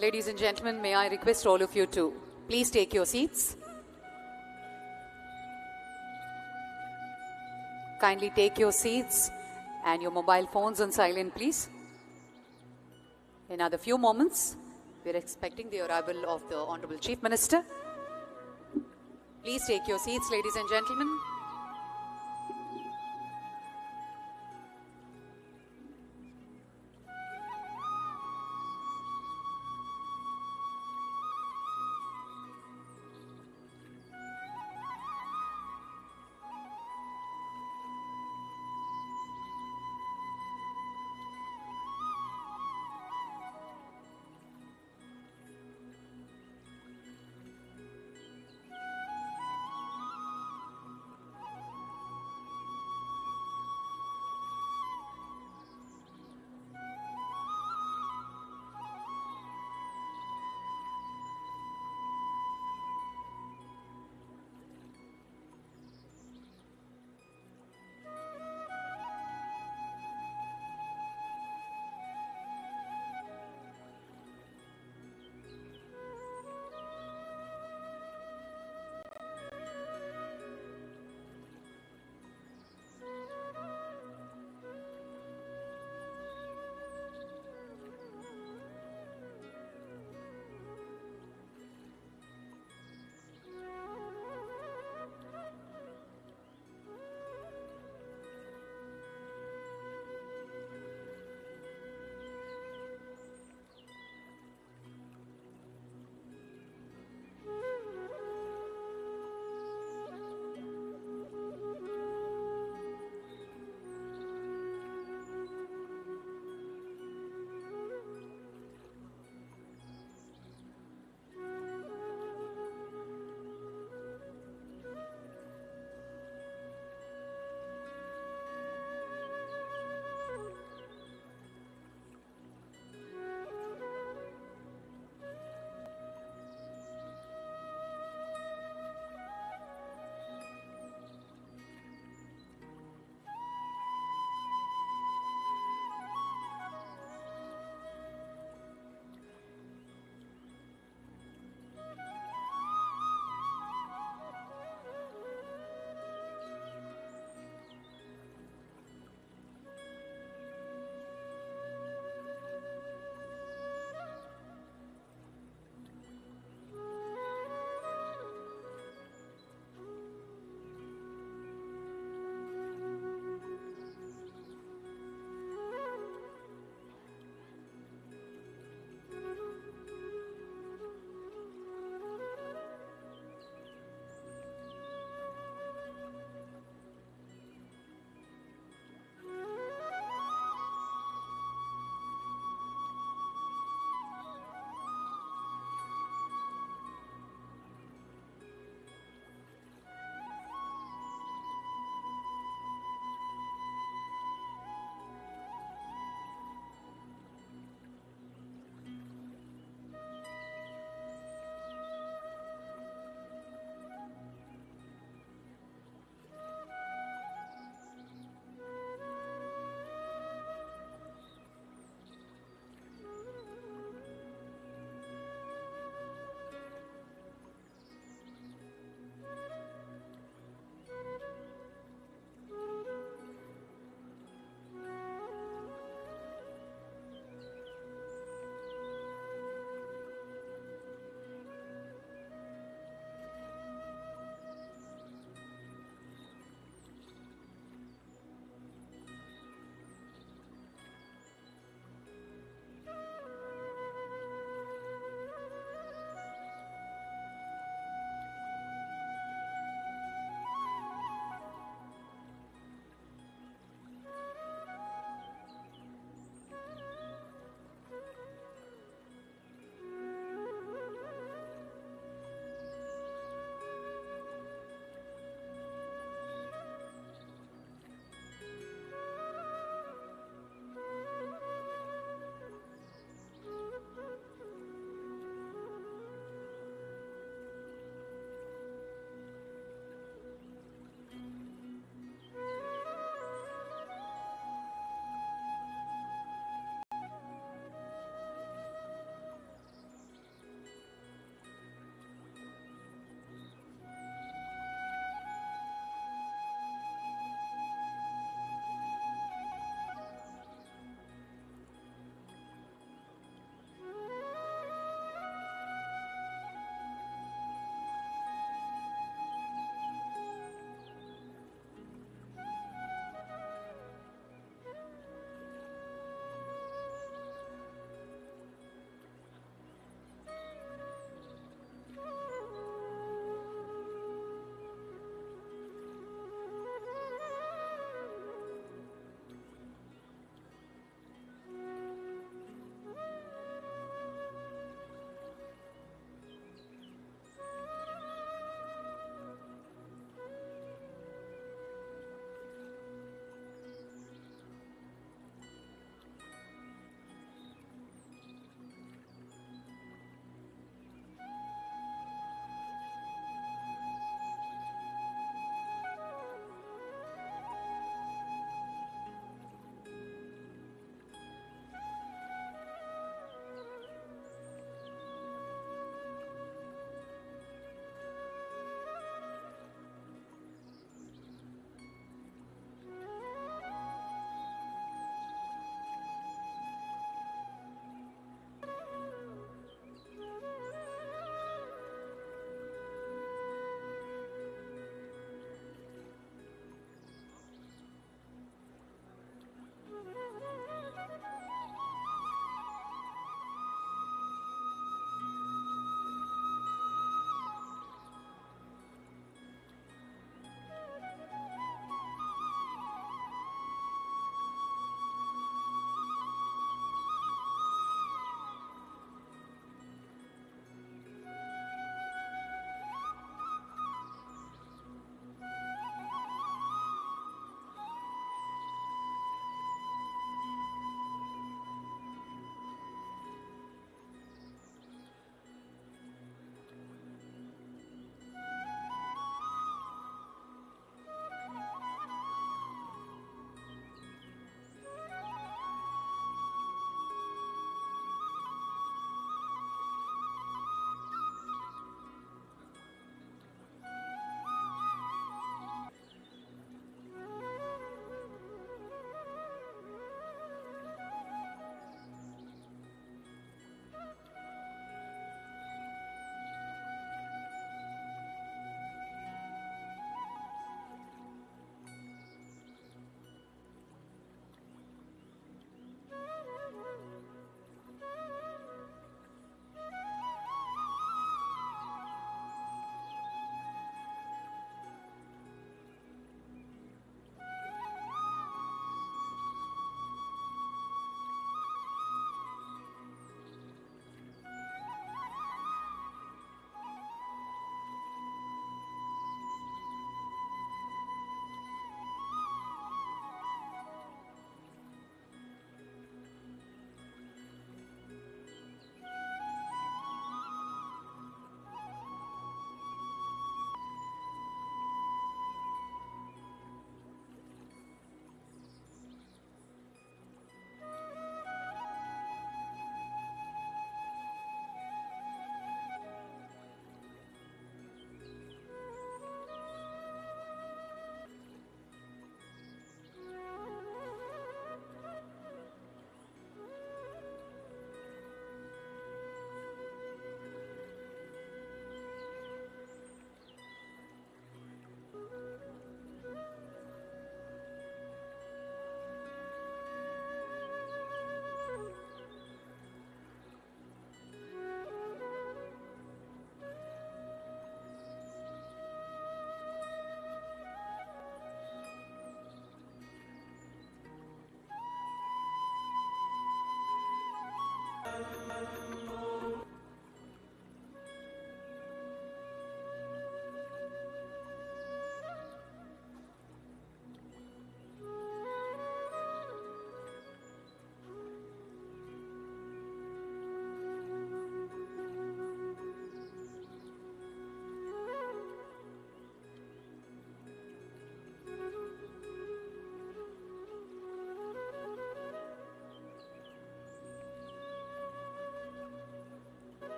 Ladies and gentlemen, may I request all of you to please take your seats. Kindly take your seats and your mobile phones on silent, please. In another few moments, we are expecting the arrival of the Honorable Chief Minister. Please take your seats, ladies and gentlemen.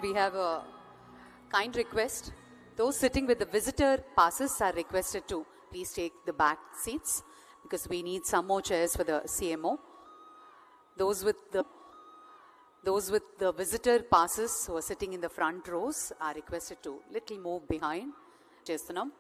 we have a kind request. Those sitting with the visitor passes are requested to please take the back seats because we need some more chairs for the CMO. Those with the visitor passes who are sitting in the front rows are requested to little move behind. Chestunam.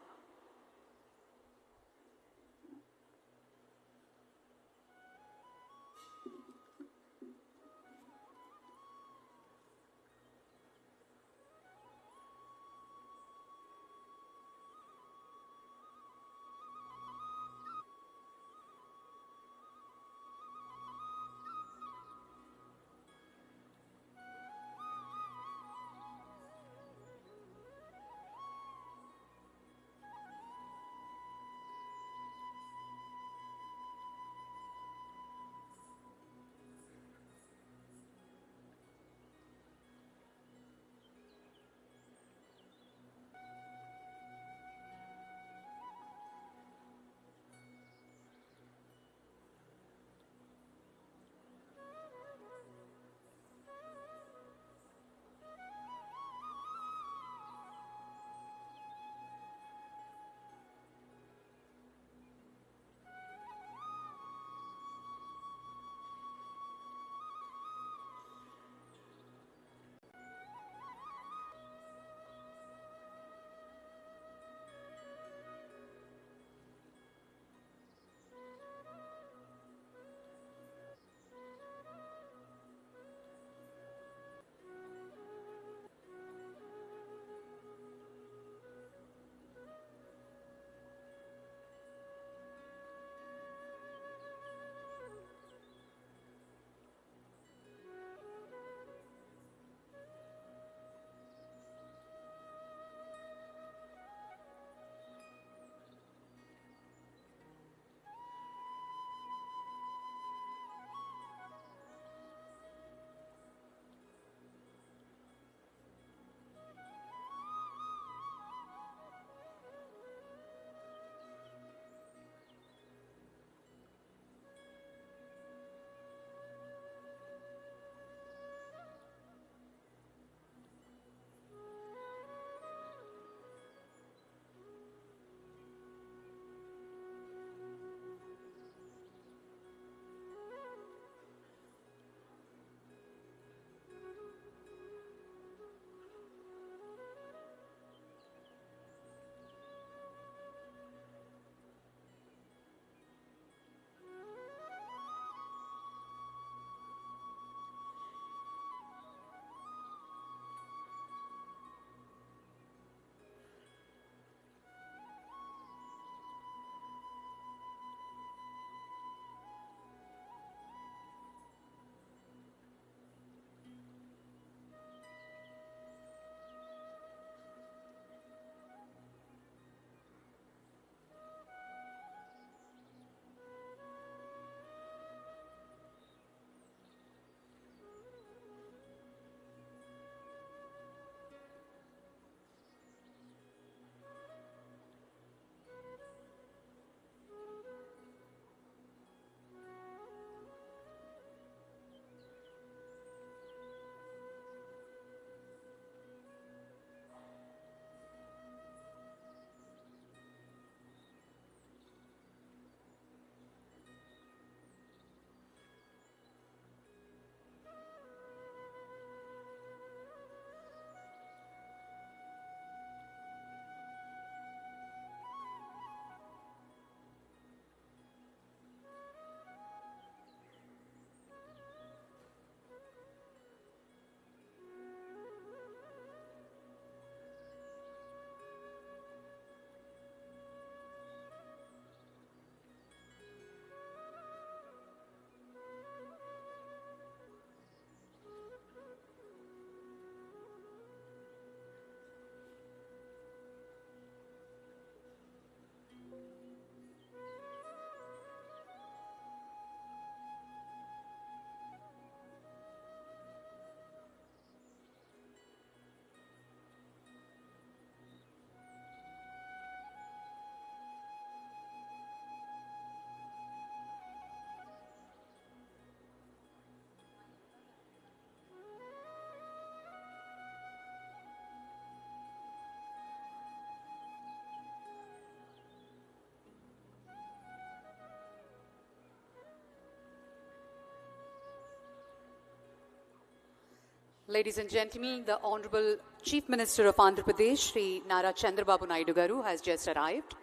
Ladies and gentlemen, the Honorable Chief Minister of Andhra Pradesh, Sri Nara Chandrababu Naidu Garu, has just arrived.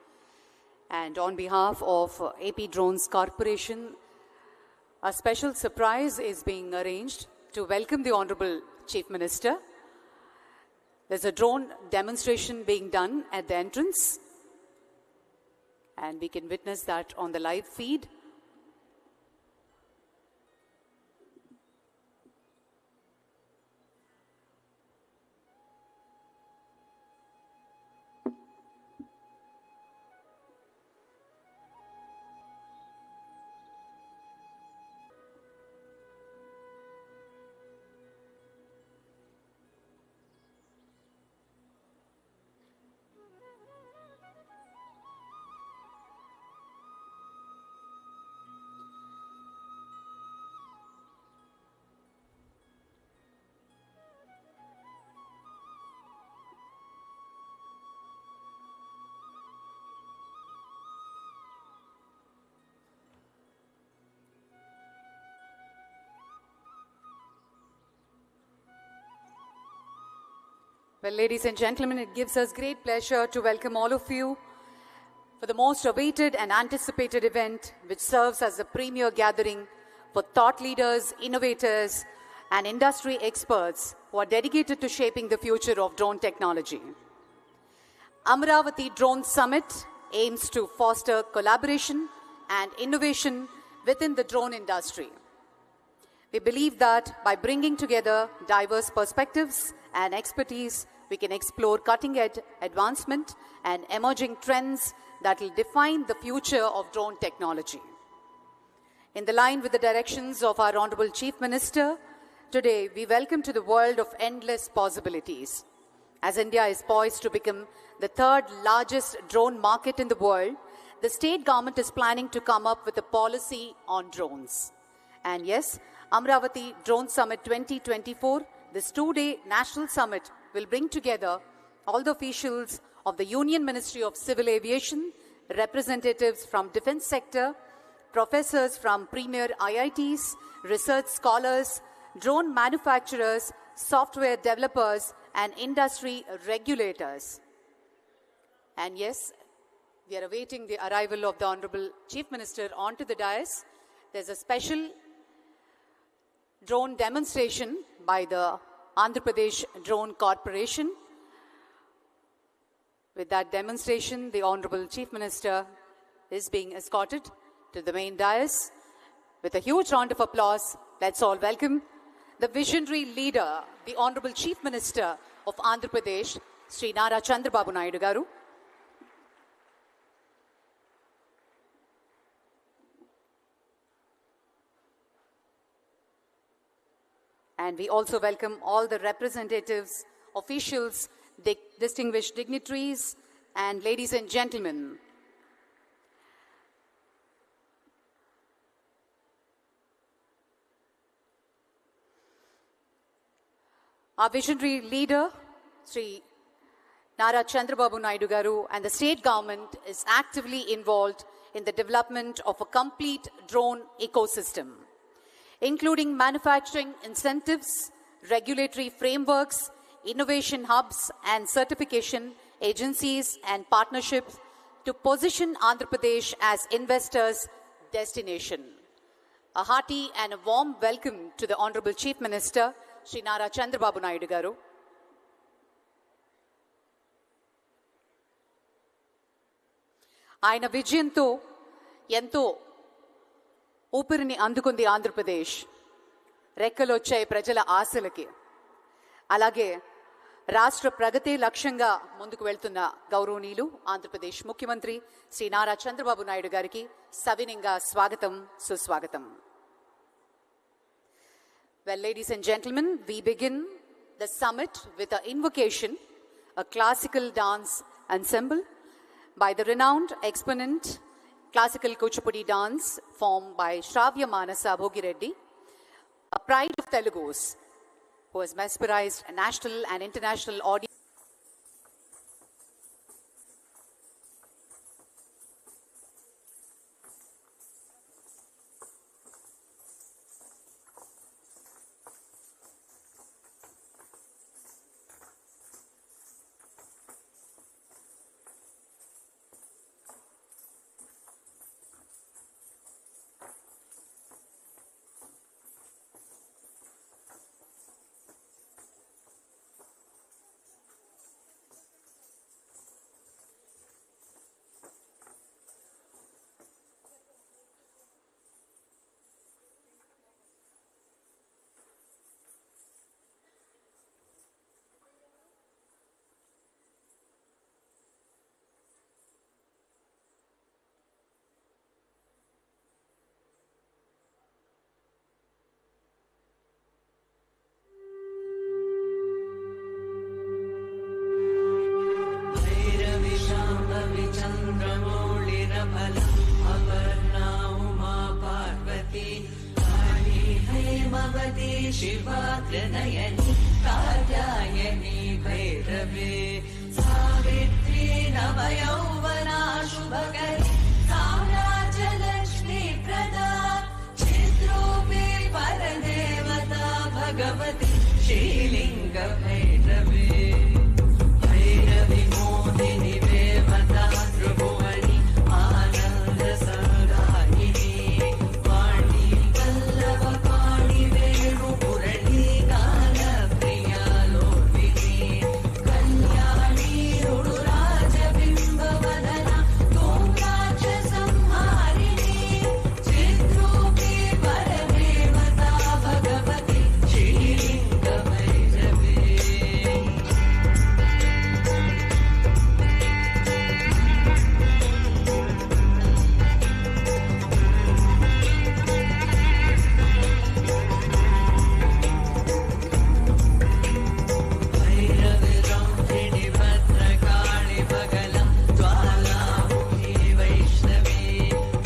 And on behalf of AP Drones Corporation, a special surprise is being arranged to welcome the Honorable Chief Minister. There's a drone demonstration being done at the entrance, and we can witness that on the live feed. Well, ladies and gentlemen, it gives us great pleasure to welcome all of you for the most awaited and anticipated event, which serves as a premier gathering for thought leaders, innovators, and industry experts who are dedicated to shaping the future of drone technology. Amaravati Drone Summit aims to foster collaboration and innovation within the drone industry. We believe that by bringing together diverse perspectives and expertise, we can explore cutting-edge advancement and emerging trends that will define the future of drone technology. In the line with the directions of our Honorable Chief Minister, today we welcome to the world of endless possibilities. As India is poised to become the third largest drone market in the world, the state government is planning to come up with a policy on drones. And yes, Amaravati Drone Summit 2024, this two-day national summit, will bring together all the officials of the Union Ministry of Civil Aviation, representatives from defense sector, professors from premier IITs, research scholars, drone manufacturers, software developers, and industry regulators. And yes, we are awaiting the arrival of the Honorable Chief Minister onto the dais. There's a special drone demonstration by the Andhra Pradesh Drone Corporation. With that demonstration, the Honorable Chief Minister is being escorted to the main dais. With a huge round of applause, let's all welcome the visionary leader, the Honorable Chief Minister of Andhra Pradesh, Sri Nara Chandrababu Naidu Garu. And we also welcome all the representatives, officials, distinguished dignitaries, and ladies and gentlemen. Our visionary leader, Sri Nara Chandrababu Naidu Garu, and the state government is actively involved in the development of a complete drone ecosystem, including manufacturing incentives, regulatory frameworks, innovation hubs, and certification agencies and partnerships to position Andhra Pradesh as investors' destination. A hearty and a warm welcome to the Honorable Chief Minister, Sri Nara Chandrababu Naidu Garu. ఆయన విజయంతో ఎంతో ఊపిరిని అందుకుంది ఆంధ్రప్రదేశ్. రెక్కలొచ్చాయి ప్రజల ఆశలకి. అలాగే రాష్ట్ర ప్రగతి లక్ష్యంగా ముందుకు వెళ్తున్న గౌరవనీయులు ఆంధ్రప్రదేశ్ ముఖ్యమంత్రి శ్రీ నారా చంద్రబాబు నాయుడు గారికి సవినయంగా స్వాగతం, సుస్వాగతం. Well, ladies and gentlemen, we begin the summit with an invocation, a classical dance ensemble by the renowned exponent classical Kuchipudi dance formed by Shravya Manasa Bhogireddy, a pride of Telugus, who has mesmerized a national and international audience. Amravati शिवाग्रनयनी Katyayani भैरवे Savitri नवयौवना शुभकरी साम्राज्यलक्ष्मी प्रदा चिद्रूपी परदेवता भगवती श्रीलिंग भैरवे भैरवी मोदिनी देवता त्रिभुवनी आनंद संदायिनी वाणी वल्लभ पाणि वेणु मुरली गान प्रिया लोभिनी कल्याणी रुडुराज बिंब वदना तोंगाक्ष संहारिणी चिद्रूपी परदेवता भगवती श्रीलिंग भैरवे भैरविरौद्रिणि भद्रकाळि बगलं ज्वालामुखी वैष्णवी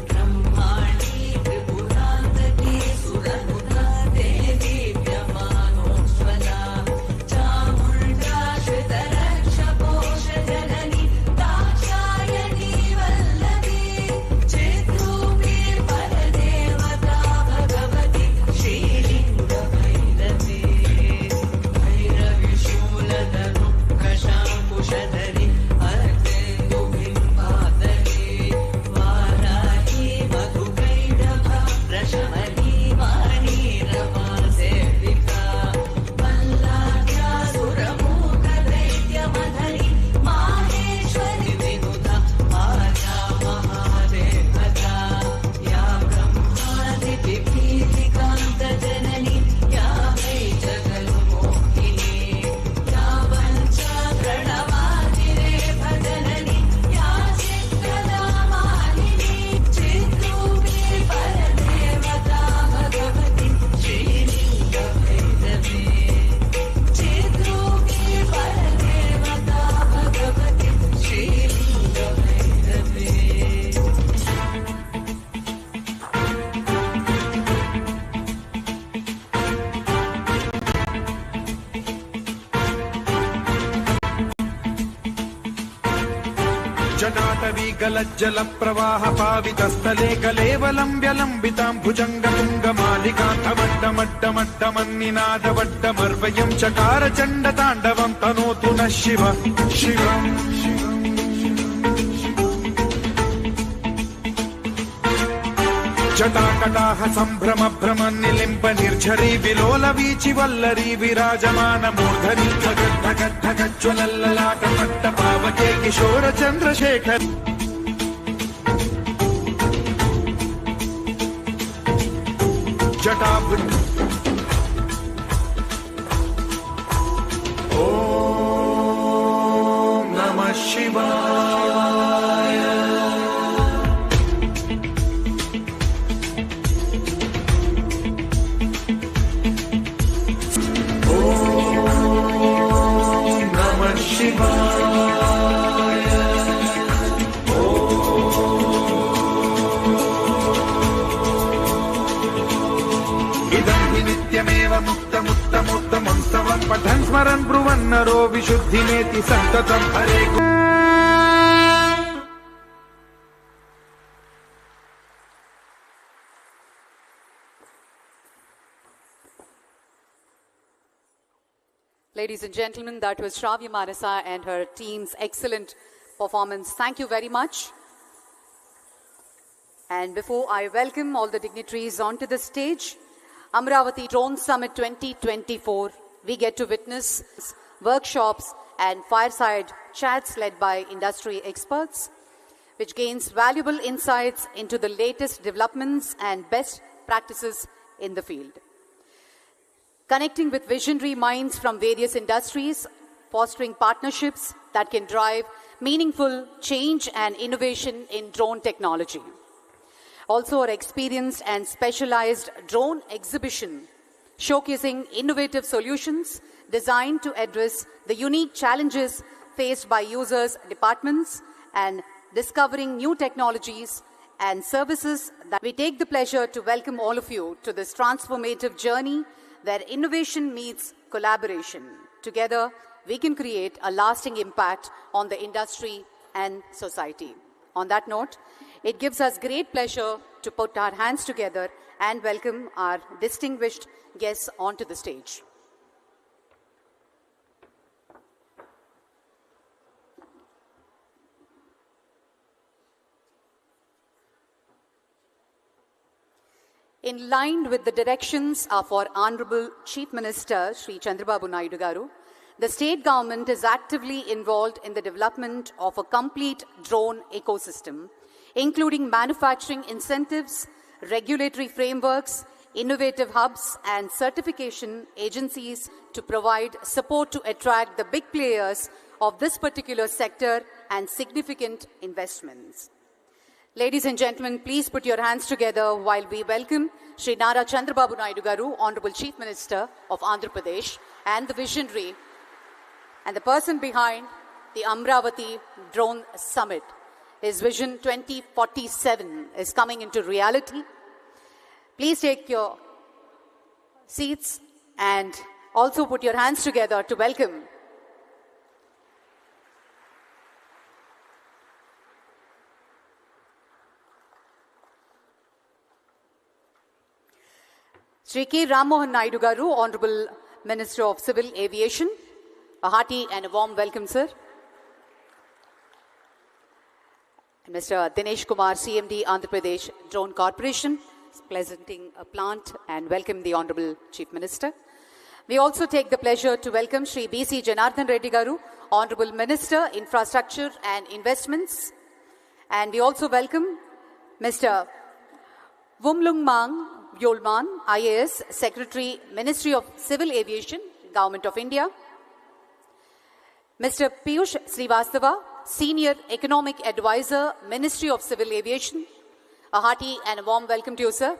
ब्रह्माणी त्रिपुरान्तकी सुरनुता देवी व्यमानोज्ज्वला चामुण्डा श्रितरक्षपोषजननी दाक्षायणी वल्लभी चिद्रूपी परदेवता भगवती श्रीलिंग भैरवी भैरवी शूलधनु कशाङ्कुशधरी अर्धेन्दुबिम्बाधरी वाराही मधुकैटभा प्रशमनी वाणी रमा सेविका वल्लाभ्यासुरमूकदैत्यमधरी माहेश्वरि विनुता आजा महादेवता या ब्रह्मादिपिपीलिकान्तजननी या वै जगन्मोहिनी या पञ्चप्रणवादिरे भजननी या चित्रदामालिनी चिद्रूपी परदेवता भगवती श्रीलिंग भैरवी चिद्रूपी परदेवता भगवती श्रीलिंग भैरवी जटाटवी गलज्जल प्रवाह पावितस्थले कलेवलम्ब्यलम्बितां भुजङ्गतुङ्गमालिकान्तवड्डमड्डमड्डमन्निनादवड्डमर्वयं चकार चण्डताण्डवं तनोतु नः शिव शिवम् जटाकटाह सम्भ्रम भ्रम निलिम्ब निर्झरी विलोल वीचि वल्लरी विराजमान मूर्धनि धगद्धगद्धगज्ज्वलल्ललाट पट्ट पावके किशोर चन्द्रशेखर जटाभृ ॐ नमः शिवाय नमः शिवाय इदं हि नित्यमेव मुक्तमुत्तमोत्तमं स्तवं पठन् स्मरन् ब्रुवन् नरो विशुद्धिमेति सन्ततं हरे Ladies and gentlemen, that was Shravya Manasa and her team's excellent performance. Thank you very much. And before I welcome all the dignitaries onto the stage, Amaravati Drone Summit 2024, we get to witness workshops and fireside chats led by industry experts, which gains valuable insights into the latest developments and best practices in the field. Connecting with visionary minds from various industries, fostering partnerships that can drive meaningful change and innovation in drone technology. Also, our experienced and specialized drone exhibition, showcasing innovative solutions designed to address the unique challenges faced by users, departments, and discovering new technologies and services that we take the pleasure to welcome all of you to this transformative journey where innovation meets collaboration. Together, we can create a lasting impact on the industry and society. On that note, it gives us great pleasure to put our hands together and welcome our distinguished guests onto the stage. In line with the directions of our Honorable Chief Minister, Sri Chandrababu Naidu Garu, the state government is actively involved in the development of a complete drone ecosystem, including manufacturing incentives, regulatory frameworks, innovative hubs, and certification agencies to provide support to attract the big players of this particular sector and significant investments. Ladies and gentlemen, please put your hands together while we welcome Sri Nara Chandrababu Naidu Garu, Honorable Chief Minister of Andhra Pradesh, and the visionary and the person behind the Amaravati Drone Summit. His Vision 2047 is coming into reality. Please take your seats and also put your hands together to welcome Sri K. Ram Mohan Naidu Garu, Honorable Minister of Civil Aviation. A hearty and a warm welcome, sir. And Mr. Dinesh Kumar, CMD, Andhra Pradesh Drone Corporation, is presenting a plant and welcome the Honorable Chief Minister. We also take the pleasure to welcome Sri B.C. Janardhan Reddy Garu, Honorable Minister, Infrastructure and Investments. And we also welcome Mr. Wumlung Mang Yolman, IAS, Secretary, Ministry of Civil Aviation, Government of India. Mr. Piyush Srivastava, Senior Economic Advisor, Ministry of Civil Aviation. A hearty and a warm welcome to you, sir.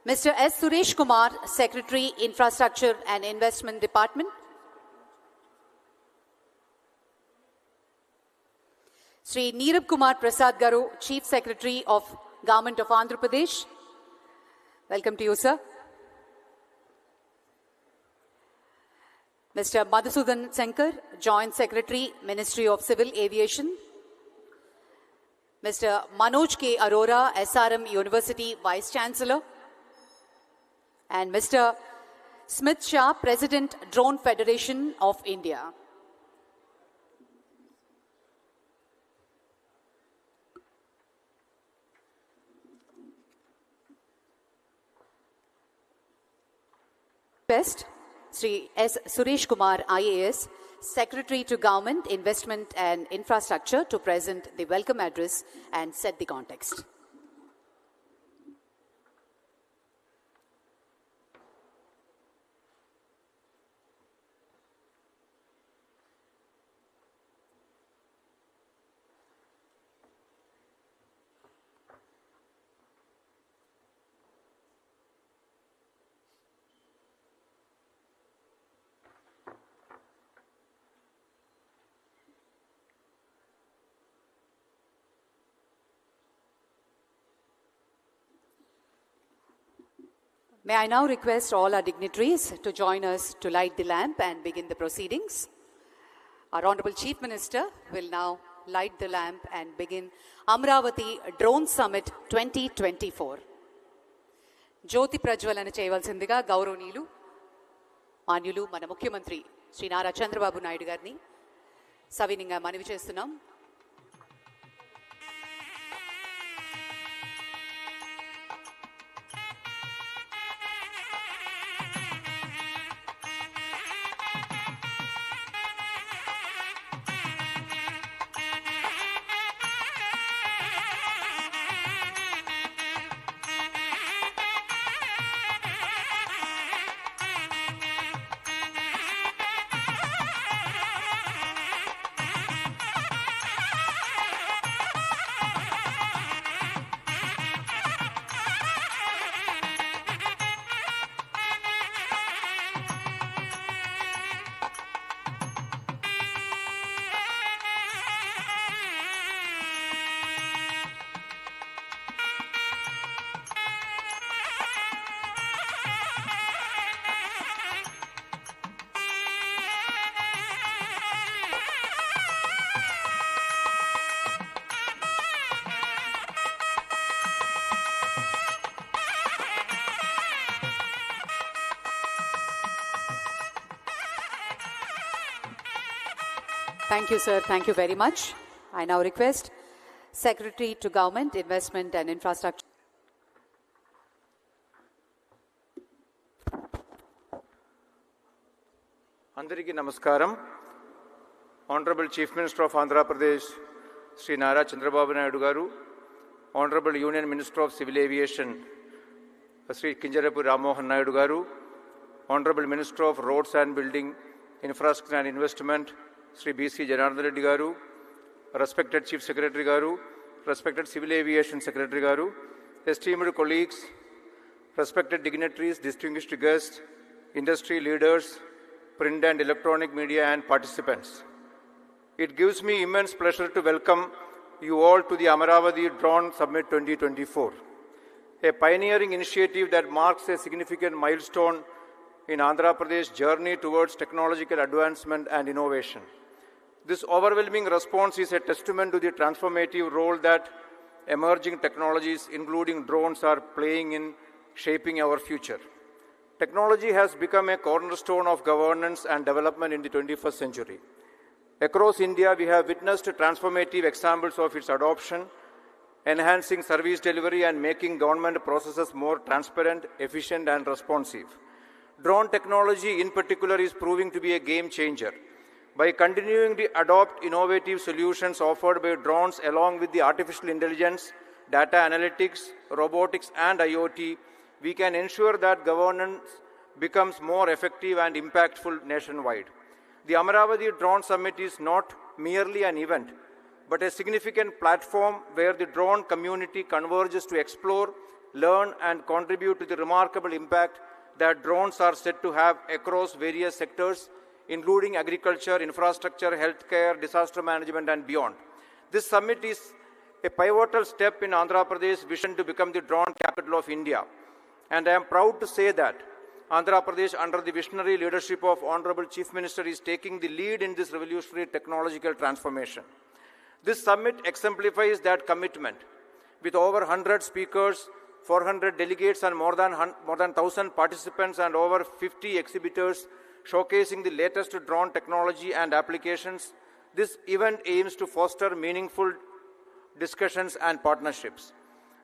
Mr. S. Suresh Kumar, Secretary, Infrastructure and Investment Department. Sri Neerab Kumar Prasad Garu, Chief Secretary of Government of Andhra Pradesh. Welcome to you, sir. Mr. Madhusudan Sankar, Joint Secretary, Ministry of Civil Aviation. Mr. Manoj K. Arora, SRM University Vice Chancellor. And Mr. Smith Shah, President, Drone Federation of India. Best. Sri S. Suresh Kumar, IAS, Secretary to Government, Investment and Infrastructure, to present the welcome address and set the context. May I now request all our dignitaries to join us to light the lamp and begin the proceedings. Our Honorable Chief Minister will now light the lamp and begin Amaravati Drone Summit 2024. Jyoti Prajwalana Cheyavalsindiga Gauravaneelu Manyulu Mana Mukhyamantri Sri Nara Chandrababu Naidu Garni Savininga Manavi Chestunnam. Thank you, sir. Thank you very much. I now request Secretary to Government, Investment and Infrastructure. Andariki Namaskaram. Honorable Chief Minister of Andhra Pradesh, Sri Nara Chandrababu Naidu Garu, Honorable Union Minister of Civil Aviation, Sri Kinjarapu Rammohan Naidu Garu, Honorable Minister of Roads and Building, Infrastructure and Investment, Sri B.C. Janardhan Reddy Garu, respected Chief Secretary Garu, respected Civil Aviation Secretary Garu, esteemed colleagues, respected dignitaries, distinguished guests, industry leaders, print and electronic media and participants. It gives me immense pleasure to welcome you all to the Amaravati Drone Summit 2024, a pioneering initiative that marks a significant milestone in Andhra Pradesh's journey towards technological advancement and innovation. This overwhelming response is a testament to the transformative role that emerging technologies, including drones, are playing in shaping our future. Technology has become a cornerstone of governance and development in the 21st century. Across India, we have witnessed transformative examples of its adoption, enhancing service delivery and making government processes more transparent, efficient, and responsive. Drone technology, in particular, is proving to be a game changer. By continuing to adopt innovative solutions offered by drones along with the artificial intelligence, data analytics, robotics, and IoT, we can ensure that governance becomes more effective and impactful nationwide. The Amaravati Drone Summit is not merely an event, but a significant platform where the drone community converges to explore, learn, and contribute to the remarkable impact that drones are said to have across various sectors, including agriculture, infrastructure, healthcare, disaster management, and beyond. This summit is a pivotal step in Andhra Pradesh's vision to become the drone capital of India. And I am proud to say that Andhra Pradesh, under the visionary leadership of Honorable Chief Minister, is taking the lead in this revolutionary technological transformation. This summit exemplifies that commitment. With over 100 speakers, 400 delegates, and more than 1,000 participants, and over 50 exhibitors showcasing the latest drone technology and applications, this event aims to foster meaningful discussions and partnerships.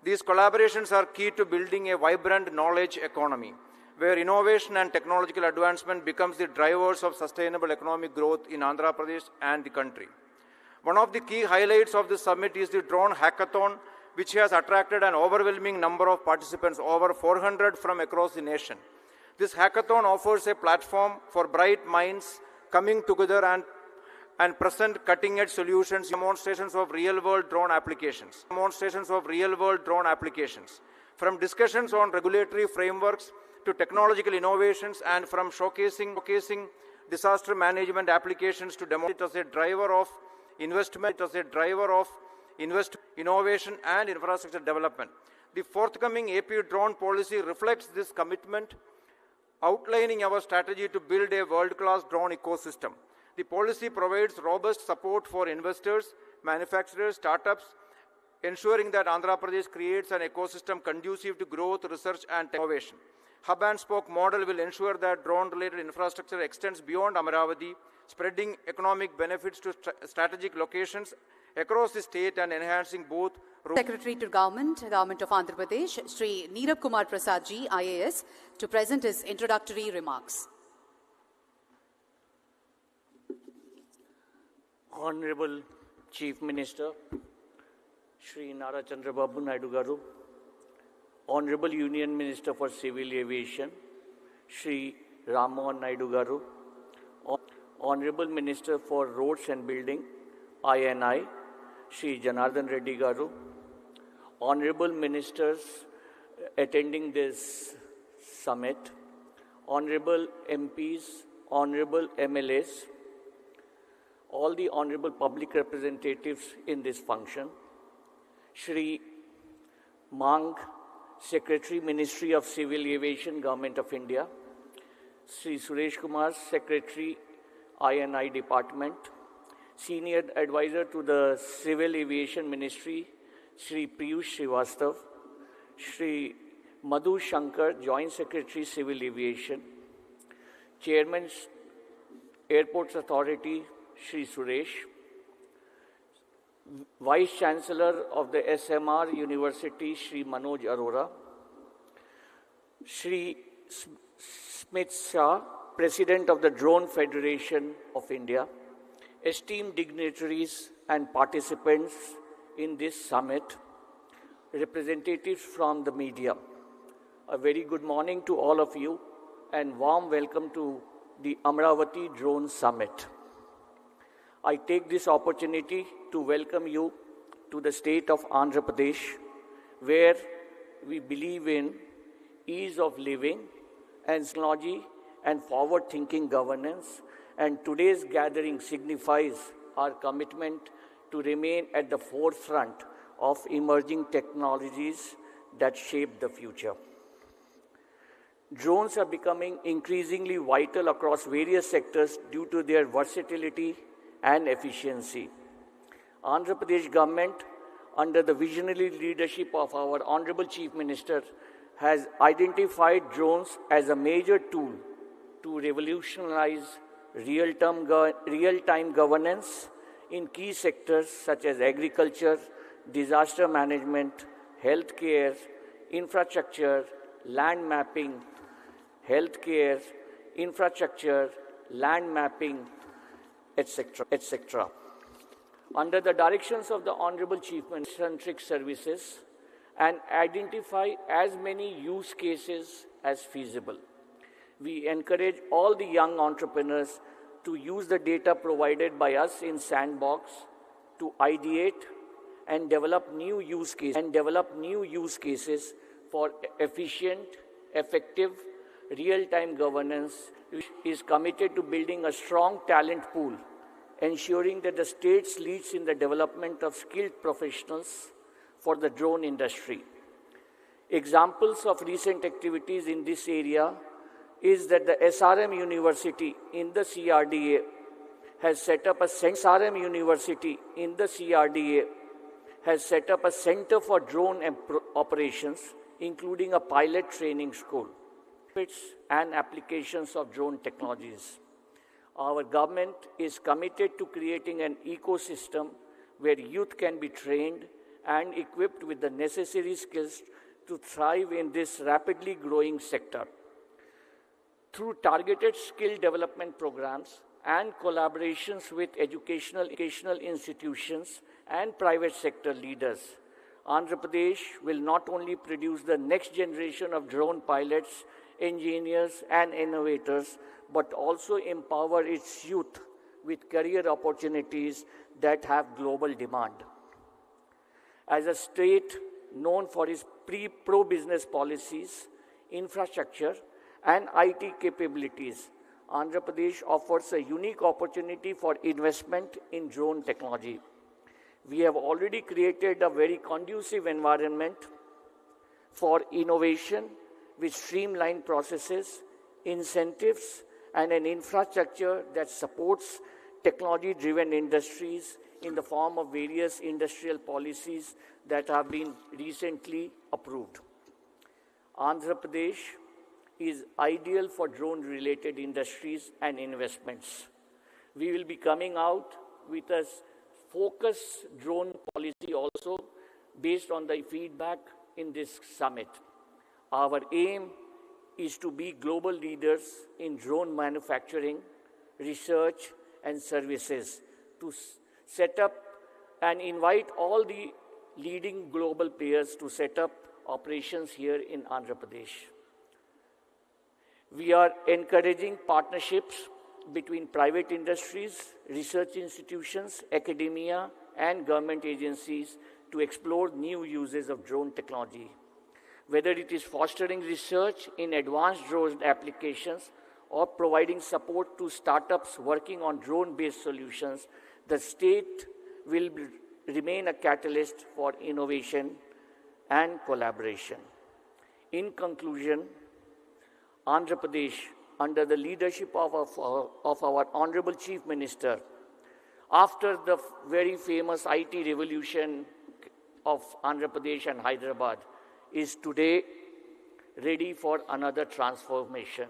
These collaborations are key to building a vibrant knowledge economy, where innovation and technological advancement becomes the drivers of sustainable economic growth in Andhra Pradesh and the country. One of the key highlights of this summit is the drone hackathon, which has attracted an overwhelming number of participants, over 400 from across the nation. This hackathon offers a platform for bright minds coming together and present cutting-edge solutions, demonstrations of real-world drone applications. From discussions on regulatory frameworks to technological innovations, and from showcasing disaster management applications to demonstrate as a driver of investment, innovation and infrastructure development. The forthcoming AP drone policy reflects this commitment, outlining our strategy to build a world-class drone ecosystem. The policy provides robust support for investors, manufacturers, startups, ensuring that Andhra Pradesh creates an ecosystem conducive to growth, research, and innovation. Hub and spoke model will ensure that drone-related infrastructure extends beyond Amaravati, spreading economic benefits to strategic locations across the state and enhancing both. Secretary to Government of Andhra Pradesh, Sri Neerab Kumar Prasad ji, IAS, to present his introductory remarks. Honorable Chief Minister, Sri Nara Chandrababu Naidu Garu, Honorable Union Minister for Civil Aviation, Sri Rammohan Naidu Garu, Honorable Minister for Roads and Building, INI, Sri Janardhan Reddy Garu, Honorable Ministers attending this summit, Honorable MPs, Honorable MLAs, all the Honorable Public Representatives in this function, Shri Mang, Secretary, Ministry of Civil Aviation, Government of India, Sri Suresh Kumar, Secretary, INI Department, Senior Advisor to the Civil Aviation Ministry, Sri Piyush Srivastav, Sri Madhu Shankar, Joint Secretary, Civil Aviation, Chairman, Airports Authority, Shri Suresh, Vice Chancellor of the SMR University, Shri Manoj Arora, Shri Smith Shah, President of the Drone Federation of India, esteemed dignitaries and participants in this summit, representatives from the media. A very good morning to all of you and warm welcome to the Amaravati Drone Summit. I take this opportunity to welcome you to the state of Andhra Pradesh, where we believe in ease of living and technology and forward-thinking governance, and today's gathering signifies our commitment to remain at the forefront of emerging technologies that shape the future. Drones are becoming increasingly vital across various sectors due to their versatility and efficiency. Andhra Pradesh government, under the visionary leadership of our Honorable Chief Minister, has identified drones as a major tool to revolutionize real-time governance in key sectors such as agriculture, disaster management, healthcare, infrastructure, land mapping, healthcare, infrastructure, land mapping, etc., etc. Under the directions of the Honorable Chief Minister, services and identify as many use cases as feasible. We encourage all the young entrepreneurs to use the data provided by us in Sandbox to ideate and develop new use cases for efficient, effective, real-time governance, which is committed to building a strong talent pool, ensuring that the state leads in the development of skilled professionals for the drone industry. Examples of recent activities in this area is that the SRM University in the CRDA has set up a center for drone operations, including a pilot training school and applications of drone technologies. Our government is committed to creating an ecosystem where youth can be trained and equipped with the necessary skills to thrive in this rapidly growing sector. Through targeted skill development programs and collaborations with educational institutions and private sector leaders, Andhra Pradesh will not only produce the next generation of drone pilots, engineers, and innovators, but also empower its youth with career opportunities that have global demand. As a state known for its pro-business policies, infrastructure, and IT capabilities, Andhra Pradesh offers a unique opportunity for investment in drone technology. We have already created a very conducive environment for innovation with streamlined processes, incentives, and an infrastructure that supports technology-driven industries in the form of various industrial policies that have been recently approved. Andhra Pradesh is ideal for drone-related industries and investments. We will be coming out with a focused drone policy also based on the feedback in this summit. Our aim is to be global leaders in drone manufacturing, research, and services, to set up and invite all the leading global players to set up operations here in Andhra Pradesh. We are encouraging partnerships between private industries, research institutions, academia, and government agencies to explore new uses of drone technology. Whether it is fostering research in advanced drone applications or providing support to startups working on drone-based solutions, the state will remain a catalyst for innovation and collaboration. In conclusion, Andhra Pradesh, under the leadership of our Honorable Chief Minister, after the very famous IT revolution of Andhra Pradesh and Hyderabad, is today ready for another transformation.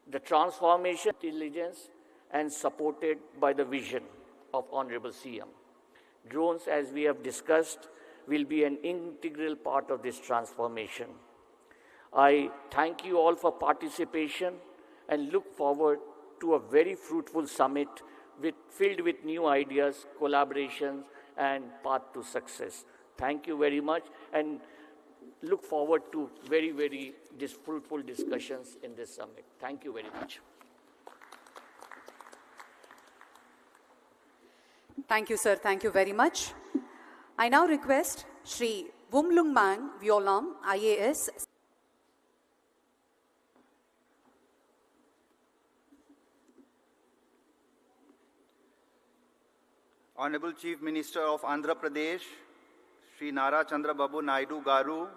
The transformation, intelligence, and supported by the vision of Honorable CM. Drones, as we have discussed, will be an integral part of this transformation. I thank you all for participation and look forward to a very fruitful summit filled with new ideas, collaborations, and path to success. Thank you very much, and look forward to very fruitful discussions in this summit. Thank you very much. Thank you, sir. Thank you very much. I now request Shri Wumlung Mang Violam, IAS. Honorable Chief Minister of Andhra Pradesh, Sri Nara Chandrababu Naidu Garu,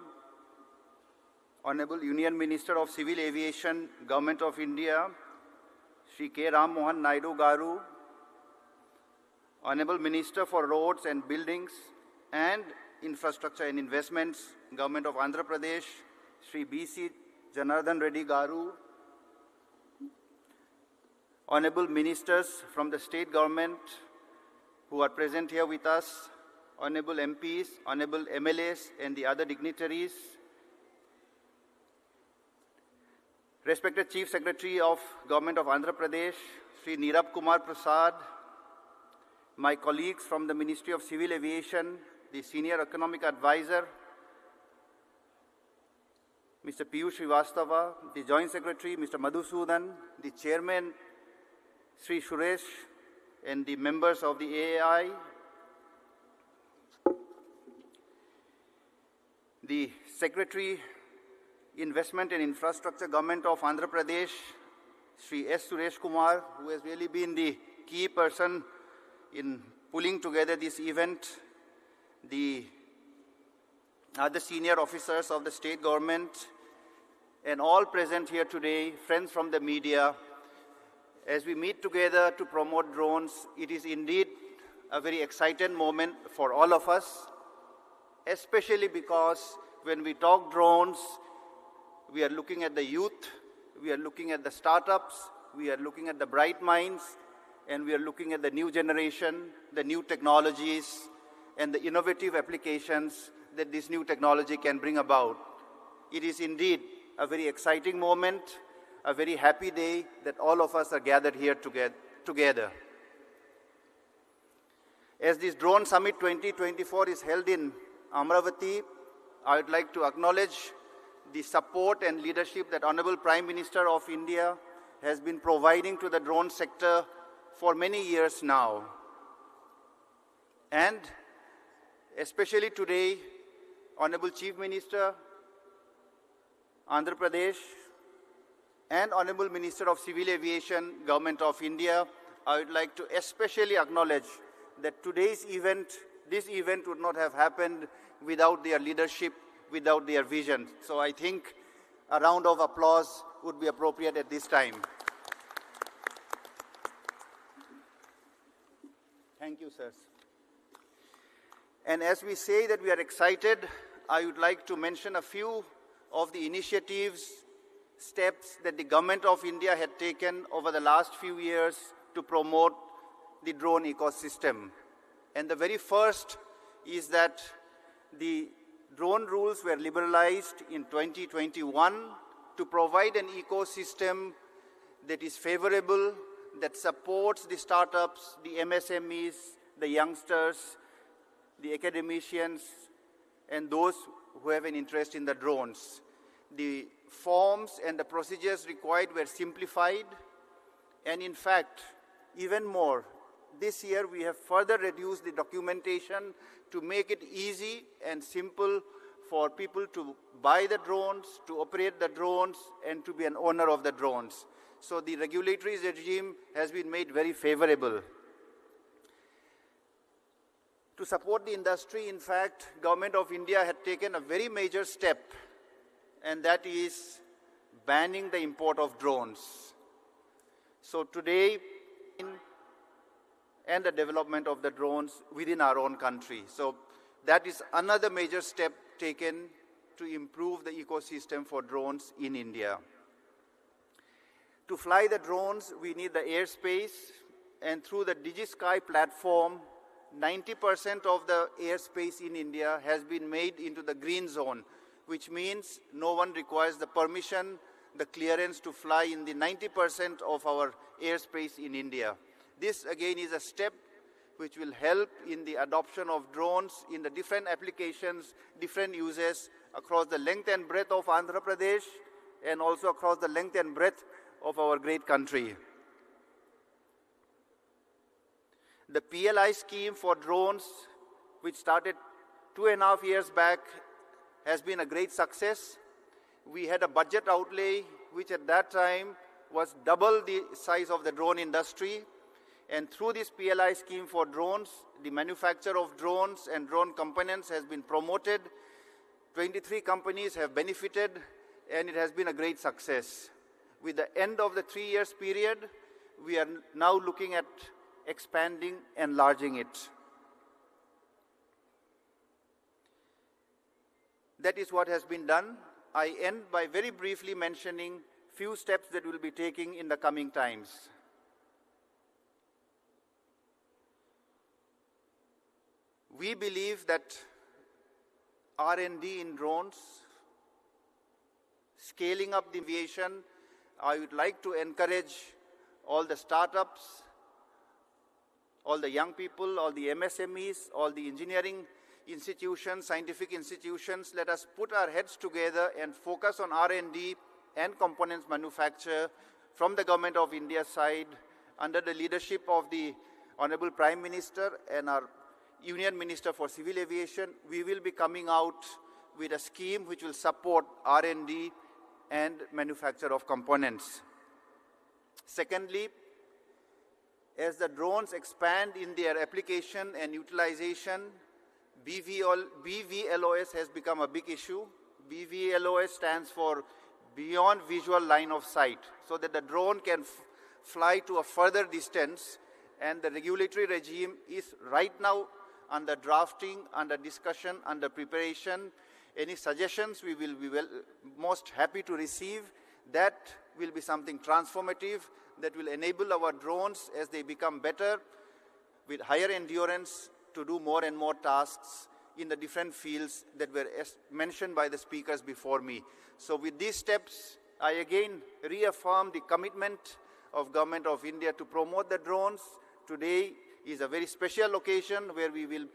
Honorable Union Minister of Civil Aviation, Government of India, Sri K. Ram Mohan Naidu Garu, Honorable Minister for Roads and Buildings and Infrastructure and Investments, Government of Andhra Pradesh, Sri B.C. Janardhan Reddy Garu, Honorable Ministers from the State Government who are present here with us, Honorable MPs, Honorable MLAs, and the other dignitaries, respected Chief Secretary of Government of Andhra Pradesh, Sri Nirab Kumar Prasad, my colleagues from the Ministry of Civil Aviation, the Senior Economic Advisor, Mr. Piyush Srivastava, the Joint Secretary, Mr. Madhusudan, the Chairman, Sri Suresh, and the members of the AAI, the Secretary, Investment and Infrastructure, Government of Andhra Pradesh, Sri S. Suresh Kumar, who has really been the key person in pulling together this event, the other senior officers of the state government, and all present here today, friends from the media. As we meet together to promote drones, it is indeed a very exciting moment for all of us, especially because when we talk drones, we are looking at the youth, we are looking at the startups, we are looking at the bright minds, and we are looking at the new generation, the new technologies, and the innovative applications that this new technology can bring about. It is indeed a very exciting moment, a very happy day that all of us are gathered here together. As this Drone Summit 2024 is held in Amaravati, I would like to acknowledge the support and leadership that Honorable Prime Minister of India has been providing to the drone sector for many years now. And especially today, Honorable Chief Minister, Andhra Pradesh, and Honorable Minister of Civil Aviation, Government of India, I would like to especially acknowledge that today's event, this event would not have happened without their leadership, without their vision. So I think a round of applause would be appropriate at this time. Thank you, sirs. And as we say that we are excited, I would like to mention a few of the initiatives, steps that the Government of India had taken over the last few years to promote the drone ecosystem. And the very first is that the drone rules were liberalized in 2021 to provide an ecosystem that is favorable, that supports the startups, the MSMEs, the youngsters, the academicians, and those who have an interest in the drones. The forms and the procedures required were simplified, and in fact, even more, this year we have further reduced the documentation to make it easy and simple for people to buy the drones, to operate the drones, and to be an owner of the drones. So the regulatory regime has been made very favorable. To support the industry, in fact, Government of India had taken a very major step, and that is banning the import of drones. So today, and the development of the drones within our own country. So that is another major step taken to improve the ecosystem for drones in India. To fly the drones, we need the airspace, and through the DigiSky platform, 90% of the airspace in India has been made into the green zone, which means no one requires the permission, the clearance to fly in the 90% of our airspace in India. This again is a step which will help in the adoption of drones in the different applications, different uses across the length and breadth of Andhra Pradesh and also across the length and breadth of our great country. The PLI scheme for drones, which started 2.5 years back, has been a great success. We had a budget outlay which at that time was double the size of the drone industry. And through this PLI scheme for drones, the manufacture of drones and drone components has been promoted. 23 companies have benefited, and it has been a great success. With the end of the 3 years period, we are now looking at expanding, enlarging it. That is what has been done. I end by very briefly mentioning few steps that we'll be taking in the coming times. We believe that R&D in drones, scaling up the aviation, I would like to encourage all the startups, all the young people, all the MSMEs, all the engineering institutions, scientific institutions. Let us put our heads together and focus on R&D and components manufacture from the Government of India's side under the leadership of the Honorable Prime Minister and our Union Minister for Civil Aviation. We will be coming out with a scheme which will support R&D and manufacture of components. Secondly, as the drones expand in their application and utilization, BVLOS has become a big issue. BVLOS stands for Beyond Visual Line of Sight, so that the drone can fly to a further distance, and the regulatory regime is right now under drafting, under discussion, under preparation. Any suggestions we will be most happy to receive. That will be something transformative that will enable our drones as they become better with higher endurance to do more and more tasks in the different fields that were mentioned by the speakers before me. So with these steps, I again reaffirm the commitment of Government of India to promote the drones. Today is a very special occasion where we will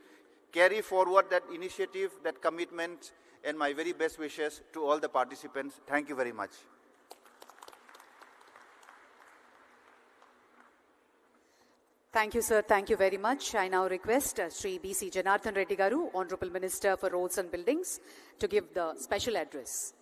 carry forward that initiative, that commitment, and my very best wishes to all the participants. Thank you very much. Thank you, sir. Thank you very much. I now request Sri B.C. Janardhan Reddy Garu, Honorable Minister for Roads and Buildings, to give the special address.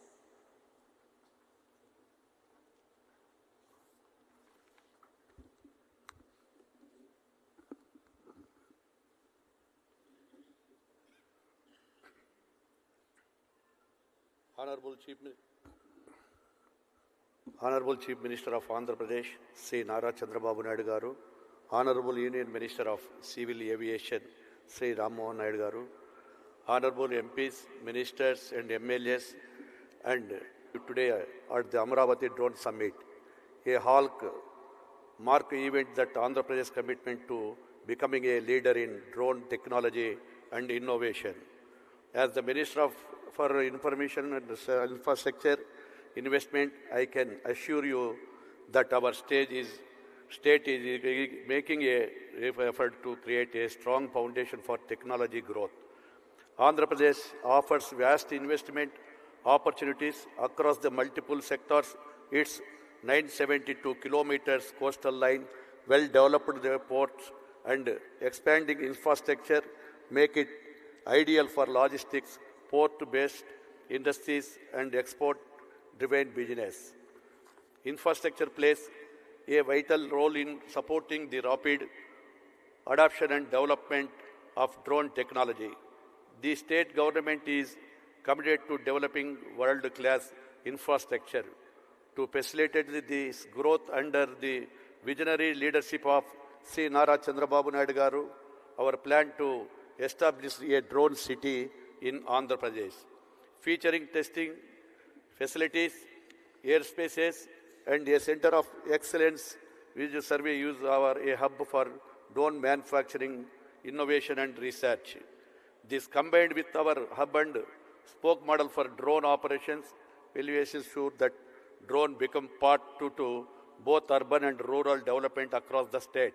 Honorable Chief Minister of Andhra Pradesh, Sri Nara Chandrababu Naidu Garu, Honorable Union Minister of Civil Aviation, Sri Ram Mohan Naidu Garu, Honorable MPs, Ministers and MLAs, and today at the Amaravati Drone Summit, a hallmark event that Andhra Pradesh commitment to becoming a leader in drone technology and innovation. As the Minister for Information and Infrastructure Investment, I can assure you that our state is making an effort to create a strong foundation for technology growth. Andhra Pradesh offers vast investment opportunities across the multiple sectors. Its 972 kilometers coastal line, well-developed ports, and expanding infrastructure make it ideal for logistics, port-based industries, and export-driven business. Infrastructure plays a vital role in supporting the rapid adoption and development of drone technology. The state government is committed to developing world-class infrastructure to facilitate this growth under the visionary leadership of Sri Nara Chandrababu Naidu Garu. Our plan to establish a drone city in Andhra Pradesh, featuring testing facilities, airspaces, and a center of excellence which survey use a hub for drone manufacturing, innovation and research. This combined with our hub and spoke model for drone operations will ensure that drone become part to both urban and rural development across the state.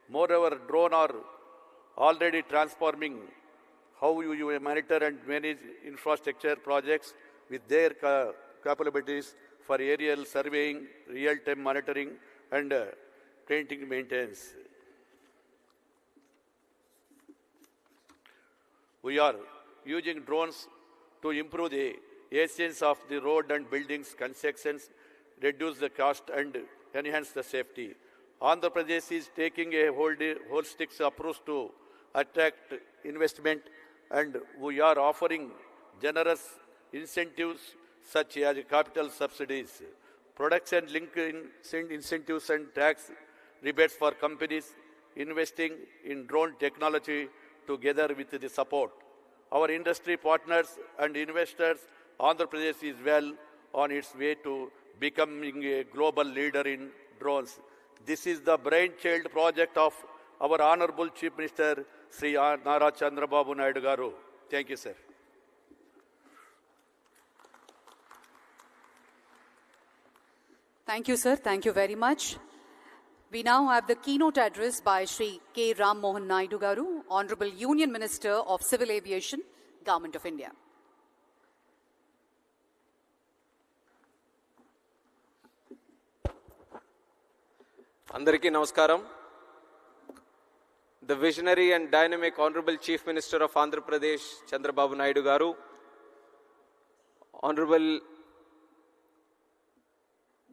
Moreover, drone are already transforming how you monitor and manage infrastructure projects with their capabilities for aerial surveying, real-time monitoring, and preventive maintenance. We are using drones to improve the efficiency of the road and buildings constructions, reduce the cost, and enhance the safety. Andhra Pradesh is taking a holistic approach to attract investment, and we are offering generous incentives such as capital subsidies, production linked incentives and tax rebates for companies investing in drone technology together with the support. Our industry partners and investors, Andhra Pradesh is well on its way to becoming a global leader in drones. This is the brainchild project of our Honorable Chief Minister, Sri Nara Chandrababu Naidu Garu. Thank you, sir. Thank you, sir. Thank you very much. We now have the keynote address by Sri K. Ram Mohan Naidu Garu, Honorable Union Minister of Civil Aviation, Government of India. Andariki Namaskaram. The visionary and dynamic Honorable Chief Minister of Andhra Pradesh, Chandrababu Naidu Garu, Honorable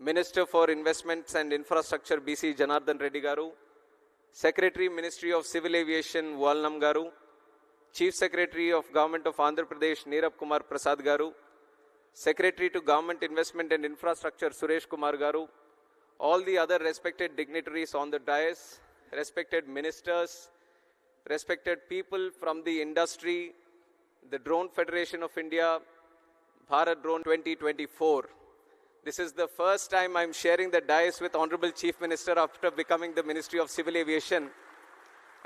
Minister for Investments and Infrastructure, BC Janardhan Reddy Garu, Secretary, Ministry of Civil Aviation, Valnam Garu, Chief Secretary of Government of Andhra Pradesh, Neerab Kumar Prasad Garu, Secretary to Government Investment and Infrastructure, Suresh Kumar Garu, all the other respected dignitaries on the dais, respected ministers, respected people from the industry, the Drone Federation of India, Bharat Drone 2024. This is the first time I'm sharing the dais with Honorable Chief Minister after becoming the Ministry of Civil Aviation.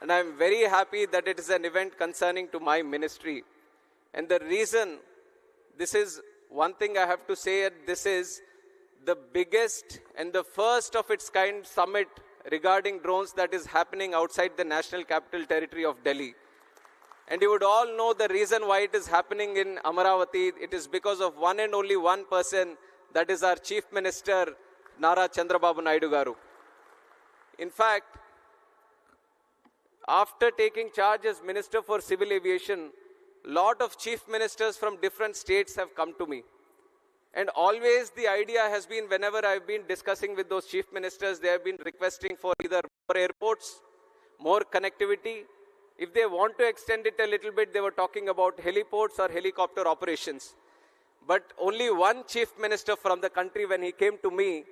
And I'm very happy that it is an event concerning to my ministry. And the reason, this is one thing I have to say, this is the biggest and the first of its kind summit regarding drones that is happening outside the National Capital Territory of Delhi. And you would all know the reason why it is happening in Amaravati. It is because of one and only one person, that is our Chief Minister, Nara Chandrababu Naidu Garu. In fact, after taking charge as Minister for Civil Aviation, lot of Chief Ministers from different states have come to me. And always the idea has been, whenever I've been discussing with those Chief Ministers, they have been requesting for either more airports, more connectivity. If they want to extend it a little bit, they were talking about heliports or helicopter operations. But only one Chief Minister from the country, when he came to me,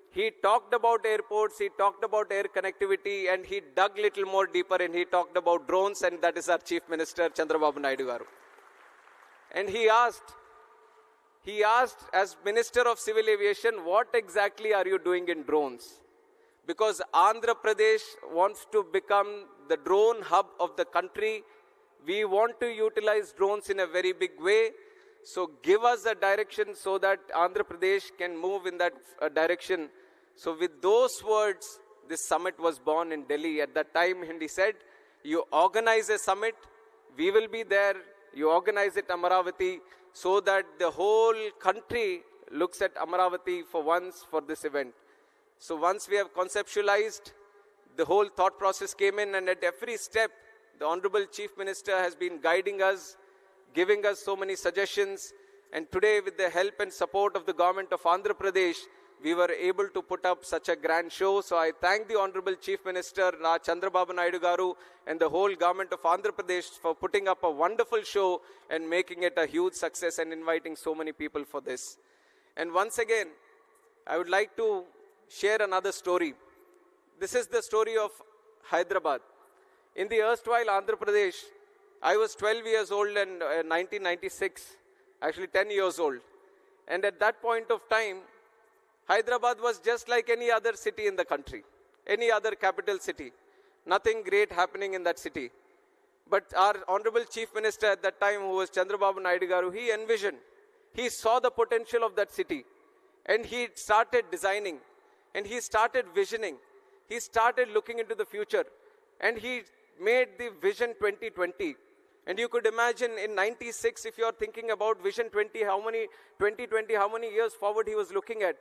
he talked about airports, he talked about air connectivity, and he dug little more deeper and he talked about drones, and that is our Chief Minister, Chandrababu Naidu Garu. And he asked as Minister of Civil Aviation, what exactly are you doing in drones? Because Andhra Pradesh wants to become the drone hub of the country. We want to utilize drones in a very big way. So give us a direction so that Andhra Pradesh can move in that direction. So with those words, this summit was born in Delhi. At that time, he said, you organize a summit, we will be there, you organize it Amaravati, so that the whole country looks at Amaravati for once for this event. So once we have conceptualized, the whole thought process came in, and at every step, the Honorable Chief Minister has been guiding us, giving us so many suggestions, and today with the help and support of the government of Andhra Pradesh, we were able to put up such a grand show. So I thank the Honorable Chief Minister, Chandrababu Naidu Garu, and the whole government of Andhra Pradesh for putting up a wonderful show and making it a huge success and inviting so many people for this. And once again, I would like to share another story. This is the story of Hyderabad. In the erstwhile Andhra Pradesh, I was 12 years old in 1996, actually 10 years old. And at that point of time, Hyderabad was just like any other city in the country, any other capital city. Nothing great happening in that city. But our Honorable Chief Minister at that time, who was Chandrababu Naidu Garu, he envisioned, he saw the potential of that city. And he started designing, and he started visioning. He started looking into the future. And he made the Vision 2020. And you could imagine in 96, if you're thinking about Vision 2020, how many years forward he was looking at?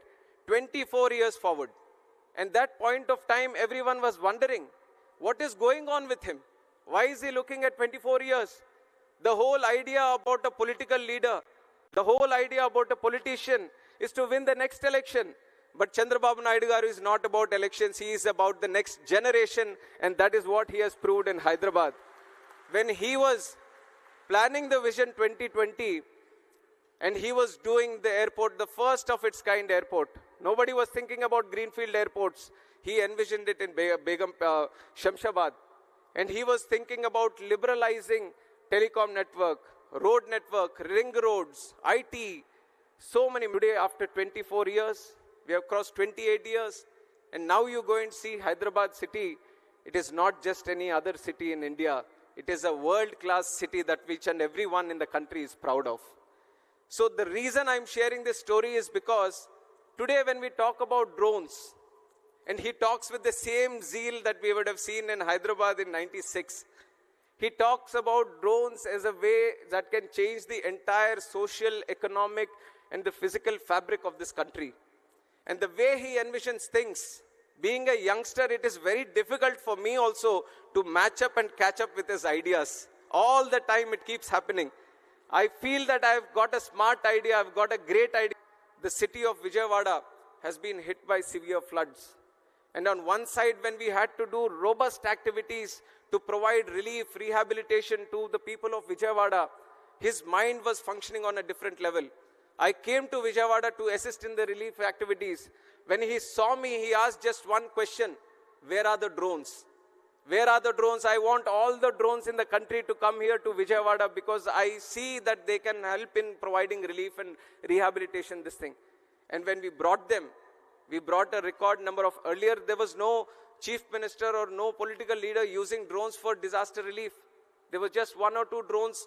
24 years forward. And that point of time, everyone was wondering, what is going on with him? Why is he looking at 24 years? The whole idea about a political leader, the whole idea about a politician is to win the next election. But Chandrababu Naidu Garu is not about elections, he is about the next generation, and that is what he has proved in Hyderabad. When he was planning the Vision 2020, and he was doing the airport, the first of its kind airport. Nobody was thinking about greenfield airports. He envisioned it in Shamshabad. And he was thinking about liberalizing telecom network, road network, ring roads, IT. So many. Today, after 24 years, we have crossed 28 years. And now you go and see Hyderabad city. It is not just any other city in India. It is a world-class city that each and everyone in the country is proud of. So the reason I'm sharing this story is because today when we talk about drones, and he talks with the same zeal that we would have seen in Hyderabad in 96, he talks about drones as a way that can change the entire social, economic, and the physical fabric of this country. And the way he envisions things, being a youngster, it is very difficult for me also to match up and catch up with his ideas. All the time it keeps happening. I feel that I've got a smart idea, I've got a great idea. The city of Vijayawada has been hit by severe floods. And on one side, when we had to do robust activities to provide relief, rehabilitation to the people of Vijayawada, his mind was functioning on a different level. I came to Vijayawada to assist in the relief activities. When he saw me, he asked just one question: where are the drones? Where are the drones? I want all the drones in the country to come here to Vijayawada because I see that they can help in providing relief and rehabilitation, this thing. And when we brought them, we brought a record number of, earlier there was no chief minister or no political leader using drones for disaster relief. There was just one or two drones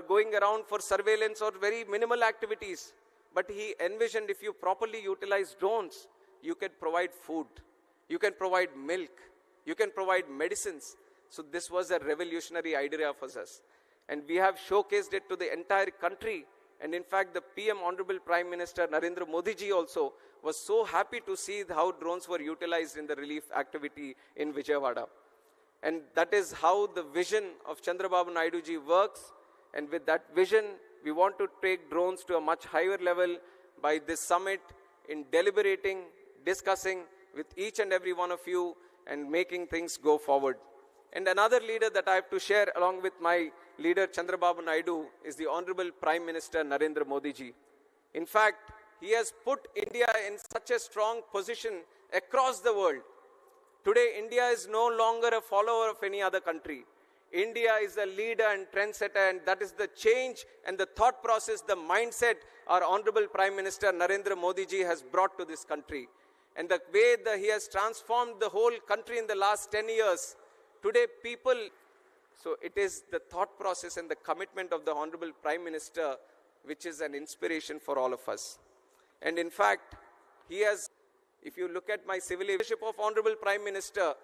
going around for surveillance or very minimal activities. But he envisioned if you properly utilize drones, you can provide food, you can provide milk, you can provide medicines. So this was a revolutionary idea for us. And we have showcased it to the entire country. And in fact, the PM, Honorable Prime Minister Narendra Modi ji also was so happy to see how drones were utilized in the relief activity in Vijayawada. And that is how the vision of Chandrababu Naidu ji works. And with that vision, we want to take drones to a much higher level by this summit in deliberating, discussing with each and every one of you and making things go forward. And another leader that I have to share along with my leader Chandrababu Naidu is the Honorable Prime Minister Narendra Modi ji. In fact, he has put India in such a strong position across the world. Today, India is no longer a follower of any other country. India is a leader and trendsetter, and that is the change and the thought process, the mindset our Honorable Prime Minister Narendra Modi ji has brought to this country. And the way that he has transformed the whole country in the last 10 years. Today, people, so it is the thought process and the commitment of the Honorable Prime Minister which is an inspiration for all of us. And in fact, he has, if you look at my civil leadership of Honorable Prime Minister,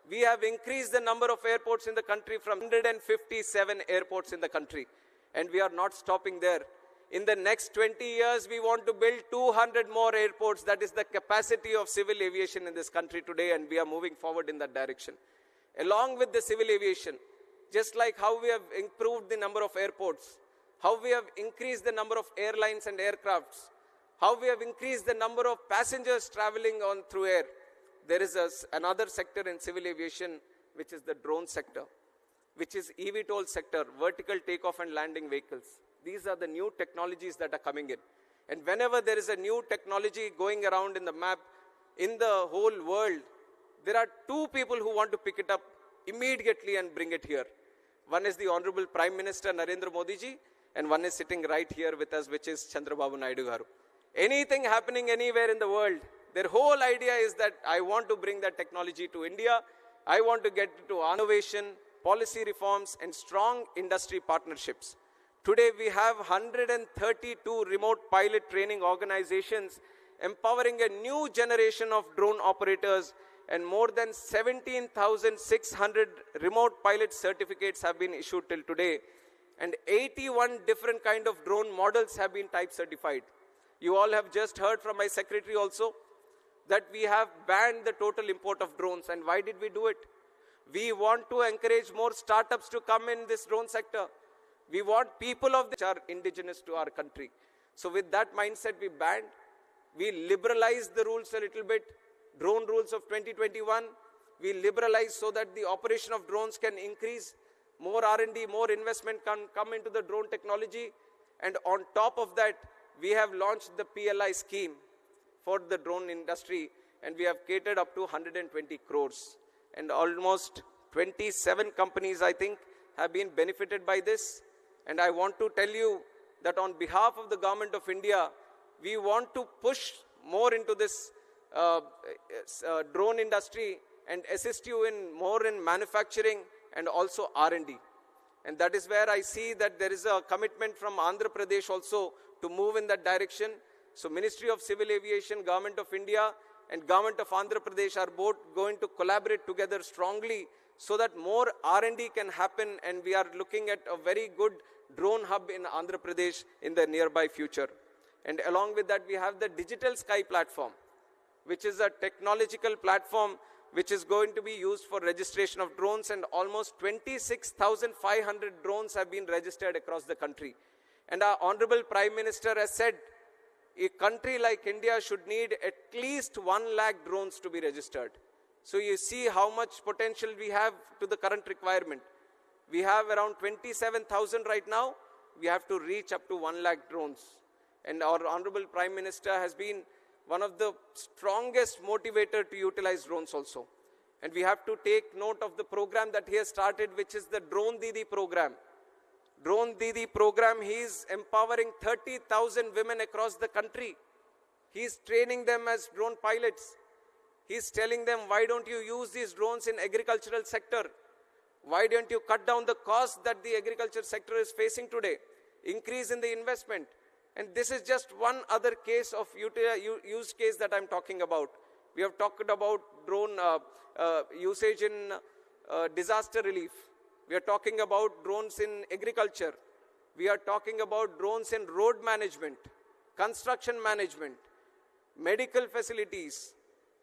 we have increased the number of airports in the country from 157 airports in the country. And we are not stopping there. In the next 20 years, we want to build 200 more airports. That is the capacity of civil aviation in this country today, and we are moving forward in that direction. Along with the civil aviation, just like how we have improved the number of airports, how we have increased the number of airlines and aircrafts, how we have increased the number of passengers traveling on through air, there is another sector in civil aviation, which is the drone sector, which is eVTOL sector, vertical takeoff and landing vehicles. These are the new technologies that are coming in. And whenever there is a new technology going around in the map, in the whole world, there are two people who want to pick it up immediately and bring it here. One is the Honorable Prime Minister Narendra Modi ji, and one is sitting right here with us, which is Chandrababu Naidu Garu. Anything happening anywhere in the world, their whole idea is that I want to bring that technology to India. I want to get into innovation, policy reforms, and strong industry partnerships. Today, we have 132 remote pilot training organizations empowering a new generation of drone operators, and more than 17,600 remote pilot certificates have been issued till today, and 81 different kind of drone models have been type certified. You all have just heard from my secretary also that we have banned the total import of drones. And why did we do it? We want to encourage more startups to come in this drone sector. We want people of which are indigenous to our country. So with that mindset, we banned. We liberalized the rules a little bit. Drone rules of 2021, we liberalized so that the operation of drones can increase. More R&D, more investment can come into the drone technology. And on top of that, we have launched the PLI scheme for the drone industry, and we have catered up to 120 crores. And almost 27 companies, I think, have been benefited by this. And I want to tell you that on behalf of the Government of India, we want to push more into this drone industry and assist you in more in manufacturing and also R&D. And that is where I see that there is a commitment from Andhra Pradesh also to move in that direction. So Ministry of Civil Aviation, Government of India and Government of Andhra Pradesh are both going to collaborate together strongly so that more R&D can happen, and we are looking at a very good drone hub in Andhra Pradesh in the nearby future. And along with that, we have the Digital Sky platform, which is a technological platform which is going to be used for registration of drones, and almost 26,500 drones have been registered across the country. And our Honorable Prime Minister has said a country like India should need at least 1 lakh drones to be registered. So you see how much potential we have to the current requirement. We have around 27,000 right now. We have to reach up to 1 lakh drones. And our Honorable Prime Minister has been one of the strongest motivator to utilize drones also. And we have to take note of the program that he has started, which is the Drone Didi program. Drone Didi program, he is empowering 30,000 women across the country. He is training them as drone pilots. He is telling them, why don't you use these drones in agricultural sector? Why don't you cut down the cost that the agriculture sector is facing today? Increase in the investment. And this is just one other case of use case that I'm talking about. We have talked about drone usage in disaster relief. We are talking about drones in agriculture. We are talking about drones in road management, construction management, medical facilities,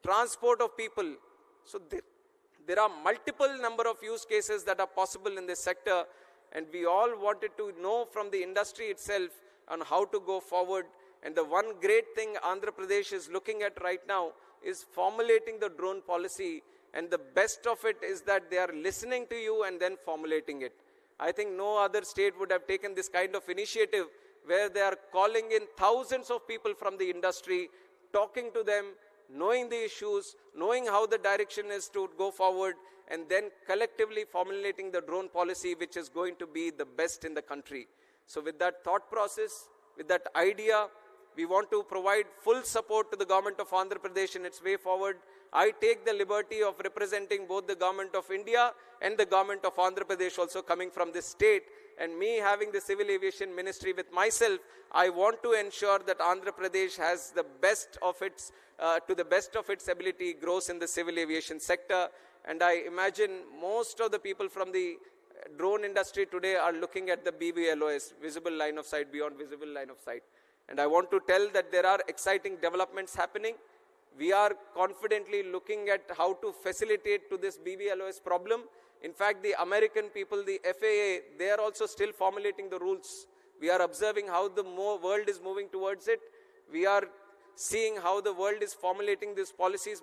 transport of people. So there are multiple number of use cases that are possible in this sector, and we all wanted to know from the industry itself on how to go forward. And the one great thing Andhra Pradesh is looking at right now is formulating the drone policy, and the best of it is that they are listening to you and then formulating it. I think no other state would have taken this kind of initiative where they are calling in thousands of people from the industry, talking to them, knowing the issues, knowing how the direction is to go forward, and then collectively formulating the drone policy, which is going to be the best in the country. So with that thought process, with that idea, we want to provide full support to the Government of Andhra Pradesh in its way forward. I take the liberty of representing both the Government of India and the Government of Andhra Pradesh also coming from this state. And me having the Civil Aviation Ministry with myself, I want to ensure that Andhra Pradesh has the best of its, to the best of its ability, grows in the civil aviation sector. And I imagine most of the people from the drone industry today are looking at the BVLOS, visible line of sight, beyond visible line of sight. And I want to tell that there are exciting developments happening. We are confidently looking at how to facilitate to this BVLOS problem. In fact, the American people, the FAA, they are also still formulating the rules. We are observing how the world is moving towards it. We are seeing how the world is formulating these policies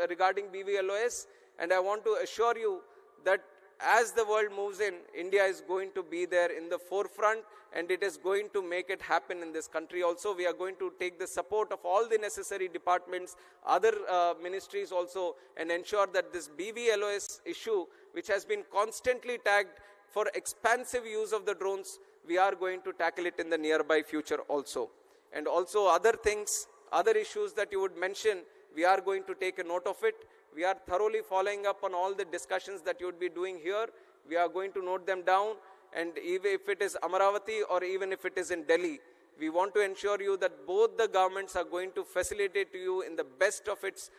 regarding BVLOS. And I want to assure you that as the world moves in, India is going to be there in the forefront, and it is going to make it happen in this country also. We are going to take the support of all the necessary departments, other ministries also, and ensure that this BVLOS issue, which has been constantly tagged for expansive use of the drones, we are going to tackle it in the nearby future also. and also other things, other issues that you would mention, we are going to take a note of it. We are thoroughly following up on all the discussions that you would be doing here. We are going to note them down, and even if it is Amaravati or even if it is in Delhi, we want to ensure you that both the governments are going to facilitate to you in the best of its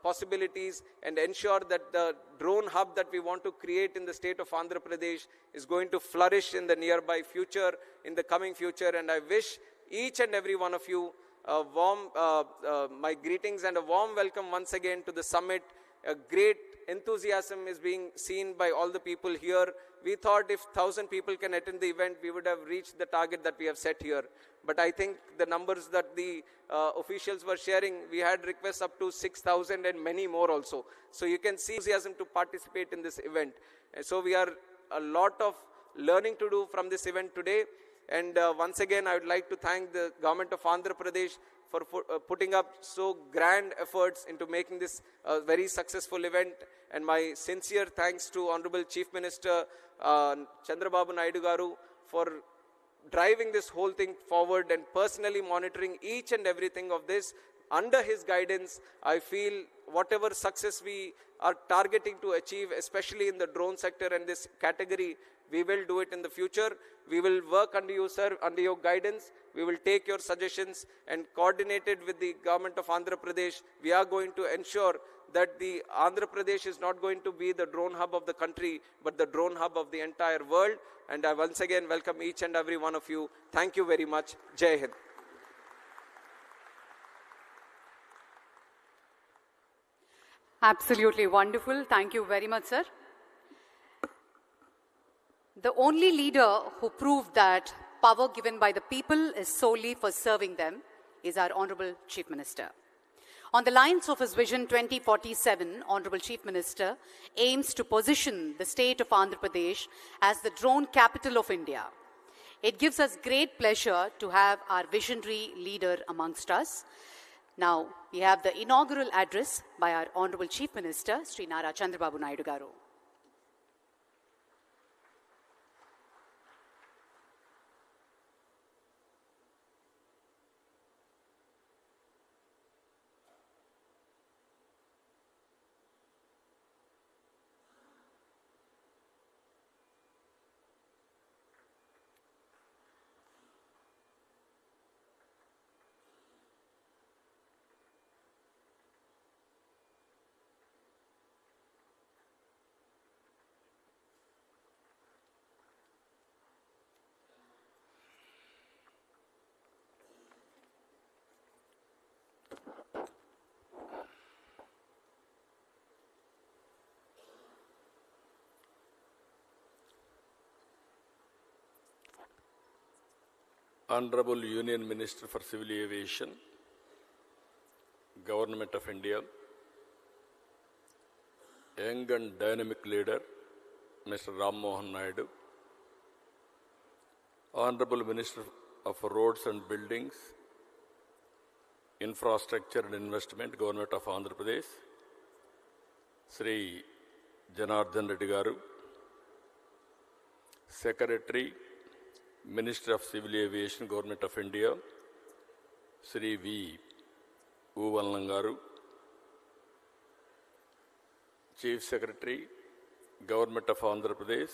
possibilities and ensure that the drone hub that we want to create in the state of Andhra Pradesh is going to flourish in the nearby future, in the coming future. And I wish each and every one of you a warm, my greetings and a warm welcome once again to the summit. A great enthusiasm is being seen by all the people here. We thought if 1,000 people can attend the event, we would have reached the target that we have set here. But I think the numbers that the officials were sharing, we had requests up to 6,000 and many more also. So you can see enthusiasm to participate in this event. And so we are a lot of learning to do from this event today. And once again, I would like to thank the government of Andhra Pradesh for putting up so grand efforts into making this a very successful event. And my sincere thanks to Honorable Chief Minister Chandrababu Naidu Garu for driving this whole thing forward and personally monitoring each and everything of this. Under his guidance, I feel whatever success we are targeting to achieve, especially in the drone sector and this category, we will do it in the future. We will work under you, sir, under your guidance. We will take your suggestions and coordinated with the government of Andhra Pradesh. We are going to ensure that the Andhra Pradesh is not going to be the drone hub of the country, but the drone hub of the entire world. And I once again welcome each and every one of you. Thank you very much. Jai Hind. Absolutely wonderful. Thank you very much, sir. The only leader who proved that power given by the people is solely for serving them is our Honorable Chief Minister. On the lines of his Vision 2047, Honorable Chief Minister aims to position the state of Andhra Pradesh as the drone capital of India. It gives us great pleasure to have our visionary leader amongst us. Now, we have the inaugural address by our Honorable Chief Minister, Sri Nara Chandrababu Naidu Garu. Honorable Union Minister for Civil Aviation, Government of India, young and dynamic leader, Mr. Ram Mohan Naidu, Honorable Minister of Roads and Buildings, Infrastructure and Investment, Government of Andhra Pradesh, Sri Janardhan Reddy Garu, Secretary, Minister of Civil Aviation, Government of India, Sri V. Uvallan Garu, Chief Secretary, Government of Andhra Pradesh,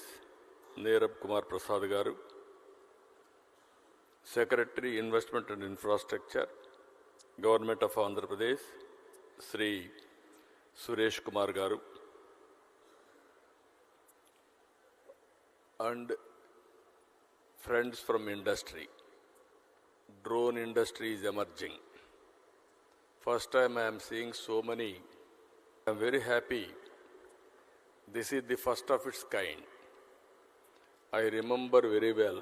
Neerab Kumar Prasad Garu, Secretary, Investment and Infrastructure, Government of Andhra Pradesh, Sri Suresh Kumar Garu, and friends from industry. Drone industry is emerging. First time I am seeing so many. I am very happy. This is the first of its kind. I remember very well,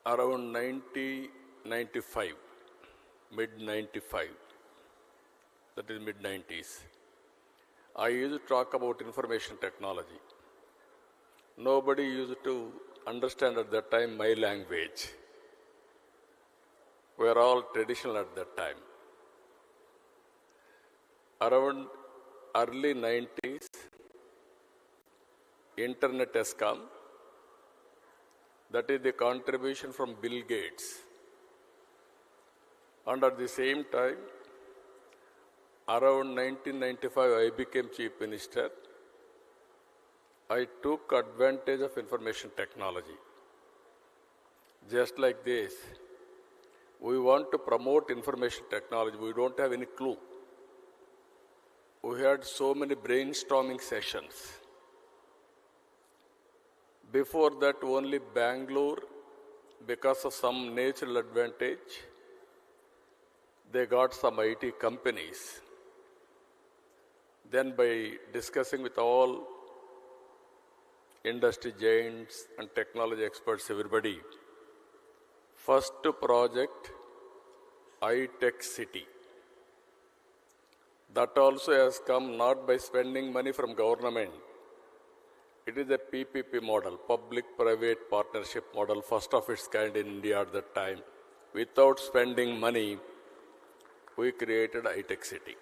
around 1995, mid-95, that is mid-90s, I used to talk about information technology. Nobody used to understand at that time my language. We were all traditional at that time. Around early 90s, internet has come. That is the contribution from Bill Gates. And at the same time, around 1995, I became Chief Minister. I took advantage of information technology. Just like this, we want to promote information technology. We don't have any clue. We had so many brainstorming sessions. Before that, only Bangalore, because of some natural advantage, they got some IT companies. Then by discussing with all industry giants and technology experts, everybody, first project, iTech City. That also has come not by spending money from government. It is a PPP model, public-private partnership model, first of its kind in India at that time. Without spending money, we created iTech City.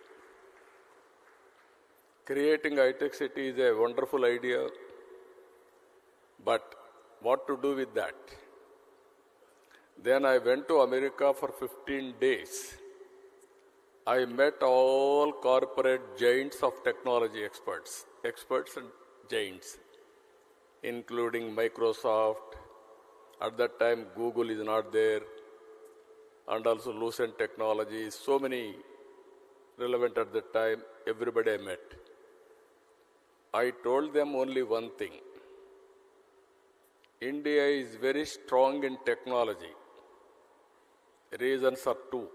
Creating iTech City is a wonderful idea, but what to do with that? Then I went to America for 15 days. I met all corporate giants of technology experts and giants, including Microsoft. At that time, Google is not there, and also Lucent Technologies, so many relevant at that time, everybody I met. I told them only one thing. India is very strong in technology. Reasons are two.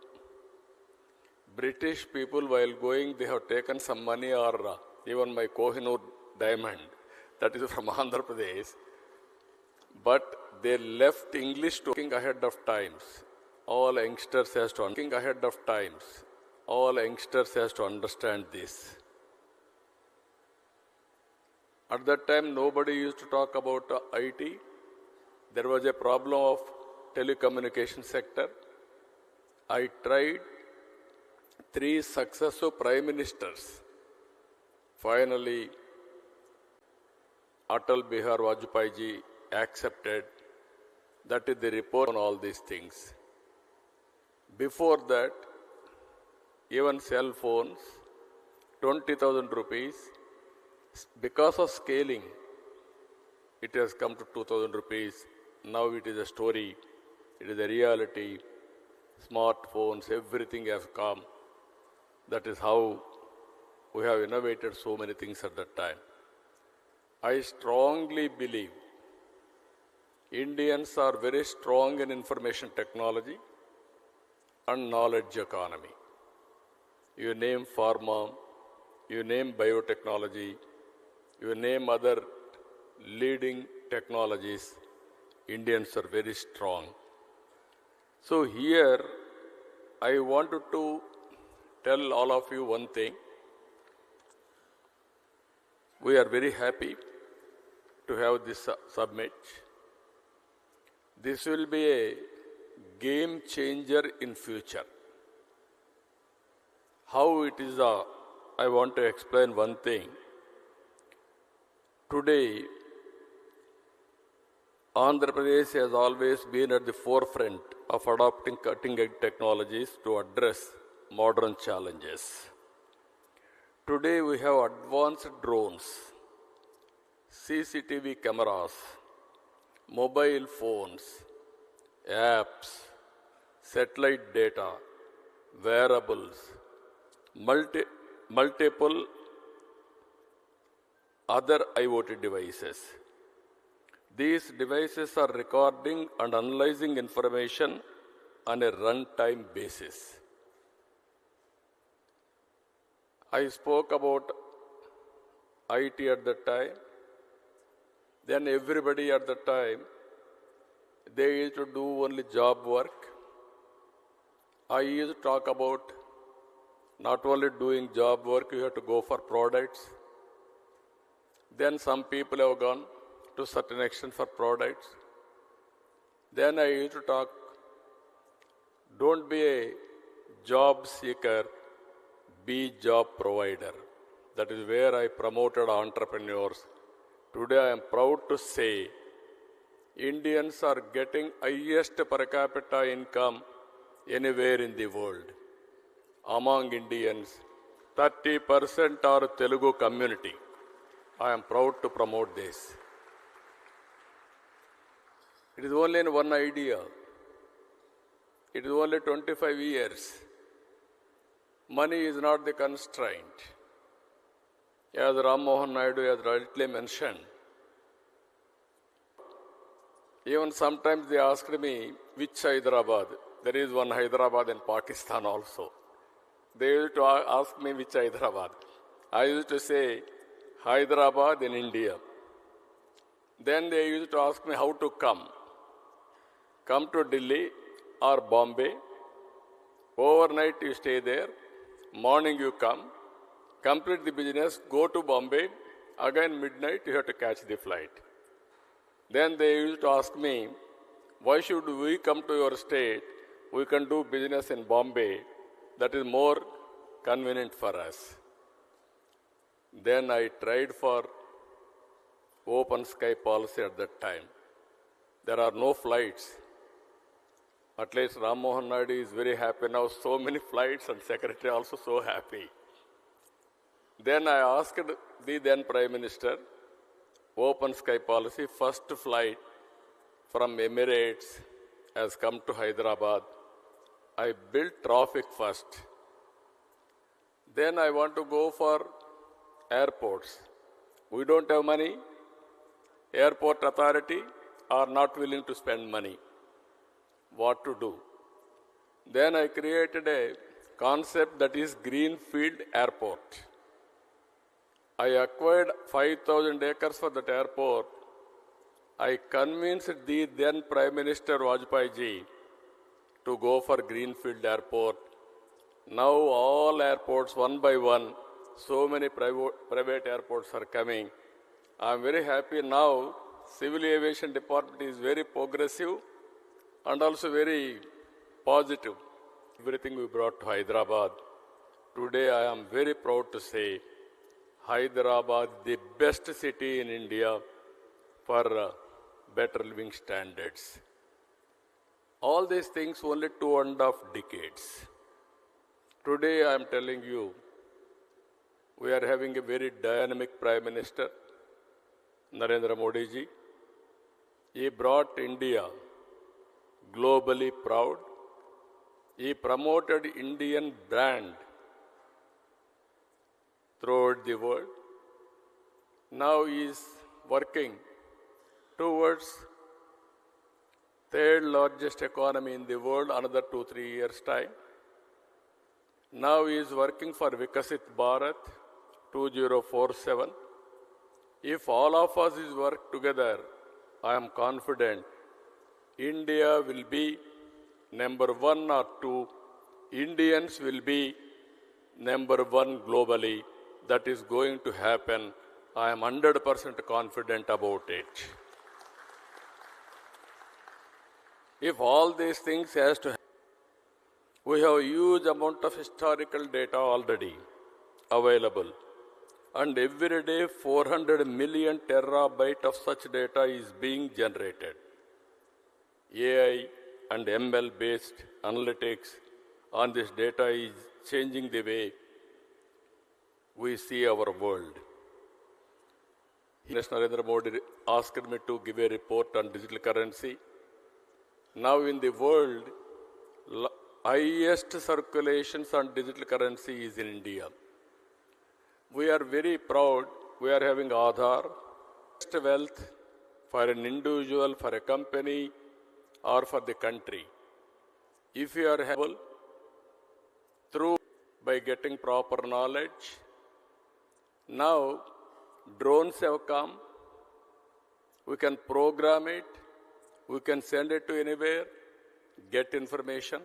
British people, while going, they have taken some money, or even my Kohinoor diamond, that is from Andhra Pradesh, but they left English to think ahead of times. All youngsters has to think ahead of times. All youngsters has to understand this. At that time, nobody used to talk about IT. There was a problem of telecommunication sector. I tried 3 successive prime ministers. Finally, Atal Bihar Vajpayee ji accepted. That is the report on all these things. Before that, even cell phones, 20,000 rupees, because of scaling, it has come to 2,000 rupees. Now it is a story, it is a reality. Smartphones, everything has come. That is how we have innovated so many things at that time. I strongly believe Indians are very strong in information technology and knowledge economy. You name pharma, you name biotechnology, you name other leading technologies, Indians are very strong. So here, I wanted to tell all of you one thing. We are very happy to have this summit. This will be a game changer in future. How it is, I want to explain one thing. Today, Andhra Pradesh has always been at the forefront of adopting cutting-edge technologies to address modern challenges. Today we have advanced drones, CCTV cameras, mobile phones, apps, satellite data, wearables, multiple other IoT devices. These devices are recording and analyzing information on a runtime basis. I spoke about IT at that time. Then everybody at that time, they used to do only job work. I used to talk about not only doing job work, you have to go for products. Then some people have gone to certain extent for products. Then I used to talk, don't be a job seeker, be job provider. That is where I promoted entrepreneurs. Today I am proud to say Indians are getting highest per capita income anywhere in the world. Among Indians, 30% are Telugu community. I am proud to promote this. It is only in one idea. It is only 25 years. Money is not the constraint. As Ram Mohan Naidu has rightly mentioned, even sometimes they asked me, which Hyderabad? There is one Hyderabad in Pakistan also. They used to ask me which Hyderabad. I used to say, Hyderabad in India. Then they used to ask me how to come. Come to Delhi or Bombay. Overnight you stay there. Morning you come. Complete the business, go to Bombay. Again midnight you have to catch the flight. Then they used to ask me, why should we come to your state? We can do business in Bombay. That is more convenient for us. Then I tried for open sky policy at that time. There are no flights. At least Ram Mohan Naidu is very happy now. So many flights and secretary also so happy. Then I asked the then Prime Minister, open sky policy, first flight from Emirates has come to Hyderabad. I built traffic first. Then I want to go for airports. We don't have money. Airport authority are not willing to spend money. What to do? Then I created a concept that is Greenfield Airport. I acquired 5,000 acres for that airport. I convinced the then Prime Minister Vajpayee ji to go for Greenfield Airport. Now all airports, one by one, so many private airports are coming. I am very happy now. Civil Aviation Department is very progressive and also very positive. Everything we brought to Hyderabad. Today I am very proud to say Hyderabad is the best city in India for better living standards. All these things only 2.5 decades. Today I am telling you, we are having a very dynamic Prime Minister, Narendra Modi ji. He brought India globally proud. He promoted Indian brand throughout the world. Now he is working towards third largest economy in the world, another 2-3 years' time. Now he is working for Vikasit Bharat 2047. If all of us is work together, I am confident India will be number 1 or 2. Indians will be number 1 globally. That is going to happen. I am 100% confident about it. If all these things has to happen, we have a huge amount of historical data already available. And every day 400 million terabyte of such data is being generated. AI and ML based analytics on this data is changing the way we see our world. Narendra Modi asked me to give a report on digital currency. Now in the world, highest circulations on digital currency is in India. We are very proud. We are having Aadhaar, wealth for an individual, for a company, or for the country. If you are able through by getting proper knowledge. Now drones have come. We can program it. We can send it to anywhere, get information.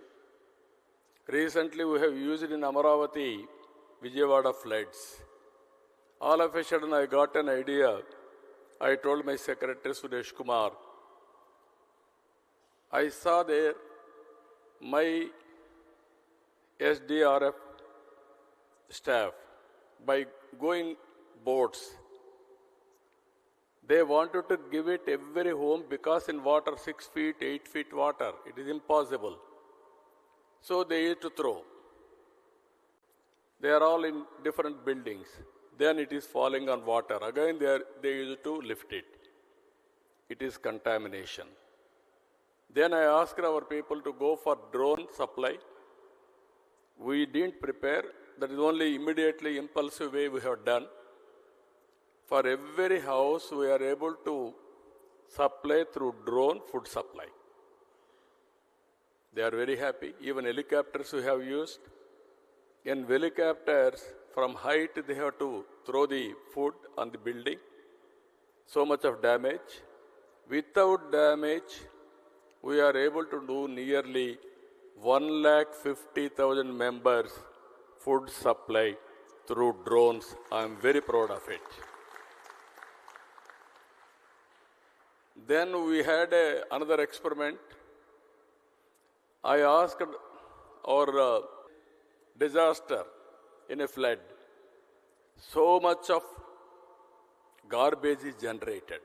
Recently we have used in Amaravati, Vijayawada floods. All of a sudden I got an idea. I told my secretary Shodashi Kumar, I saw there my SDRF staff by going boats, They wanted to give it every home because in water, 6 feet, 8 feet water, it is impossible. So they used to throw. They are all in different buildings. Then it is falling on water. Again, they used to lift it. It is contamination. Then I asked our people to go for drone supply. We didn't prepare. That is only immediately impulsive way we have done. For every house, we are able to supply through drone food supply. They are very happy. Even helicopters we have used. In helicopters, from height, they have to throw the food on the building. So much of damage. Without damage, we are able to do nearly 150,000 members food supply through drones. I am very proud of it. Then we had another experiment. I asked our disaster in a flood. So much of garbage is generated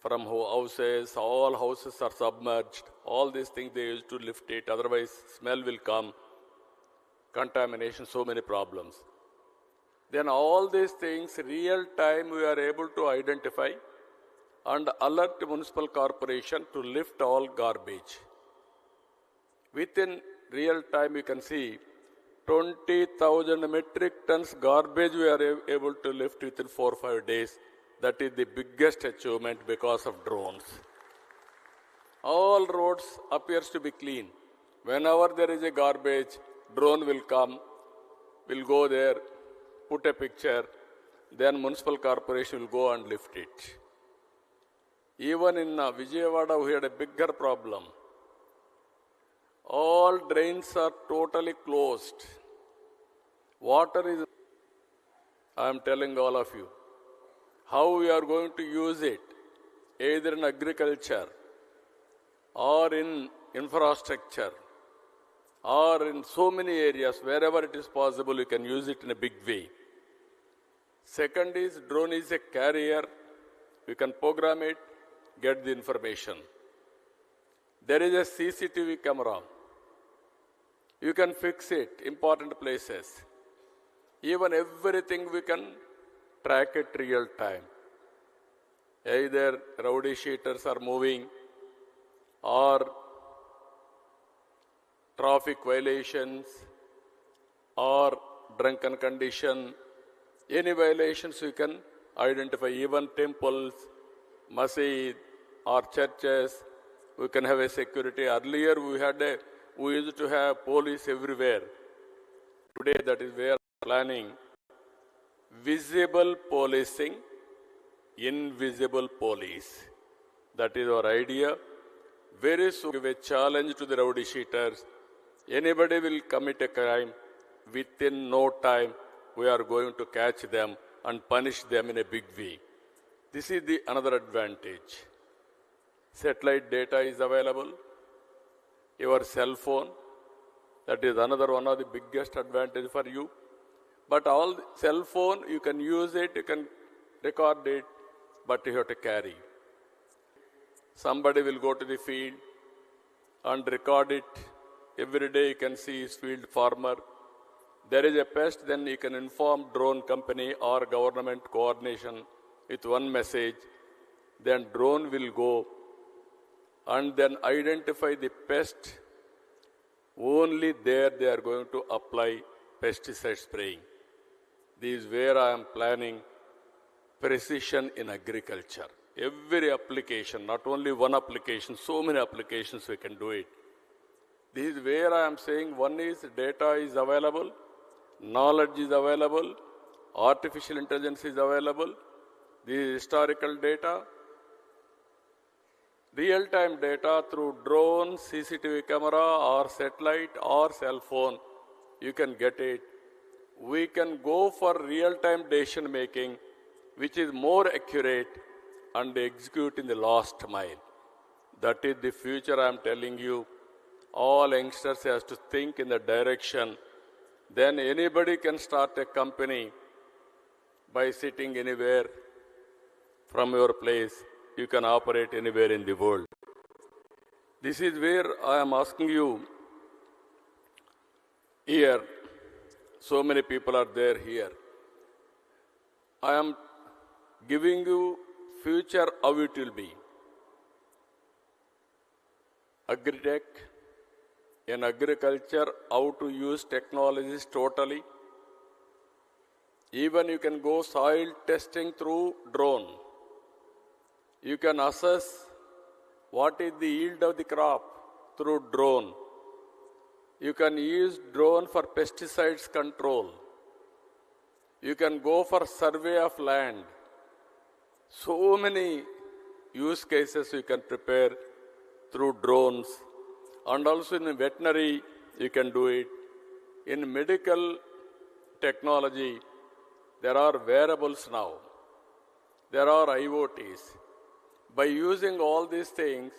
from houses. All houses are submerged. All these things they used to lift it. Otherwise, smell will come. Contamination, so many problems. Then all these things, real time, we are able to identify and alert municipal corporation to lift all garbage. Within real time, you can see 20,000 metric tons garbage we are able to lift within 4 or 5 days. That is the biggest achievement because of drones. All roads appears to be clean. Whenever there is a garbage, drone will come, will go there, put a picture, then municipal corporation will go and lift it. Even in Vijayawada, we had a bigger problem. All drains are totally closed. Water is, I am telling all of you, how we are going to use it, either in agriculture or in infrastructure or in so many areas, wherever it is possible, you can use it in a big way. Second is, drone is a carrier. You can program it, get the information. There is a CCTV camera. You can fix it, important places. Even everything we can track it real time. Either rowdy sheeters are moving or traffic violations or drunken condition. Any violations you can identify. Even temples, masjid or churches, we can have a security. Earlier we used to have police everywhere. Today that is where planning visible policing, invisible police. That is our idea. Very soon give a challenge to the rowdy sheeters. Anybody will commit a crime, within no time we are going to catch them and punish them in a big way. This is the another advantage. Satellite data is available. Your cell phone, that is another one of the biggest advantage for you. But all cell phone, you can use it, you can record it, but you have to carry. Somebody will go to the field and record it. Every day you can see his field farmer. There is a pest, then you can inform drone company or government coordination with one message. Then drone will go and then identify the pest. Only there they are going to apply pesticide spraying. This is where I am planning precision in agriculture. Every application, not only one application, so many applications we can do it. This is where I am saying one is data is available, knowledge is available, artificial intelligence is available, this is historical data, real-time data through drone, CCTV camera or satellite or cell phone, you can get it. We can go for real-time decision making, which is more accurate and execute in the last mile. That is the future I am telling you. All youngsters has to think in the direction. Then anybody can start a company by sitting anywhere. from your place, you can operate anywhere in the world. This is where I am asking you here. So many people are there here. I am giving you future how it will be. Agri-tech, in agriculture, how to use technologies totally. Even you can go soil testing through drone. You can assess what is the yield of the crop through drone. You can use drone for pesticides control. You can go for survey of land. So many use cases you can prepare through drones. And also in veterinary, you can do it. In medical technology, there are wearables now. There are IoTs. By using all these things,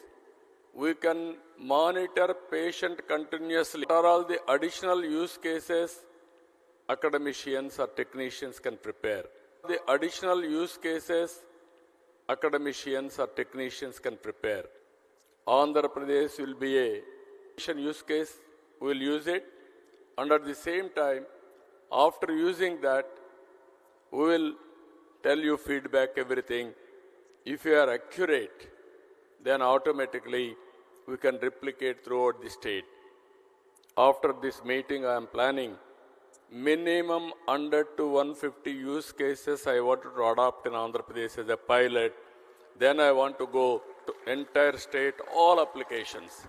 we can monitor patient continuously. What are all the additional use cases academicians or technicians can prepare? The additional use cases academicians or technicians can prepare. Andhra Pradesh will be a use case. We will use it. And at the same time, after using that, we will tell you feedback, everything. If you are accurate, then automatically we can replicate throughout the state. After this meeting, I am planning minimum 100 to 150 use cases I want to adopt in Andhra Pradesh as a pilot. Then I want to go to entire state, all applications.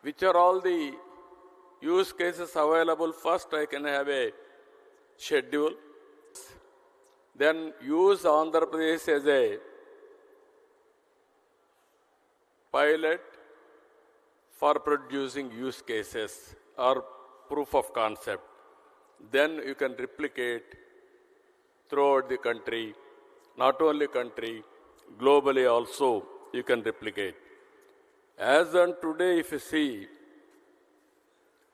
Which are all the use cases available? First, I can have a schedule. Then use Andhra Pradesh as a pilot for producing use cases or proof of concept. Then you can replicate throughout the country, not only country, globally also you can replicate. As on today, if you see,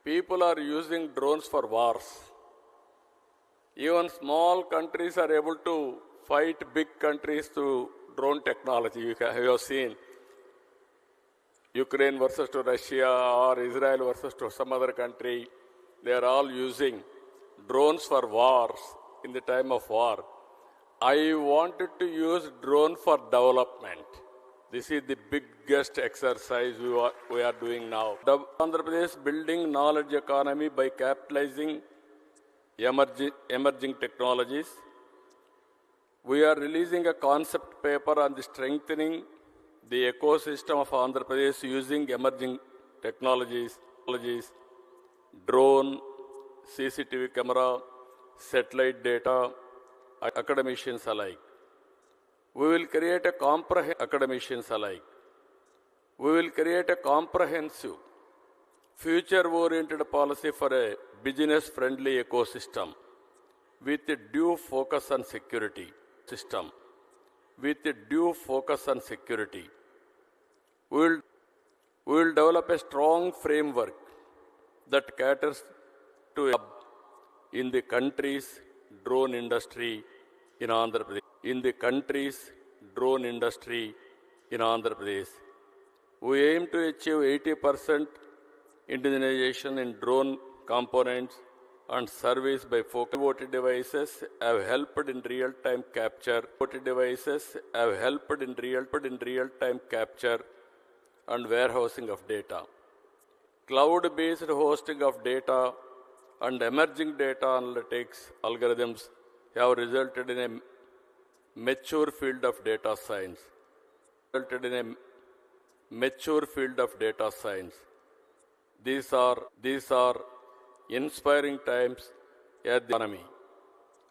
people are using drones for wars. Even small countries are able to fight big countries through drone technology. You have seen Ukraine versus to Russia or Israel versus to some other country. They are all using drones for wars in the time of war. I wanted to use drone for development. This is the biggest exercise we are doing now. The Andhra Pradesh building knowledge economy by capitalizing emerging technologies. We are releasing a concept paper on the strengthening the ecosystem of Andhra Pradesh using emerging technologies, drone, CCTV camera, satellite data, academicians alike. We will create a comprehensive, future-oriented policy for a business-friendly ecosystem with a due focus on security. We will develop a strong framework that caters to in the country's drone industry in Andhra Pradesh. We aim to achieve 80% indigenization in drone components and service by focusing. IoT devices have helped in real-time capture. And warehousing of data. Cloud-based hosting of data and emerging data analytics algorithms have resulted in a mature field of data science. These are inspiring times at the economy.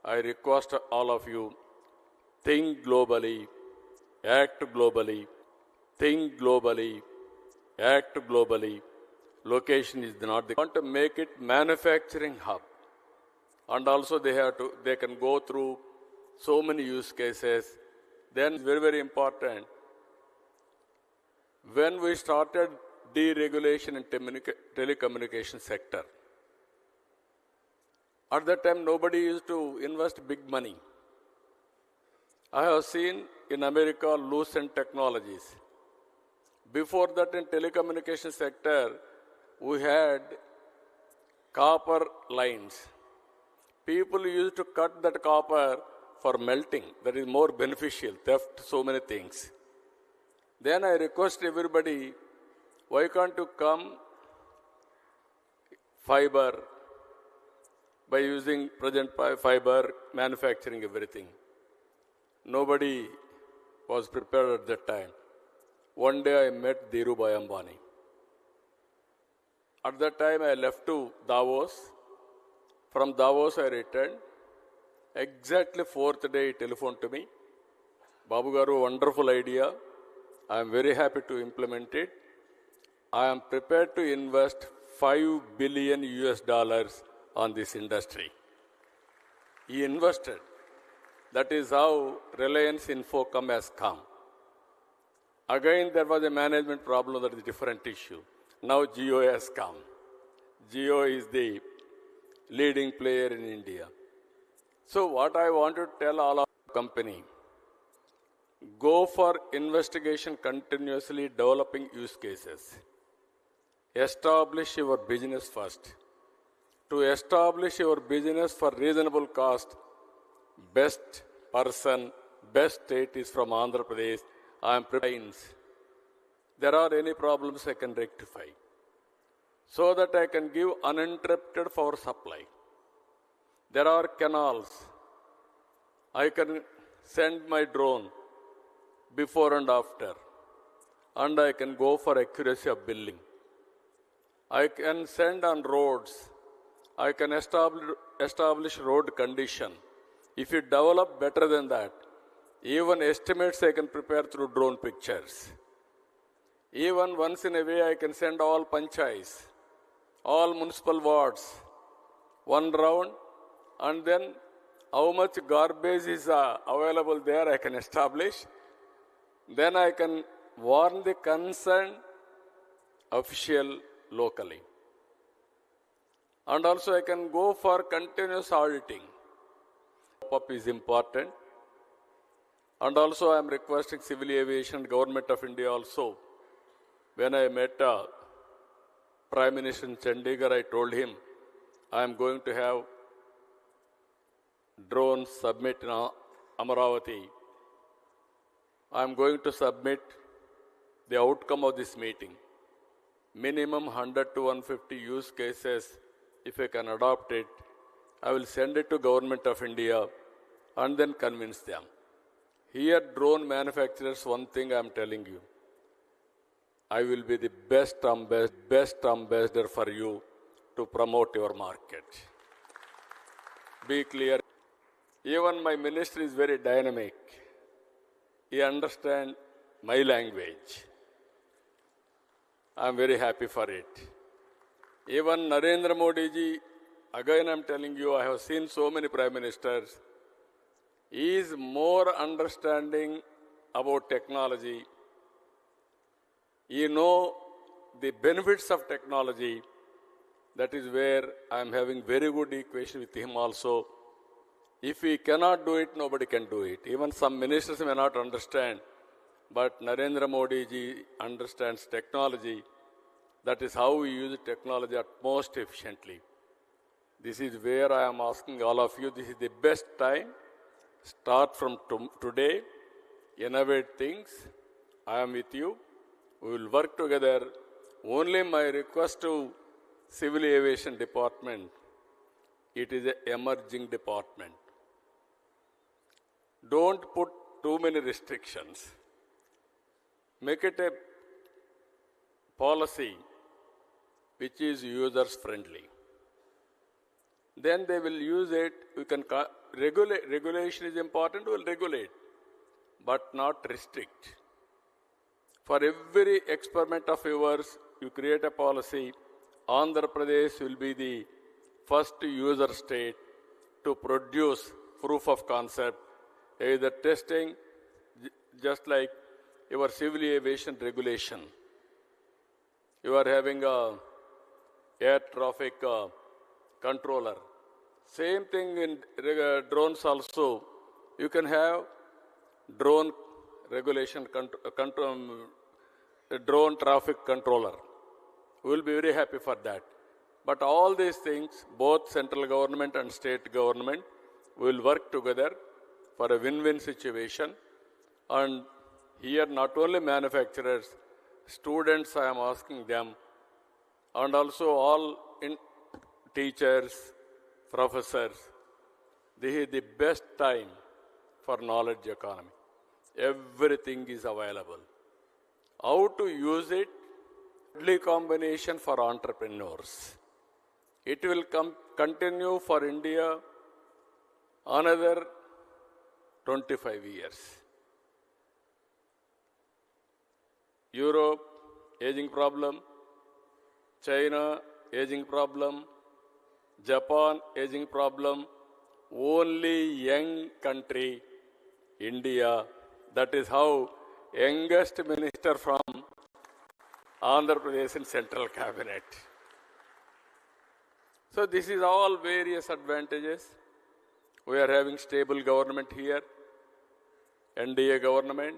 I request all of you, think globally, act globally, think globally, act globally. Location is not the. Want to make it manufacturing hub, and also they can go through so many use cases. Then very, very important. When we started deregulation in telecommunication sector, at that time nobody used to invest big money. I have seen in America lucent technologies. Before that, in telecommunication sector, we had copper lines. People used to cut that copper for melting. That is more beneficial, theft, so many things. Then I request everybody, why can't you come fiber by using present fiber, manufacturing everything? Nobody was prepared at that time. One day I met Dhirubhai Ambani. At that time I left to Davos. From Davos I returned. Exactly fourth day he telephoned to me. Babu Garu, wonderful idea. I am very happy to implement it. I am prepared to invest $5 billion on this industry. He invested. That is how Reliance Infocom has come. Again, there was a management problem, that is a different issue. Now Jio has come. Jio is the leading player in India. So what I want to tell all of the company, go for investigation continuously, developing use cases. Establish your business first. To establish your business for reasonable cost, best person, best state is from Andhra Pradesh. I am prepared. There are any problems I can rectify, so that I can give uninterrupted power supply. There are canals. I can send my drone before and after, and I can go for accuracy of billing. I can send on roads. I can establish road condition. If you develop better than that, even estimates I can prepare through drone pictures. Even once in a way I can send all panchayats, all municipal wards, one round, and then how much garbage is available there I can establish. Then I can warn the concerned official locally. And also I can go for continuous auditing. Pop is important. And also I am requesting civil aviation, Government of India also. When I met Prime Minister in Chandigarh, I told him I am going to have drones submit in Amaravati. I am going to submit the outcome of this meeting. Minimum 100 to 150 use cases. If I can adopt it, I will send it to Government of India and then convince them. Here, drone manufacturers, one thing I am telling you, I will be the best ambassador for you to promote your market. Be clear. Even my minister is very dynamic. He understands my language. I am very happy for it. Even Narendra Modi ji, again I am telling you, I have seen so many prime ministers. He is more understanding about technology. He knows the benefits of technology. That is where I am having very good equation with him also. If he cannot do it, nobody can do it. Even some ministers may not understand, but Narendra Modi ji understands technology. That is how we use technology at most efficiently. This is where I am asking all of you, this is the best time. Start from today, innovate things. I am with you. We will work together. Only my request to Civil Aviation Department, it is an emerging department. Don't put too many restrictions. Make it a policy which is users friendly. Then they will use it. We can regulate. Regulation is important. We will regulate, but not restrict. For every experiment of yours, you create a policy. Andhra Pradesh will be the first user state to produce proof of concept, either testing, just like your civil aviation regulation. You are having a air traffic controller. Same thing in drones also. You can have drone drone traffic controller. We will be very happy for that. But all these things, both central government and state government will work together for a win-win situation. And here not only manufacturers, students I am asking them, and also all teachers, professors, this is the best time for knowledge economy. Everything is available. How to use it? Deadly combination for entrepreneurs. It will continue for India another 25 years. Europe, aging problem. China, aging problem. Japan, aging problem. Only young country, India. That is how youngest minister from Andhra Pradesh in central cabinet. So this is all various advantages. We are having stable government here, NDA government.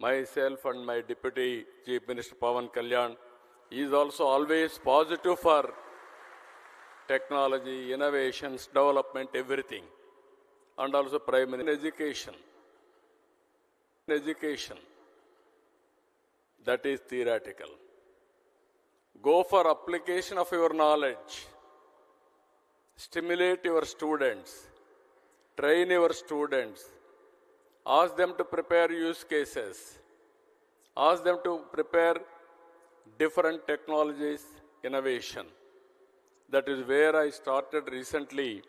Myself and my Deputy Chief Minister Pawan Kalyan is also always positive for technology, innovations, development, everything. And also Prime Minister education. Education. That is theoretical. Go for application of your knowledge. Stimulate your students. Train your students. Ask them to prepare use cases. Ask them to prepare different technologies, innovation. That is where I started recently,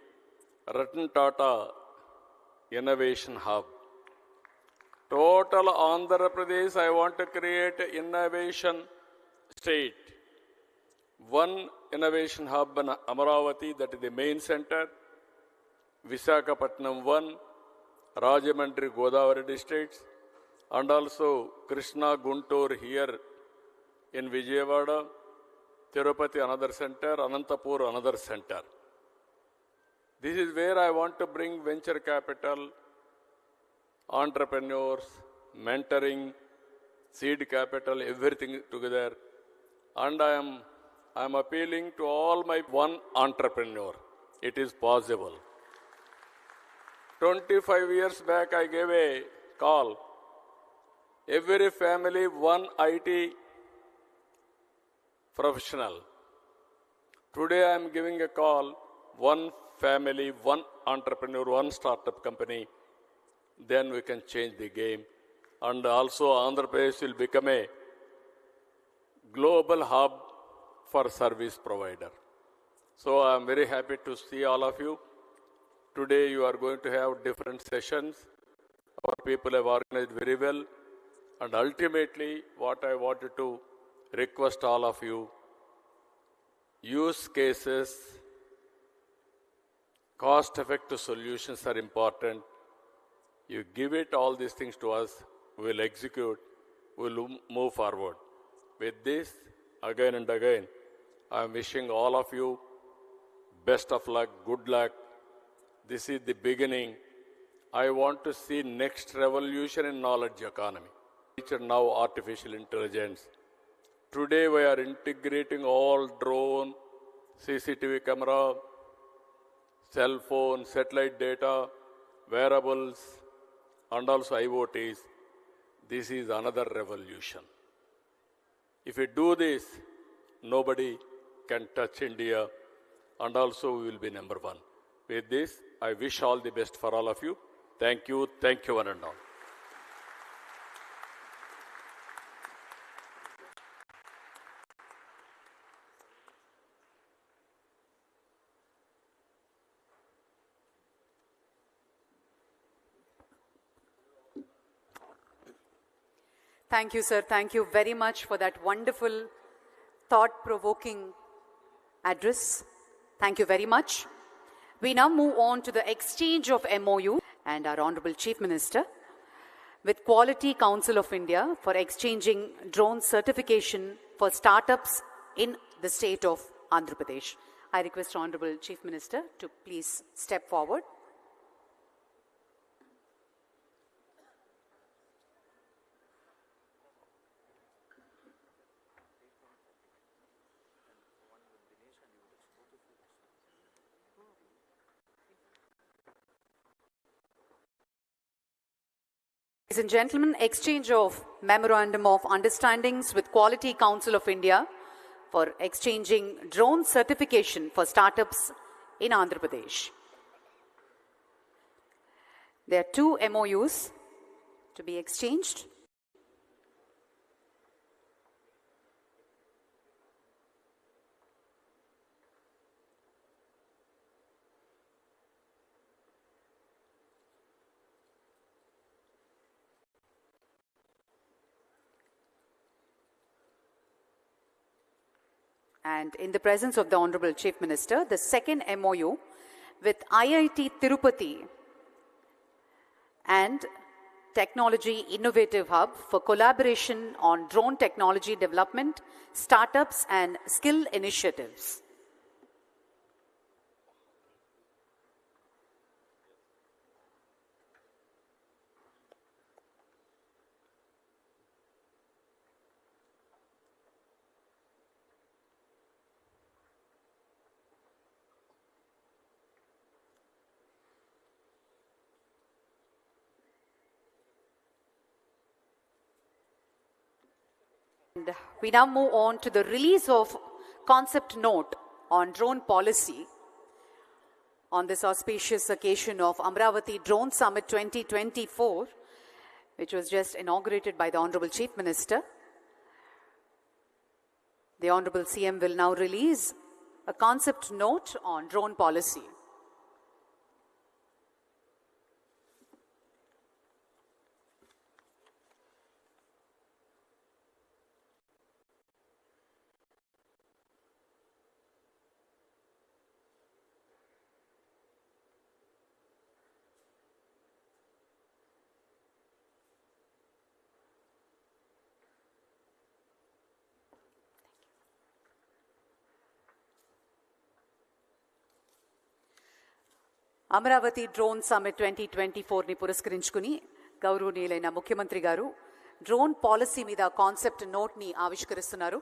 Ratan Tata Innovation Hub. Total Andhra Pradesh, I want to create an innovation state. One innovation hub in Amaravati, that is the main center. Visakhapatnam 1, Rajamandri, Godavari districts, and also Krishna, Guntur here in Vijayawada, Tirupati another center, Anantapur another center. This is where I want to bring venture capital, entrepreneurs, mentoring, seed capital, everything together. And I am appealing to all my one entrepreneur. It is possible. 25 years back, I gave a call. Every family, one IT professional. Today, I am giving a call, one family, one entrepreneur, one startup company. Then we can change the game. And also, Andhra Pradesh will become a global hub for service provider. So I am very happy to see all of you. Today you are going to have different sessions. Our people have organized very well. And ultimately, what I wanted to request all of you, use cases, cost-effective solutions are important. You give it all these things to us, we will execute, we will move forward. With this, again and again, I am wishing all of you best of luck, good luck. This is the beginning. I want to see next revolution in knowledge economy. Now artificial intelligence. Today we are integrating all drone, CCTV camera, cell phone, satellite data, wearables, and also IoTs. This is another revolution. If we do this, nobody can touch India, and also we will be number one. With this, I wish all the best for all of you. Thank you one and all. Thank you, sir. Thank you very much for that wonderful, thought-provoking address. Thank you very much. We now move on to the exchange of MOU and our Honorable Chief Minister with Quality Council of India for exchanging drone certification for startups in the state of Andhra Pradesh. I request Honorable Chief Minister to please step forward. Ladies and gentlemen, exchange of Memorandum of Understandings with Quality Council of India for exchanging drone certification for startups in Andhra Pradesh. There are 2 MOUs to be exchanged. And in the presence of the Honorable Chief Minister, the second MOU with IIT Tirupati and Technology Innovative Hub for collaboration on drone technology development, startups and skill initiatives. And we now move on to the release of concept note on drone policy on this auspicious occasion of Amaravati Drone Summit 2024, which was just inaugurated by the Honorable Chief Minister. The Honorable CM will now release a concept note on drone policy. Amaravati drone summit 2024ని పురస్కరించుకుని గౌరవనీయులైన ముఖ్యమంత్రి గారు drone policy మీద concept నోట్ని ఆవిష్కరిస్తున్నారు.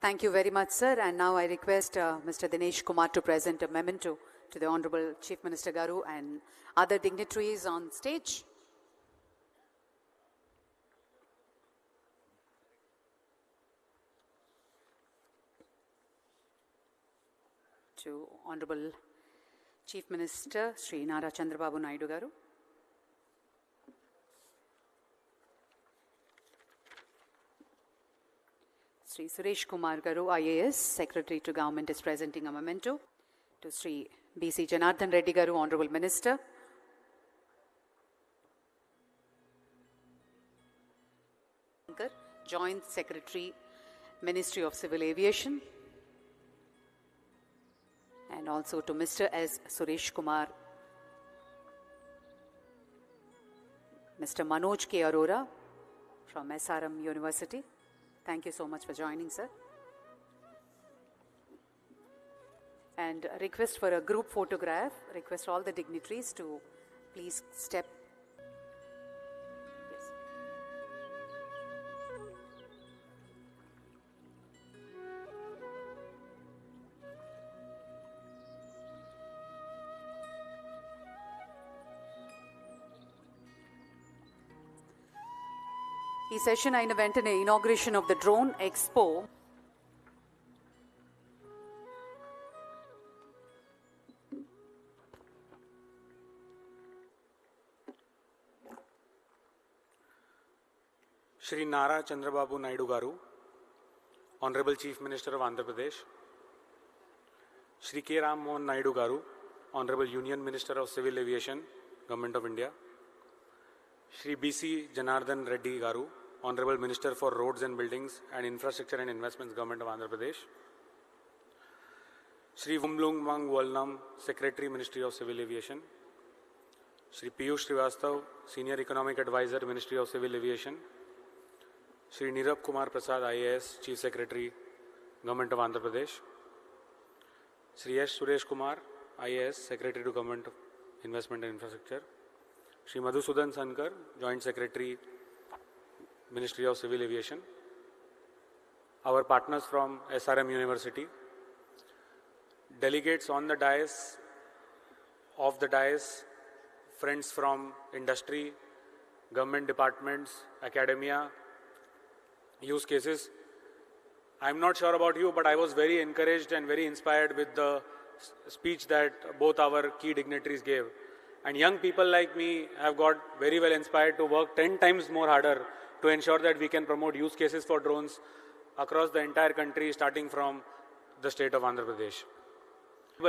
Thank you very much, sir. And now I request Mr. Dinesh Kumar to present a memento to the Honorable Chief Minister Garu and other dignitaries on stage. To Honorable Chief Minister Sri Nara Chandrababu Naidu Garu. Sri Suresh Kumar Garu, IAS, Secretary to Government, is presenting a memento to Sri B.C. Janardhan Reddy Garu, Honorable Minister. Joint Secretary, Ministry of Civil Aviation. And also to Mr. S. Suresh Kumar, Mr. Manoj K. Arora from SRM University. Thank you so much for joining, sir. And a request for a group photograph. Request all the dignitaries to please step. Yes. ఈ session అయిన వెంటనే inauguration of the drone expo Shri Nara Chandrababu Naidu Garu, Honorable Chief Minister of Andhra Pradesh, Shri K. Ram Mohan Naidu Garu, Honorable Union Minister of Civil Aviation, Government of India, Shri B.C. Janardhan Reddy Garu, Honorable Minister for Roads and Buildings and Infrastructure and Investments, Government of Andhra Pradesh, Shri Vumlung Mang Walnam, Secretary, Ministry of Civil Aviation, Shri Piyush Srivastav, Senior Economic Advisor, Ministry of Civil Aviation, Shri Nirav Kumar Prasad, IAS, Chief Secretary, Government of Andhra Pradesh, Shri S. Suresh Kumar, IAS, Secretary to Government of Investment and Infrastructure. Shri Madhusudan Sankar, Joint Secretary, Ministry of Civil Aviation. Our partners from SRM University. Delegates on the dais, off the dais, friends from industry, government departments, academia, use cases. I'm not sure about you, but I was very encouraged and very inspired with the speech that both our key dignitaries gave. And young people like me have got very well inspired to work 10 times more harder to ensure that we can promote use cases for drones across the entire country, starting from the state of Andhra Pradesh.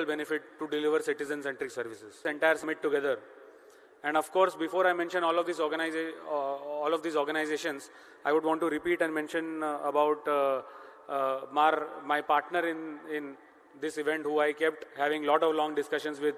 Benefit to deliver citizen-centric services. The entire summit together. And of course, before I mention all of these organizations, I would want to repeat and mention about my partner in this event, who I kept having lot of long discussions with,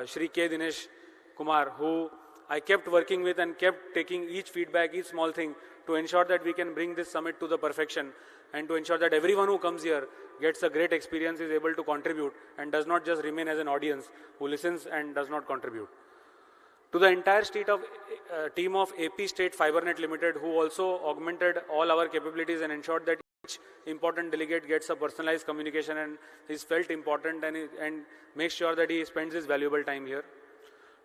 Shri K. Dinesh Kumar, who I kept working with and kept taking each feedback, each small thing, to ensure that we can bring this summit to the perfection and to ensure that everyone who comes here gets a great experience, is able to contribute and does not just remain as an audience who listens and does not contribute. To the entire team of AP State FiberNet Limited, who also augmented all our capabilities and ensured that each important delegate gets a personalized communication and is felt important and makes sure that he spends his valuable time here.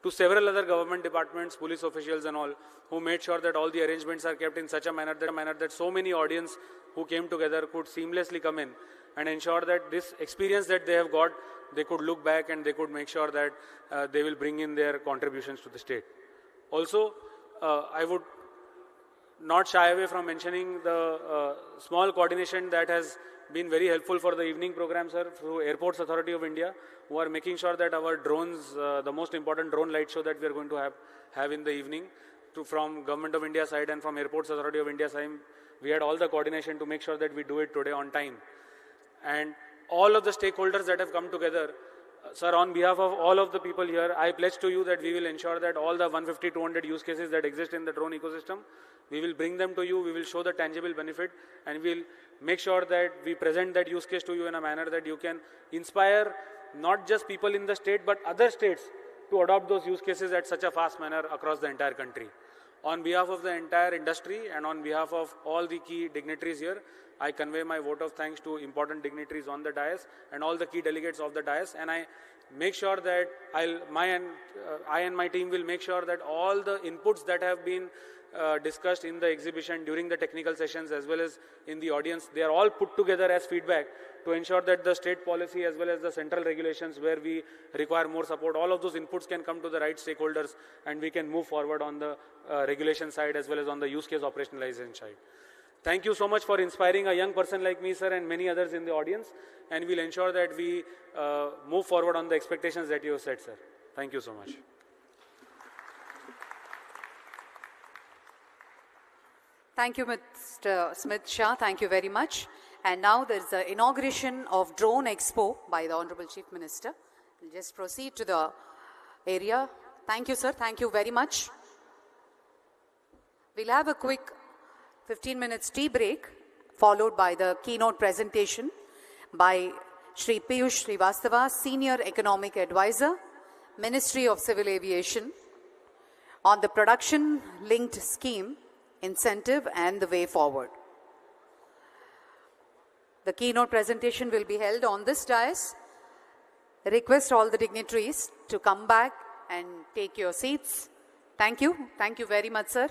To several other government departments, police officials and all, who made sure that all the arrangements are kept in such a manner that so many audience who came together could seamlessly come in and ensure that this experience that they have got, they could look back and they could make sure that they will bring in their contributions to the state. Also, I would not shy away from mentioning the small coordination that has been very helpful for the evening program, sir, through Airports Authority of India, who are making sure that our drones, the most important drone light show that we are going to have in the evening, from Government of India side and from Airports Authority of India side, we had all the coordination to make sure that we do it today on time. And all of the stakeholders that have come together, sir, on behalf of all of the people here, I pledge to you that we will ensure that all the 150, 200 use cases that exist in the drone ecosystem, we will bring them to you, we will show the tangible benefit, and we will make sure that we present that use case to you in a manner that you can inspire not just people in the state, but other states to adopt those use cases at such a fast manner across the entire country. On behalf of the entire industry and on behalf of all the key dignitaries here, I convey my vote of thanks to important dignitaries on the dais and all the key delegates of the dais, and I make sure that I and my team will make sure that all the inputs that have been discussed in the exhibition during the technical sessions as well as in the audience, they are all put together as feedback to ensure that the state policy as well as the central regulations where we require more support, all of those inputs can come to the right stakeholders and we can move forward on the regulation side as well as on the use case operationalization side. Thank you so much for inspiring a young person like me, sir, and many others in the audience, and we'll ensure that we move forward on the expectations that you have set, sir. Thank you so much. Thank you, Mr. Smith Shah. Thank you very much. And now there's the inauguration of Drone Expo by the Honorable Chief Minister. We'll just proceed to the area. Thank you, sir. Thank you very much. We'll have a quick 15 minutes tea break, followed by the keynote presentation by Shri Piyush Srivastava, Senior Economic Advisor, Ministry of Civil Aviation, on the production-linked scheme, incentive and the way forward. The keynote presentation will be held on this dais. I request all the dignitaries to come back and take your seats. Thank you. Thank you very much, sir.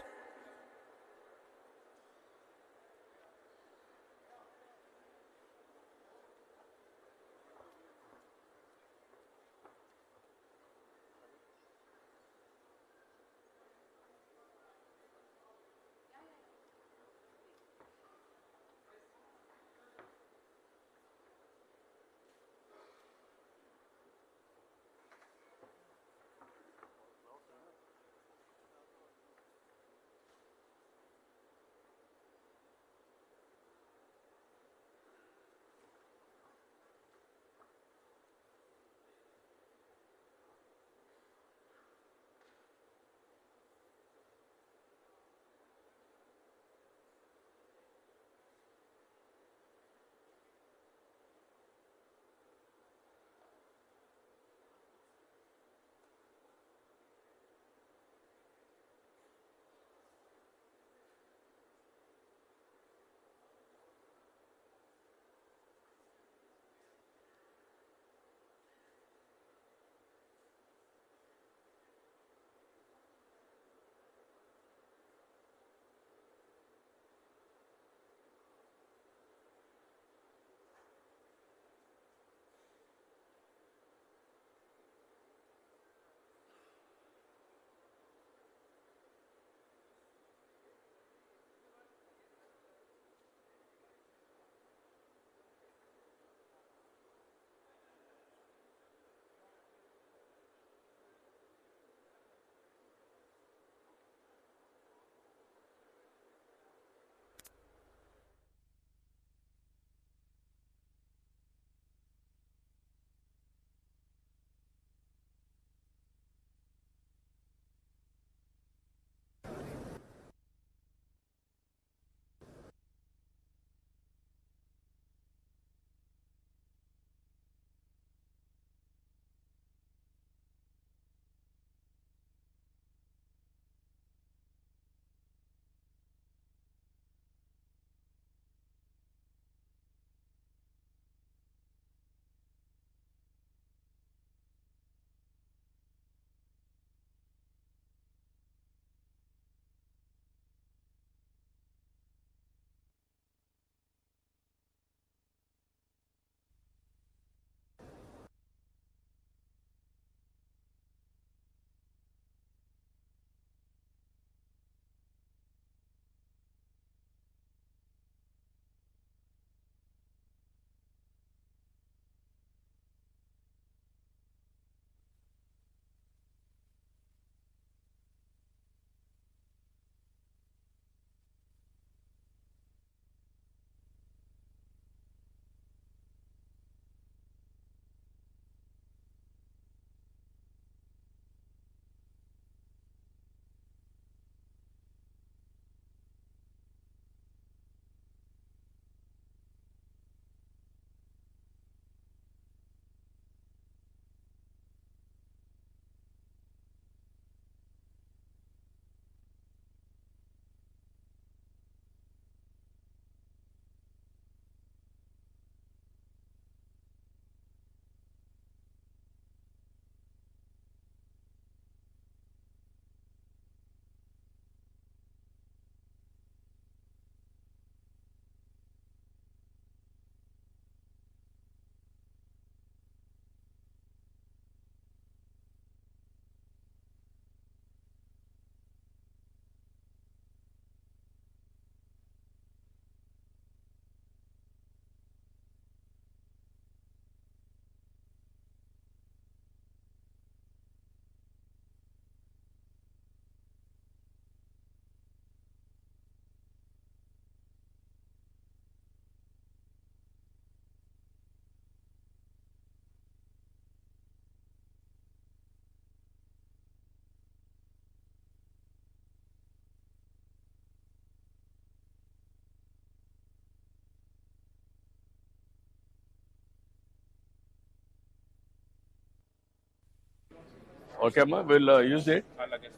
Okay అమ్మా will use it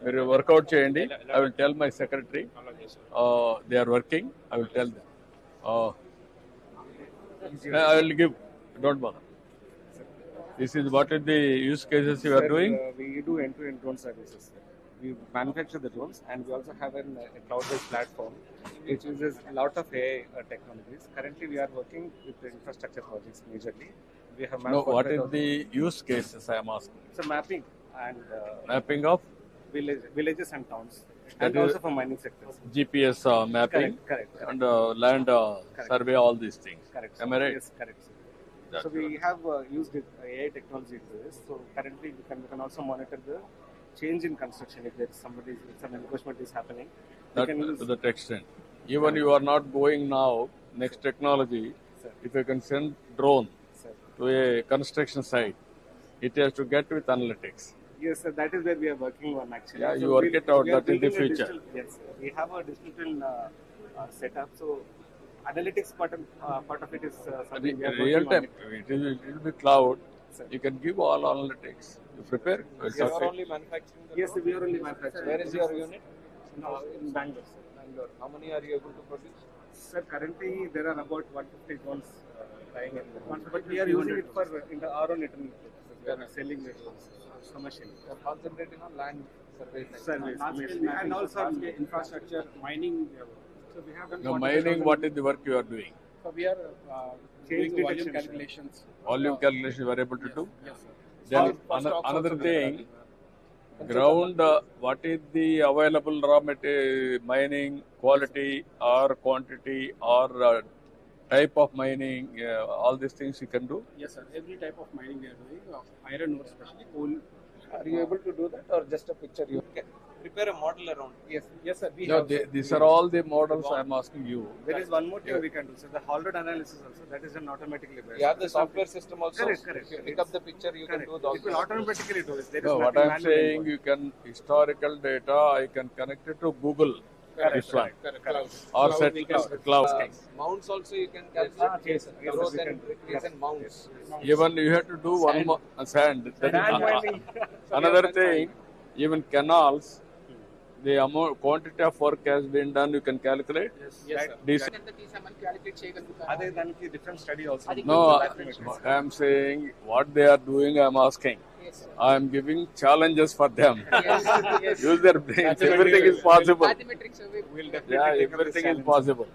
మీరు workout చేయండి I will tell my secretary they are working I will tell them I will give don't bother this is what is the use cases you are doing We do end-to-end drone services. Sir. We manufacture the drones, and we also have a cloud-based platform which uses a lot of AI technologies. Currently, we are working with the infrastructure projects majorly. We have No, mapped what is 45,000 the use cases I am asking? So mapping and Mapping of villages and towns, That and is- also for mining sectors. GPS mapping Correct. and land survey, all these things. Correct. Am I right? Yes, correct. Sir. That's So we have used AI technology into this. So currently we can also monitor the change in construction if there is some encroachment is happening. We That can use to that extent. Even you are not going now, next technology, Sir. if you can send drone Sir. to a construction site, it has to get with analytics. Yes, sir. That is where we are working on actually. Yeah, you work it out. we are That is the building a future. digital- Yes, sir. We have a digital setup. So analytics part of it is something we are Real working time, on. it will be cloud. Sir. You can give all analytics. You prepare. It's You are okay. only manufacturing the Yes, sir, we are only manufacturing. Where is your unit? In Bangalore, sir. Bangalore. How many are you able to produce? Sir, currently there are about 150 drones flying in the but we are using it for in our own internal purposes. We are selling the drones commercially. You are concentrating on land surveys. Service, and also infrastructure, mining. So we have done Now, mining, what is the work you are doing? So we are doing volume calculations. Volume calculation you are able to do? Yes, sir. Then another thing, ground, what is the available raw material, mining quality or quantity or type of mining, all these things you can do? Yes, sir. Every type of mining we are doing, iron ore especially, coal. Are you able to do that or just a picture? You can prepare a model around. Yes, sir. We No, have, these are all the models I am asking you. there is one more thing we can do. So the hull load analysis also, that is an automatically based. You have the software system also. Correct. If you pick up the picture, you can do It those. will automatically do it. There is No, what nothing I am manual saying, involved. you can historical data, I can connect it to Google. This one. Correct. Or set cloud. Mounts also you can calculate. Yes, sir. Yes, Growth sir, we and can do. decrease and mounts. Even you have to do one more sand. Then Sand mining. another thing, even canals, the amount quantity of work has been done. You can calculate. Yes, sir. This, Other than the different study also. no, I am saying what they are doing. I am asking. I am giving challenges for them. Use their brains. Everything is possible. We'll definitely Yeah, take up this everything is challenge. possible.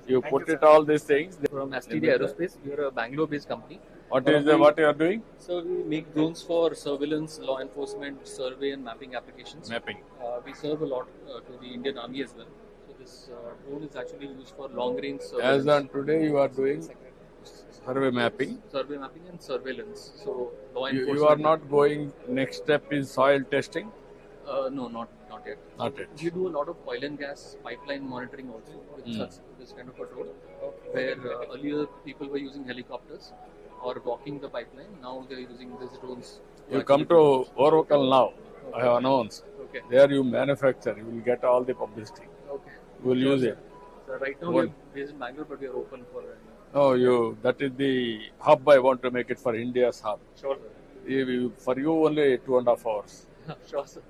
You put it all these things. From STD Aerospace, we are a Bangalore-based company. What is what you are doing? So we make drones for surveillance, law enforcement, survey, and mapping applications. Mapping. We serve a lot to the Indian Army as well. So this drone is actually used for long-range As surveillance, on today, you are doing survey mapping. and surveillance. So law You enforcement. are not going. Next step is soil testing. No, not yet. Not yet. We do a lot of oil and gas pipeline monitoring also with this kind of a drone. Where earlier people were using helicopters or walking the pipeline. Now they are using these drones. You come to Oracle now. I have announced. Okay. There you manufacture. You will get all the publicity. Okay. You will use it. So right now we are based in Bangalore, but we are open for. No, that is the hub. I want to make it for India's hub. Sure, sir. For you, only 2.5 hours. Sure, sir.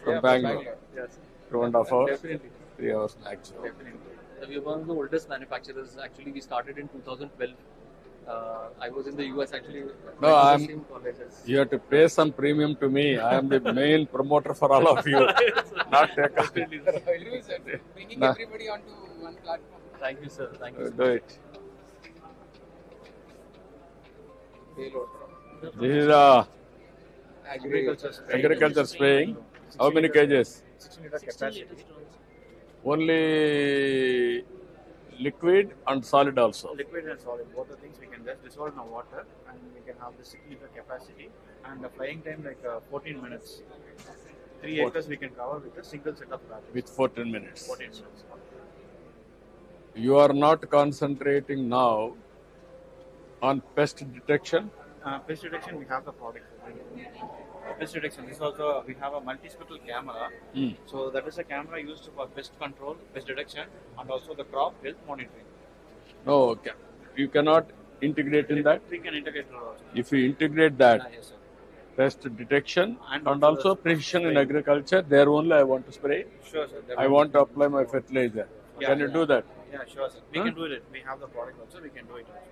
From Bangalore. Yes. 2.5 hours. Definitely. 3 hours maximum. Definitely. We are one of the oldest manufacturers. Actually, we started in 2012. I was in the US actually. No, I was in I'm- the same college as- You have to pay some premium to me. I am the main promoter for all of you. Not take a Bringing Nah. everybody onto one platform. Thank you, sir. Thank you. Do it. Payload. This is agriculture spraying. How many kgs? 16 liter capacity. Only liquid and solid also. Liquid and solid, both the things we can just dissolve in the water, and we can have the 6 liter capacity and the flying time like 14 minutes. 3 acres we can cover with a single set of batteries. With 14 minutes. 14 minutes. You are not concentrating now on pest detection. Pest detection, we have the product. Pest detection, this also we have a multispectral camera. So that is a camera used for pest control, pest detection, and also the crop health monitoring. No, you cannot integrate in that. We can integrate also. If you integrate that, Yes, sir. pest detection and also also the precision in spraying. agriculture. There only I want to spray. Sure, sir. I Definitely. want to apply my fertilizer. Yeah, Can you yeah. do that? Yeah, sure, sir. We Huh? can do it. We have the product also. We can do it also.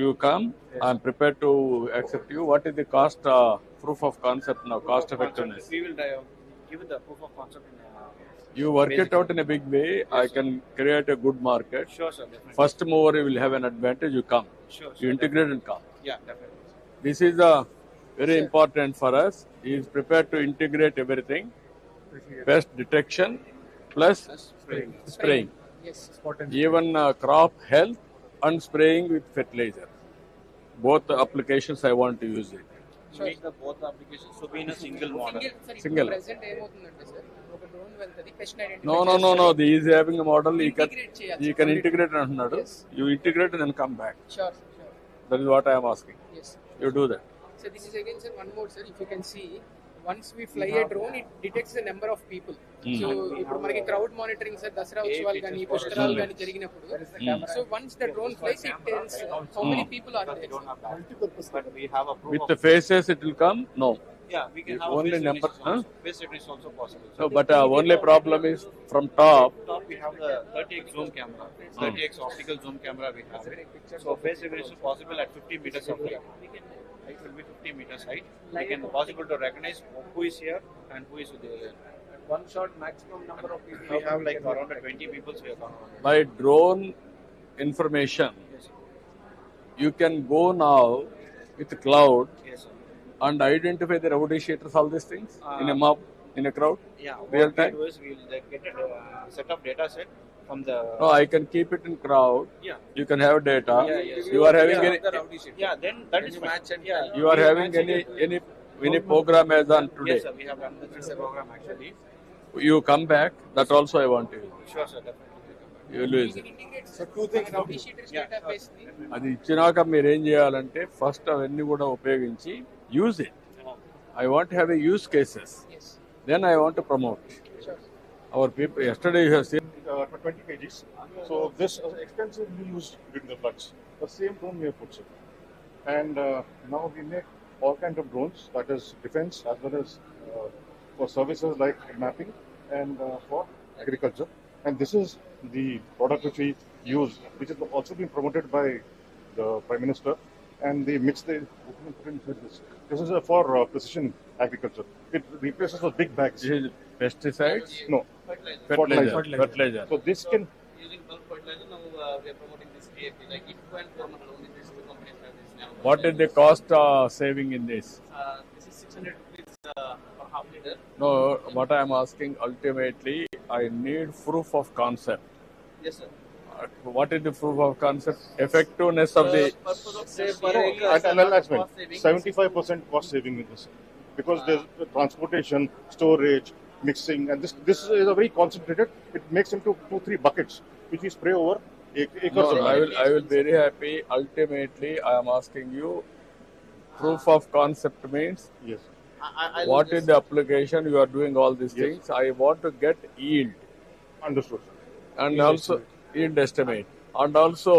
You come. Yes. I'm prepared to accept you. What is the cost? Proof of concept now. Cost effectiveness. We will give it the proof of concept in. You work basic. it out in a big way. Yes, I sir. can create a good market. Sure, sir. Definitely. First mover will have an advantage. You come. Sure, You sir. integrate and come. Yeah, definitely. This is very important for us. He is prepared to integrate everything. Pest detection plus spraying. Yes. Even crop health and spraying with fertilizer. Both applications I want to use it. Make the both applications to be in a single model. Single. Present ఏమవుతుందంటే sir ఒక drone వెళ్తది pest identify No. He is having a model. He can Integrate integrate అంటున్నాడు. Yes. You integrate and then come back. Sure. That is what I am asking. Yes. You do that. So this is again, sir, one more, sir. If you can see, once we fly a drone, it detects the number of people. So ఇప్పుడు మనకి crowd monitoring, sir, Dasara ఉత్సవాలు కానీ పుష్కరాలు కానీ జరిగినప్పుడు, so once the drone flies, it tells how many people are there. But we have a proof With of. the faces it will come? No. Yeah, we can have Only a face number, recognition also. Face recognition is also possible. No, but only problem is from top. Top we have the 30x zoom camera, 30x optical zoom camera we have it. So face recognition is possible at 50 meters of height. Height will be 50 meters height. We can possible to recognize who is here and who is there. One shot maximum number of people. We have like around 20 people here. By drone information, Yes, you can go now with cloud yes, sir. and identify the rowdy shooters, all these things in a mob, in a crowd. Yeah, Real what we time? do is we'll get a set of data set from the. No, I can keep it in crowd. Yeah. You can have data. Yeah, yes. You are having Yeah. any. Yeah, then that is match and yeah. You are we having match any it. program as on today. Yes, sir. We have done this program actually. You come back. That also I want to use. Sure, sir. Definitely. You will use it. So two things. Rowdy shooters database. అది ఇచ్చినాక మీరు ఏం చేయాలంటే first అవన్నీ కూడా ఉపయోగించి use it. I want to have a use cases. Yes. Then I want to promote. Sure. Our people, yesterday you have seen. For 20 kgs. So this is extensively used during the floods. The same drone we have put, sir. And now we make all kinds of drones, that is defense as well as for services like mapping and for agriculture. And this is the product which we use, which is also being promoted by the Prime Minister. And they mix the this is for precision agriculture. It replaces those big bags. This is pesticides. No, Fertilizer. So this can. Using bulk fertilizer, now we are promoting this DAP. Like IFCO and Corman only these two companies have this now. What is the cost saving in this? This is 600 rupees per half liter. No, what I am asking ultimately, I need proof of concept. Yes, sir. What is the proof of concept? Effectiveness of the. Purpose of say per And enlargement, 75% cost saving with this, because there's transportation, storage, mixing, and this is a very concentrated. It makes into 2-3 buckets, which we spray over acres No, of land. I will very happy. Ultimately, I am asking you. Proof of concept means Yes. what is the application you are doing all these Yes. things. I want to get yield Understood. and also yield estimate and also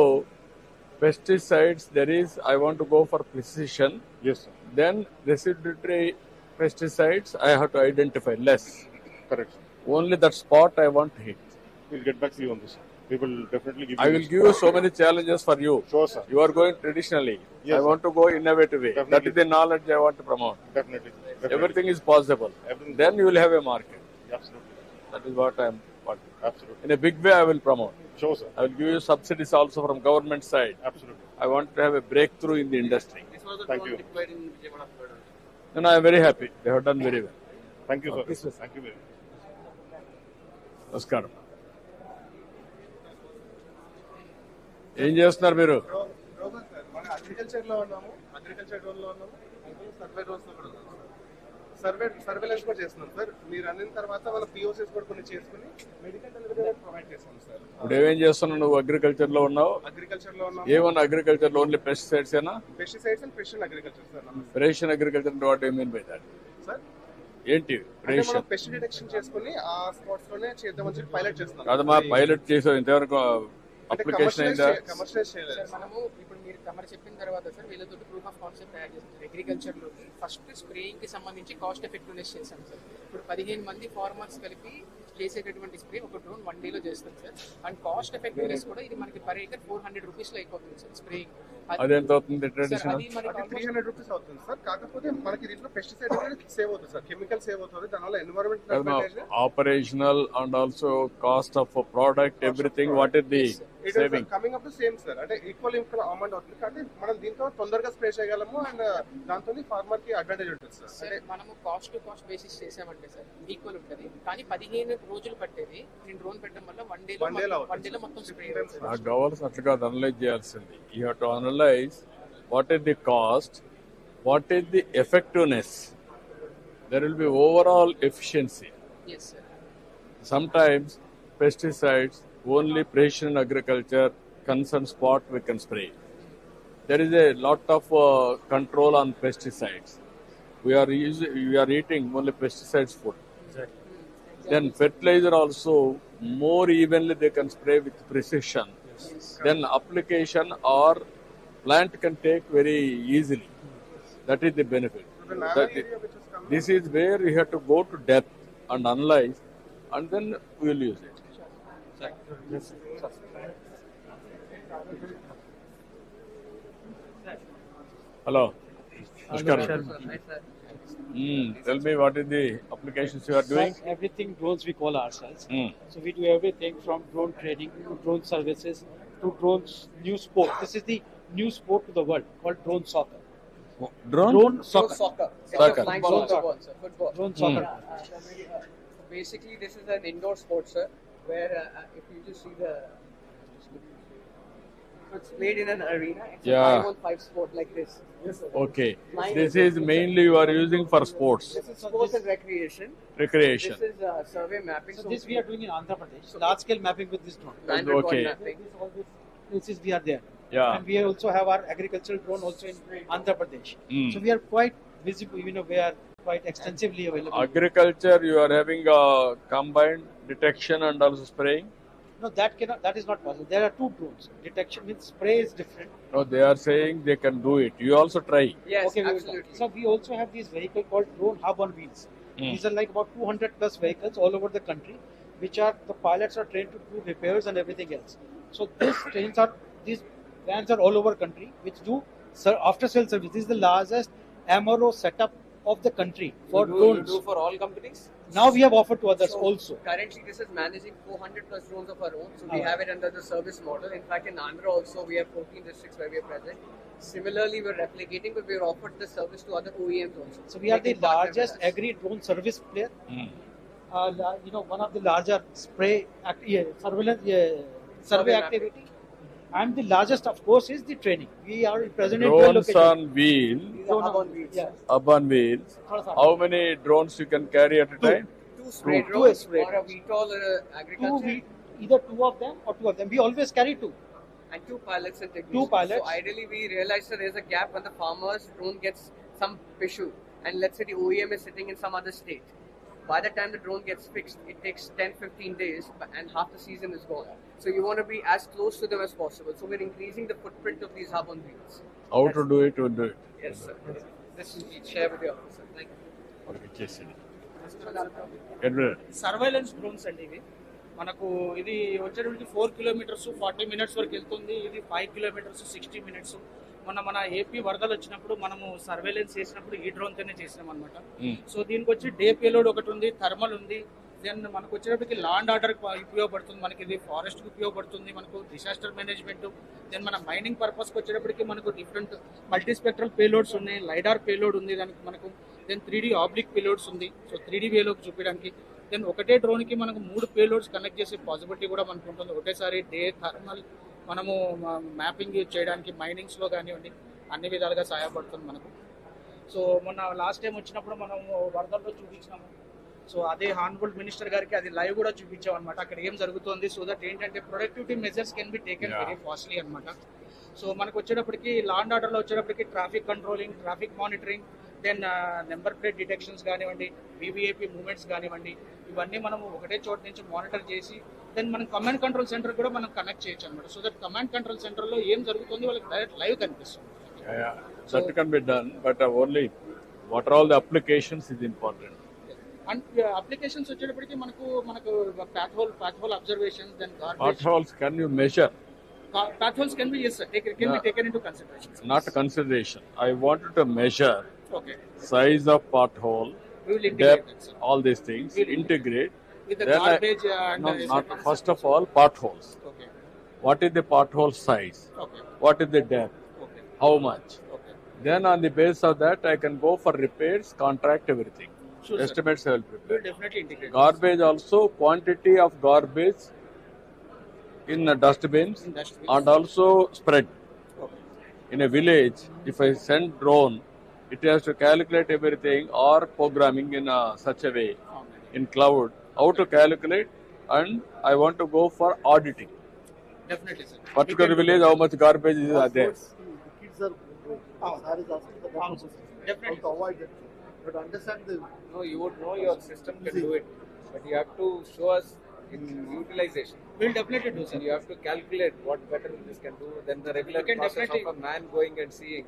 pesticides. There is I want to go for precision. Yes, sir. Then residuary pesticides I have to identify less. Correct. Only that spot I want to hit. We'll get back to you on this. We will definitely give you. I will give you so many challenges for you. Sure, sir. You are going traditionally. Yes, I want to go innovative way. That Definitely. is the knowledge I want to promote. Definitely. Everything is possible. Everything is Then you will have a market. Absolutely. That is what I am wanting. Absolutely. In a big way I will promote. Sure, sir. I will give you subsidies also from government side. Absolutely. I want to have a breakthrough in the industry. This was the Thank drone you. deployed in Vijayawada. And I am very happy. They have done very well. Thank you, sir. Thank you very much. నమస్కారం. ఏం చేస్తున్నారు మీరు? మన agriculture లో ఉన్నాము, agriculture drone లో ఉన్నాము, survey drones లో కూడా ఉన్నాము సార్. సర్వేలెన్స్ కూడా చేస్తున్నాం సార్. మీరు అన్న తర్వాత వాళ్ళ పిఓసిస్ కూడా కొన్ని చేసుకుని మెడికల్ డెలివరీ ప్రొవైడ్ చేస్తాం సార్. ఇప్పుడు ఏమేం చేస్తున్నావు? నువ్వు అగ్రికల్చర్ లో ఉన్నావు. అగ్రికల్చర్ లో ఉన్నాము. ఏమన్నా అగ్రికల్చర్ లో ఓన్లీ పెస్టిసైడ్స్ ఏనా? Pesticides and precision agriculture sir. Precision agriculture what you mean by that? Sir ఏంటి ప్రెసిషన్? పెస్ట్ డిటెక్షన్ చేసుకుని ఆ స్పాట్స్ లోనే చేద్దామని చెప్పి పైలట్ చేస్తున్నాం. కాదమ్మా, పైలట్ చేసావు ఇంతవరకు అప్లికేషన్ అయిందా? కమర్షియలైజ్ చేయలేదు. మనము ఇప్పుడు మీరు తమరు చెప్పిన తర్వాత సార్ వీళ్ళతో ప్రూఫ్ ఆఫ్ కాన్సెప్ట్ తయారు చేశాం సార్. అగ్రికల్చర్లో ఫస్ట్ స్ప్రేయింగ్ కి సంబంధించి కాస్ట్ ఎఫెక్టివ్నెస్ చేశాం సార్. ఇప్పుడు 15 మంది ఫార్మర్స్ కలిపి చేసేటటువంటి స్ప్రే ఒక డ్రోన్ 1 డేలో చేస్తాం సార్. అండ్ కాస్ట్ ఎఫెక్టివ్నెస్ కూడా ఇది మనకి పర్ ఏకర్ 400 రూపీస్ లో అయిపోతుంది సార్ స్ప్రేయింగ్. అది ఎంత అవుతుంది ట్రెడిషనల్? అది మనకి 300 రూపీస్ అవుతుంది సార్. కాకపోతే మనకి దీంట్లో పెస్టిసైడ్ సేవ్ అవుతుంది సార్, కెమికల్ సేవ్ అవుతుంది, దానివల్ల environment operational and also cost of product everything what is the saving coming up to same sir. అంటే ఈక్వల్ అమౌంట్ అవుతుంది కాబట్టి మనం దీంతో తొందరగా స్ప్రే చేయగలము అండ్ దాంతో ఫార్మర్ కి అడ్వాంటేజ్ ఉంటుంది సార్. అంటే మనము కాస్ట్ టు కాస్ట్ బేసిస్ చేసామంటే సార్ ఈక్వల్ ఉంటుంది, కానీ 15 రోజులు పట్టేది నేను డ్రోన్ పెట్టడం వల్ల 1 డేలో మొత్తం స్ప్రే. నాకు కావాల్సి అట్లా అనలైజ్ చేయాల్సింది. You have to analyse what is the cost, what is the effectiveness, there will be overall efficiency. Yes sir. Sometimes pesticides only precision agriculture concern spot we can spray. There is a lot of control on pesticides. We are eating only pesticides food. Exactly. Then fertilizer also more evenly they can spray with precision. Then application or plant can take very easily. That is the benefit. This is where you have to go to depth and analyze, and then we will use it. Hello. Namaskaram. Tell me what is the applications you are doing? Everything drones we call ourselves. So we do everything from drone training to drone services to drones new sport. This is the new sport to the world called drone soccer. Drone soccer. Soccer. Soccer. Football. Drone soccer. Basically, this is an indoor sport, sir, where if you just see the, it's played in an arena. It's a 5-on-5 sport like this. Okay. This is mainly you are using for sports. This is sports and recreation. Recreation. This is survey mapping. So this we are doing in Andhra Pradesh. Large scale mapping with this drone. Landed Okay. body mapping. All these places we are there. Yeah. And we also have our agricultural drone also in Andhra Pradesh. So we are quite visible, we are quite extensively available. Agriculture, you are having a combined detection and also spraying? No, that is not possible. There are two drones. Detection means spray is different. No, they are saying they can do it. You also try. Yes, Okay, absolutely. So we also have this vehicle called drone hub on wheels. These are like about 200 plus vehicles all over the country, which are the pilots are trained to do repairs and everything else. So these vans are all over country, which do after sale service. This is the largest MRO setup of the country for drones. You do for all companies? Now we have offered to others also. Currently, this is managing 400 plus drones of our own. So we have it under the service model. In fact, in Andhra also, we have 14 districts where we are present. Similarly, we're replicating, but we're offered the service to other OEMs also. So we are the largest agri drone service player. One of the larger survey activity. And the largest, of course, is the training. We are present in 12 Drones locations. on wheel, Hub on wheels. Yeah. up on wheels. How many drones you can carry at a time? Two spray Two drones spray or a VTOL agriculture. Either two of them. We always carry two. And 2 pilots and technicians. 2 pilots. So ideally, we realize that there's a gap when the farmer's drone gets some issue, and let's say the OEM is sitting in some other state. By the time the drone gets fixed, it takes 10-15 days, and half the season is gone. So you want to be as close to them as possible. So we're increasing the footprint of these hub on wheels. How to do it, we'll do it. Yes, sir. This is we share with the officer. Thank you. Okay, చేసేది. Get rid of it. Surveillance drones అండి ఇవి మనకు ఇది వచ్చేటప్పటికి 4 kilometres 40 minutes వరకు వెళ్తుంది. ఇది 5 kilometres 60 minutes. మన ఏపీ వరదలు వచ్చినప్పుడు మనము సర్వేలెన్స్ చేసినప్పుడు ఈ డ్రోన్ తోనే చేసినాం అనమాట. సో దీనికి వచ్చి డే పేలోడ్ ఒకటి ఉంది, థర్మల్ ఉంది. దెన్ మనకు వచ్చేటప్పటికి లాండ్ ఆర్డర్ ఉపయోగపడుతుంది, మనకి ఇది ఫారెస్ట్ కి ఉపయోగపడుతుంది, మనకు డిసాస్టర్ మేనేజ్మెంట్. దెన్ మన మైనింగ్ పర్పస్కి వచ్చేటప్పటికి మనకు డిఫరెంట్ మల్టీస్పెక్ట్రల్ పేలోడ్స్ ఉన్నాయి, లైడార్ పేలోడ్ ఉంది దానికి మనకు. దెన్ 3D ఆబ్లిక్ పేలోడ్స్ ఉంది, సో 3D వేలోకి చూపించడానికి. దెన్ ఒకటే డ్రోన్కి మనకు 3 పేలోడ్స్ కనెక్ట్ చేసే పాసిబిలిటీ కూడా మనకు ఉంటుంది. ఒకటేసారి డే థర్మల్ మనము మ్యాపింగ్ చేయడానికి మైనింగ్స్లో కానివ్వండి అన్ని విధాలుగా సహాయపడుతుంది మనకు. సో మొన్న లాస్ట్ టైం వచ్చినప్పుడు మనం వరదల్లో చూపించినాము. సో అదే హానరబుల్ మినిస్టర్ గారికి అది లైవ్ కూడా చూపించాం అనమాట, అక్కడ ఏం జరుగుతుంది. సో దట్ ఏంటంటే productivity measures can be taken very fastly అనమాట. సో మనకు వచ్చేటప్పటికి లాండ్ ఆర్డర్లో వచ్చేటప్పటికి traffic controlling, traffic monitoring, then number plate detections కానివ్వండి, వివిఐపి మూవ్మెంట్స్ కానివ్వండి, ఇవన్నీ మనం ఒకటే చోట నుంచి మానిటర్ చేసి దెన్ మనం కమాండ్ కంట్రోల్ సెంటర్ కూడా మనం కనెక్ట్ చేయొచ్చు అనమాట. సో దట్ కమాండ్ కంట్రోల్ సెంటర్లో ఏం జరుగుతుంది వాళ్ళకి డైరెక్ట్ లైవ్ కనిపిస్తుంది. That can be done, but only what are all the applications is important. And applications వచ్చేటప్పటికి మనకు path hole observations, then garbage. Potholes can you measure? Path holes can be, yes sir, can be taken into consideration. Not a consideration. I wanted to measure Okay. size of pothole, We will integrate depth, that, sir. all these things, We will integrate. with the Then garbage and no, the not first of all potholes. Okay. What is the pothole size? Okay. What is the depth? Okay. How much? Okay. Then on the basis of that, I can go for repairs, contract everything. Sure, sir. Estimates I will We will prepare. definitely integrate. Garbage also, quantity of garbage in dustbins In dustbins. and also spread. Okay. In a village, if I send drone, it has to calculate everything or programming in such a way in cloud, how to calculate, and I want to go for auditing. Definitely, sir. Particular village, how much garbage is there. Kids are Sir is asking for that. Definitely. How to avoid it. But understand the No, you would know your system can do it, but you have to show us in utilization. We'll definitely do, sir. And you have to calculate what better this can do than the regular We can process definitely- of a man going and seeing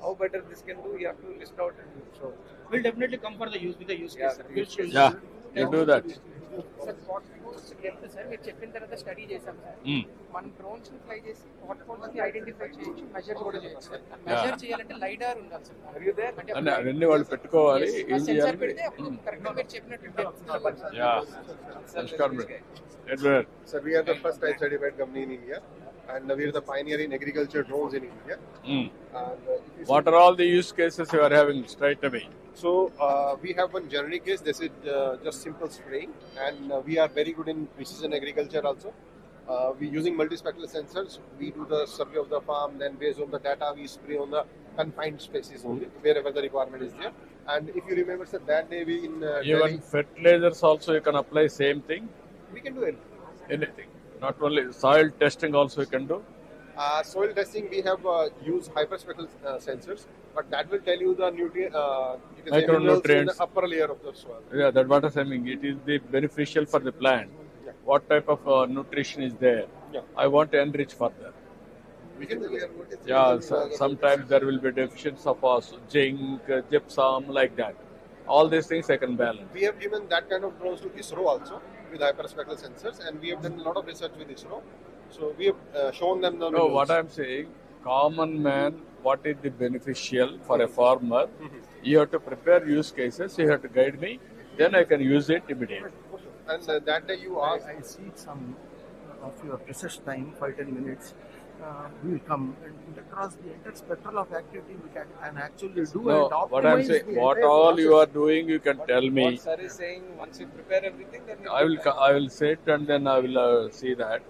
how better this can do. You have to list out and show. We'll definitely come for the use with the use Yeah, case, sir. We'll show you. Yeah, you do that. Sir మీరు చెప్పిన తర్వాత study చేశాం sir. Mm. మన drones ని fly చేసి what phones ని identify చేయొచ్చు, measure కూడా చేయొచ్చు సార్. మెజర్ చేయాలంటే లైడార్ ఉండాలి సార్. అంటే And అవన్నీ వాళ్ళు పెట్టుకోవాలి. ఏం సెన్సార్ చేయాలి? పెడితే అప్పుడు కరెక్ట్ గా మీరు చెప్పినట్టు depth Yeah. Experiment. Edward. Sir, we are the first type certified company in India, and we are the pioneer in agriculture drones in India. Mm. And, if you What see- are all the use cases you are having straight away? So we have one generic case. This is just simple spraying, and we are very good in precision agriculture also. We using multispectral sensors. We do the survey of the farm. Then based on the data, we spray on the confined spaces only, wherever the requirement is there. And if you remember, sir, that day we in Even Delhi, fertilizers also you can apply same thing. we can do it. Anything. Not only soil testing also you can do. Soil testing, we have used hyperspectral sensors, but that will tell you the nutrient, minerals in Micronutrients. the upper layer of the soil. Yeah, that's what I'm saying. It is the beneficial for the plant. What type of nutrition is there? Yeah. I want to enrich further. We can do it. Yeah, sometimes there will be deficiency of zinc, gypsum, like that. All these things I can balance. We have given that kind of drones to ISRO also with hyperspectral sensors, and we have done a lot of research with ISRO. So we have shown them the No, results. what I'm saying, common man, what is the beneficial for a farmer? You have to prepare use cases, you have to guide me, then I can use it immediately. And that day you asked. I see some of your research time, 5-10 minutes. We will come and across the entire spectrum of activity we can actually do No, and optimize what I'm saying, the what entire all you process. are doing, you can tell me. What sir is saying, once you prepare everything, then you I will sit and then I will see that,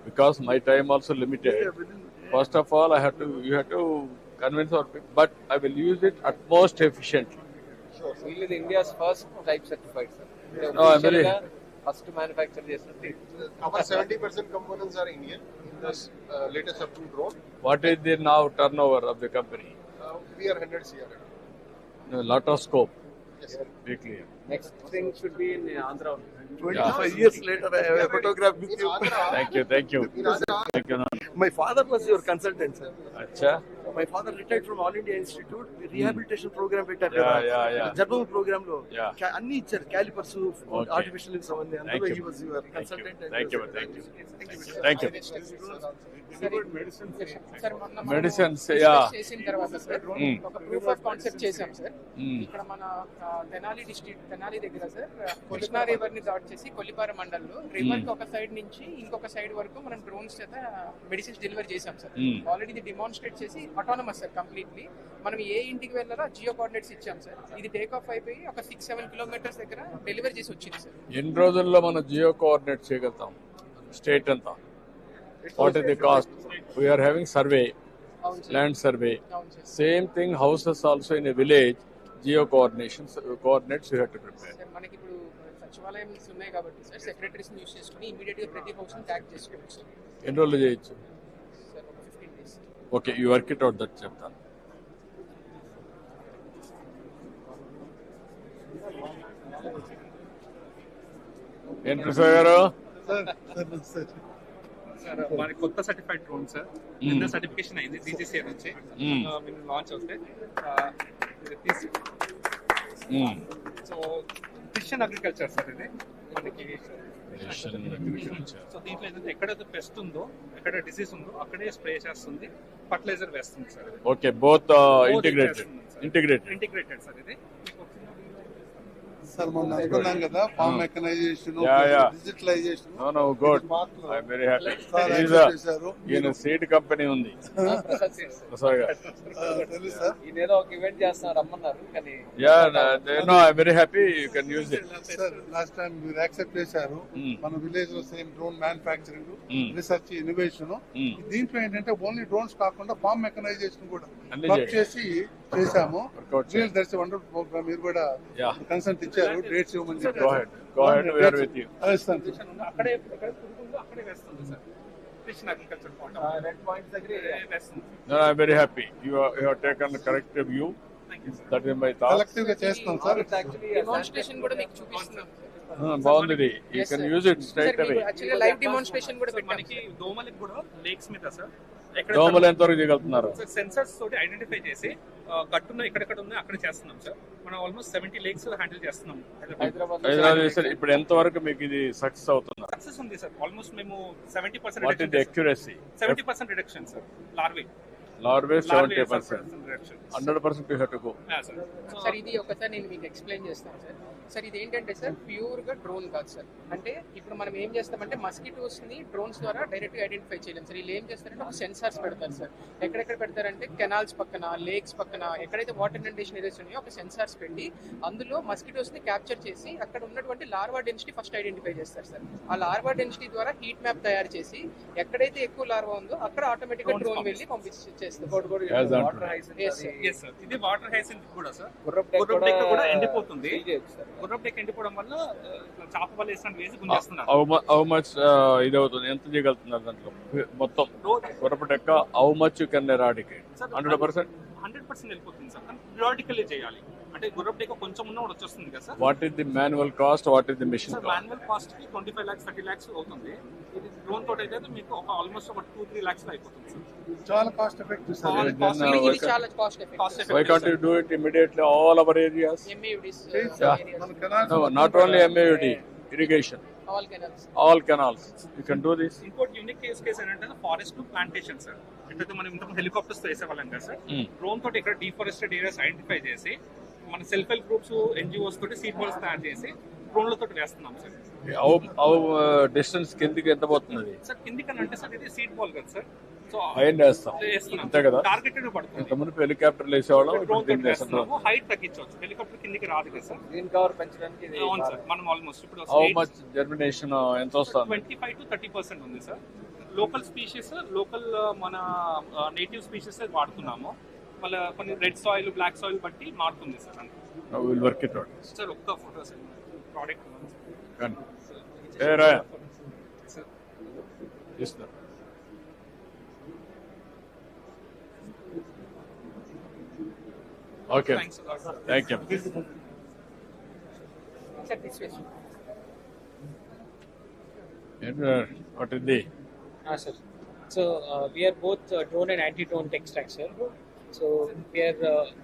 because my time also limited. First of all, you have to convince our people, but I will use it at most efficiently. sure. We is India's first type certified, sir. No, I'm very- First to manufacture this. Our 70% components are Indian in this latest approved drone. What is the now turnover of the company? We are 100 CR. A lot of scope. Yes. Be clear. Next thing should be in Andhra. 25 years later, I have a photograph with you. Thank you, thank you. Thank you. My father was your consultant, sir. Acha. My father retired from All India Institute. Rehabilitation program పెట్టారు Yeah, కదా. yeah, yeah. German programme లో Yeah. అన్ని ఇచ్చారు, callipers, Okay. Artificial ఇన్స్ అవన్నీ. Thank అందులో you. he was your Thank you. consultant. and Thank he you. was- Thank you. Thank you. Sir మొన్న మనం Medicines, discuss yeah. చేసిన తర్వాత సార్ ఒక ప్రూఫ్ ఆఫ్ కాన్సెప్ట్ చేసాం సార్. ఇక్కడ మన తెనాలి డిస్ట్రిక్ట్, తెనాలి దగ్గర సార్ కృష్ణా రివర్ ని దాట్ చేసి కొల్లిపార మండలంలో రివర్ కి ఒక సైడ్ నుంచి ఇంకొక సైడ్ వరకు మనం డ్రోన్స్ చేత మెడిసిన్స్ డెలివరీ చేసాం సార్. ఆల్రెడీ ఇది డిమాన్స్ట్రేట్ చేసి ఆటోనమస్ సార్ కంప్లీట్లీ. మనం ఏ ఇంటికి వెళ్ళాలో జియో కోఆర్డినేట్స్ ఇచ్చాం సార్. ఇది టేక్ ఆఫ్ అయిపోయి ఒక 6-7 కిలోమీటర్స్ దగ్గర డెలివరీ చేసి వచ్చింది సార్. ఎన్ని రోజుల్లో మనం జియో కోఆర్డినేట్ చేయగలుగుతాం స్టేట్ అంతా? What is the cost? We are having survey, land survey. Same thing houses also in a village, geo coordinates you have to prepare. Sir మనకి ఇప్పుడు సచివాలయం ఉన్నాయి కాబట్టి సార్ సెక్రటరీస్ యూస్ చేసుకుని ఇమీడియట్ గా ప్రతి హౌస్ ని ట్యాగ్ చేసుకోవచ్చు సార్. ఎన్ని రోజులు చేయొచ్చు? సార్ ఒక 15 days. Okay, you work it out, that చెప్తాను. ఏం ప్రసాద్ గారు? సార్ మనకి కొత్త సర్టిఫైడ్ డ్రోన్ సార్ నిన్న సర్టిఫికేషన్ అయింది DGCA నుంచి మేము లాంచ్ అవుతే సో ప్రిసిషన్ అగ్రికల్చర్ సార్ ఇది మనకి. సో దీంట్లో ఏంటంటే ఎక్కడైతే పెస్ట్ ఉందో ఎక్కడ డిసీజ్ ఉందో అక్కడే స్ప్రే చేస్తుంది, ఫర్టిలైజర్ వేస్తుంది sir. Okay, both integrated sir ఇది. సార్ మనం అనుకున్నాం కదా farm mechanisation, digitalisation. No good, I am very happy. ఈయన సీడ్ కంపెనీ ఉంది ప్రసాద్ గారు. తెలుసు సార్, ఈయనేదో ఒక ఈవెంట్ చేస్తున్నారు రమ్మన్నారు కానీ no I am very happy, you can use it. Sir last time మీరు యాక్సెప్ట్ చేశారు. మన విలేజ్ లో same drone manufacturing, research, innovation. దీంట్లో ఏంటంటే ఓన్లీ డ్రోన్స్ కాకుండా ఫార్మ్ మెకనైజేషన్ కూడా వర్క్ చేసి చేశాము. That's wonderful programme. మీరు కూడా కన్సెంట్ ఇచ్చారు, డేట్స్ ఇవ్వమని చెప్పారు. అక్కడే అక్కడే వేస్తుంది sir precision agriculture red points దగ్గర వేస్తుంది. I am very happy, you have taken correct view. That is my thought. Collective గా చేస్తాం సార్. డెమోన్స్ట్రేషన్ కూడా మీకు చూపిస్తున్నాం. బాగుంది, you can use it straight away. Actually live demonstration కూడా మనకి దోమలకి కూడా లేక్స్ మీద సార్ దోమలు ఎంతవరకు చేయగలుగుతున్నారు? సెన్సర్స్ తోటి ఐడెంటిఫై చేసి గట్టున్న ఎక్కడెక్కడ ఉన్నాయి అక్కడ చేస్తున్నాం సార్. మనం ఆల్మోస్ట్ 70 లేక్స్ హ్యాండిల్ చేస్తున్నాం హైదరాబాద్. ఇప్పుడు ఎంత వరకు మీకు ఇది సక్సెస్ అవుతుంది? సక్సెస్ ఉంది సార్. ఆల్మోస్ట్ మేము 70% what is the accuracy? 70% reduction sir. Larvae 70%. 100% you have to go. Sir ఇది ఒకసారి నేను మీకు ఎక్స్ప్లెయిన్ చేస్తాను సార్. సార్ ఇది ఏంటంటే సార్ ప్యూర్ గా డ్రోన్ కాదు సార్. అంటే ఇప్పుడు మనం ఏం చేస్తామంటే మస్కిటోస్ ని డ్రోన్స్ ద్వారా డైరెక్ట్ గా ఐడెంటిఫై చేయలేం సార్. వీళ్ళు ఏం చేస్తారంటే ఒక సెన్సార్స్ పెడతారు సార్. ఎక్కడెక్కడ పెడతారంటే కెనాల్స్ పక్కన, లేక్స్ పక్కన, ఎక్కడైతే వాటర్ ఇండేషన్ ఏరియాస్ ఉన్నాయో ఒక సెన్సార్స్ పెట్టి అందులో మస్కిటోస్ ని క్యాప్చర్ చేసి అక్కడ ఉన్నటువంటి లార్వా డెన్సిటీ ఫస్ట్ ఐడెంటిఫై చేస్తారు సార్. ఆ లార్వా డెన్సిటీ ద్వారా హీట్ మ్యాప్ తయారు చేసి ఎక్కడైతే ఎక్కువ లార్వా ఉందో అక్కడ ఆటోమేటిక్ గా డ్రోన్ వెళ్ళి పంపించేస్తారు. ఇది వాటర్ హైసింత్ కూడా సార్. గుర్రపు డెక్క కూడా ఎండిపోతుంది. గుర్రపు డెక్క ఎండిపోవడం వల్ల చాప వల్ల వేసిన వేసి గుంజేస్తున్నారు. హౌ మచ్ ఇది అవుతుంది? ఎంత చేయగలుగుతున్నారు దాంట్లో మొత్తం గుర్రపు డెక్క? How much you can eradicate? 100% వెళ్ళిపోతుంది సార్. కానీ పిరియాడికల్లీ చేయాలి. అంటే గుర్రపు డెక్క కొంచెం ఉన్న కూడా వచ్చేస్తుంది కదా sir. What is the manual cost, what is the machine cost? Manual cost కి 25 lakhs 30 lakhs అవుతుంది. ఇది డ్రోన్ తోటి అయితే మీకు ఒక ఆల్మోస్ట్ ఒక 2-3 lakhs అయిపోతుంది సార్. చాలా కాస్ట్ ఎఫెక్టివ్ సార్. ఇది చాలా cost effective. Why can't you do it immediately all our areas? MAUDs. No, not only MAUD, irrigation. All canals. You can do this. ఇంకోటి యూనిక్ యూస్ కేస్ ఏంటంటే forest to plantation sir. ఎట్లయితే మనం ఇంతకు helicopters తో వేసేవాళ్ళం కదా sir. Drone తోటి ఇక్కడ డిఫారెస్టెడ్ areas identify చేసి మన సెల్ఫ్ హెల్ప్ గ్రూప్స్, NGOs తోటి సీడ్ బాల్స్ తయారు చేసి డ్రోన్ల తోటి వేస్తున్నాం సార్. డిస్టెన్స్ కిందికి ఎంత పోతుంది సార్? కిందికి అంటే సార్ ఇది సీడ్ బాల్ కదా సార్. సో హైట్ వేస్తాం అంతే కదా. టార్గెటెడ్ పడుతుంది. ఇంతకుముందు హెలికాప్టర్లు వేసేవాళ్ళం, హైట్ తగ్గించవచ్చు. హెలికాప్టర్ కిందికి రాదు కదా సార్. గ్రీన్ కవర్ పెంచడానికి అవును సార్. మనం ఆల్మోస్ట్ ఇప్పుడు హౌ మచ్ జర్మినేషన్ ఎంత వస్తుంది? 25 to 30% ఉంది సార్. లోకల్ స్పీషీస్, లోకల్ మన నేటివ్ స్పీషీస్ వాడుతున్నాము. మళ్ళీ కొన్ని రెడ్ సాయిల్, బ్లాక్ సాయిల్ బట్టి మారుతుంది sir. Will work it out sir. ఒక్క photo sir product okay, thank you. What is the? Sir. So we are both drone and anti-drone tech stack, sir. So we are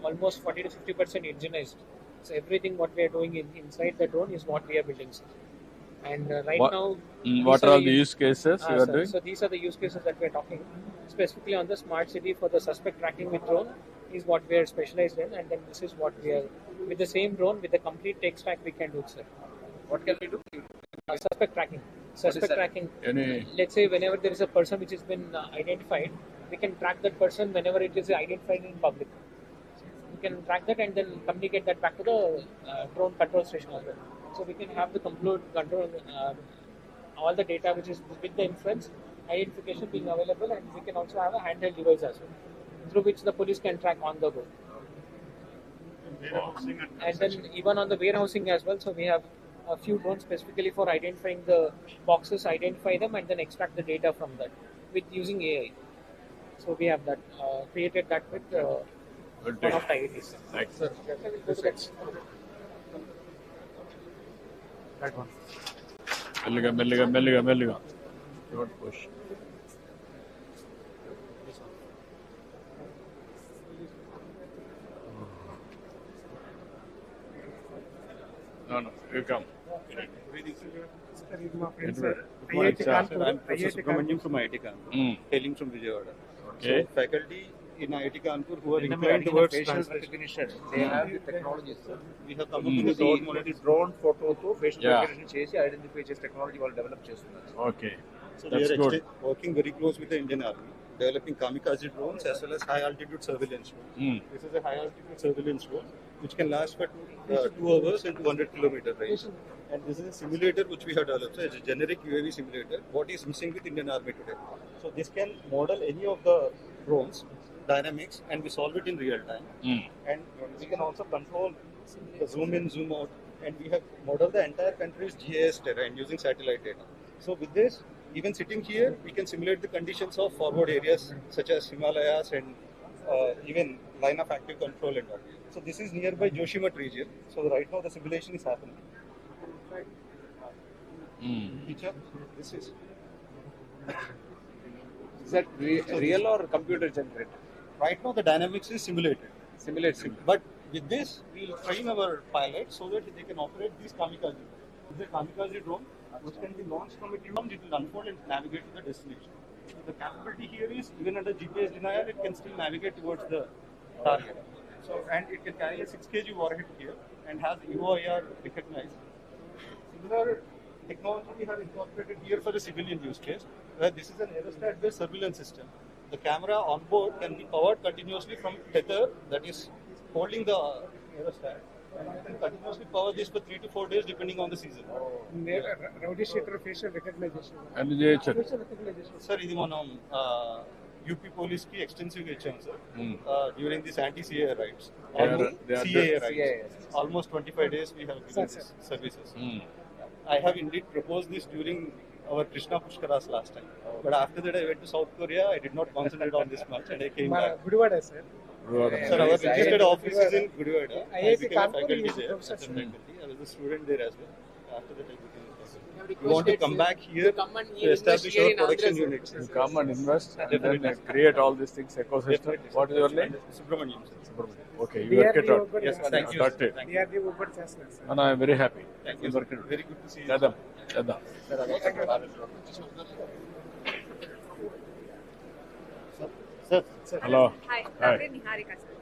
almost 40 to 50% indigenized. So everything what we are doing inside the drone is what we are building, sir. And right now, what are all the use cases you are doing? So these are the use cases that we are talking specifically on the smart city for the suspect tracking with drone is what we are specialized in, and then this is what we are with the same drone with the complete tech stack we can do, sir. What can we do? Suspect tracking. Suspect tracking. Let's say whenever there is a person which has been identified, we can track that person whenever it is identified in public. We can track that and then communicate that back to the drone control station as well. So we can have the complete control, all the data which is with the inference, identification being available, and we can also have a handheld device as well, through which the police can track on the go. And then even on the warehousing as well, so we have a few drones specifically for identifying the boxes, identify them, and then extract the data from that with using AI. So we have that created that with one of the IITs. Thanks. That one. మెల్లిగా. Don't push. No, you come. I'm Professor Subramaniam from IIT Kanpur, hailing from Vijayawada. Okay. So faculty in IIT Kanpur who are inclined towards facial recognition. They have the technology, sir. We have come up with the drone photo to facial Yeah. recognition చేసి identify చేసే technology వాళ్ళు develop చేస్తున్నారు. Okay. So That's we are good. working very close with the Indian Army, developing kamikaze drones as well as high altitude surveillance drones. This is a high altitude surveillance drone which can last for 2 hours and 200 kilometer range. And this is a simulator which we have developed. So it's a generic UAV simulator. What is missing with Indian Army today? So this can model any of the drones dynamics and we solve it in real time. And we can also control the zoom in, zoom out, and we have modeled the entire country's GIS terrain using satellite data. So with this, even sitting here, we can simulate the conditions of forward areas such as Himalayas and even line of active control and all. So this is nearby Joshimath region. So right now the simulation is happening. Picture, this is. Is that real or computer generated? Right now the dynamics is simulated. Simulated. But with this, we will train our pilots so that they can operate these kamikaze. This is a kamikaze drone which can be launched from a drone. It will unfold and navigate to the destination. So the capability here is even under GPS denial, it can still navigate towards the target. So and it can carry a 6 kg warhead here and has UOIR recognized. Similar technology we have incorporated here for the civilian use case, where this is an aerostat-based surveillance system. The camera on board can be powered continuously from tether that is holding the aerostat. And you can continuously power this for 3 to 4 days depending on the season. Rowdy sheeter facial recognition అన్ని చేయొచ్చు. Sir ఇది మనం UP police కి extensive గా ఇచ్చాం sir during this anti CA rights almost 25 days we have given this services. I have indeed proposed this during our Krishna Pushkaras last time, but after that I went to South Korea. I did not concentrate on this much and I came back. Gudivada sir. Sir, our registered office is in Gudivada. I became a faculty there. As a faculty. I was a student there as well. After that, I became a faculty. We want to come back here to establish our production units. You come and invest and then create all these things, ecosystem. What is your name? Subramaniam. Okay, you work it out. Yes, thank you. Got it. DRDO open చేస్తున్నారు sir. And I am very happy. Thank you. Very good to see you. Chadam. Hello. Hi. Hi. Niharika sir.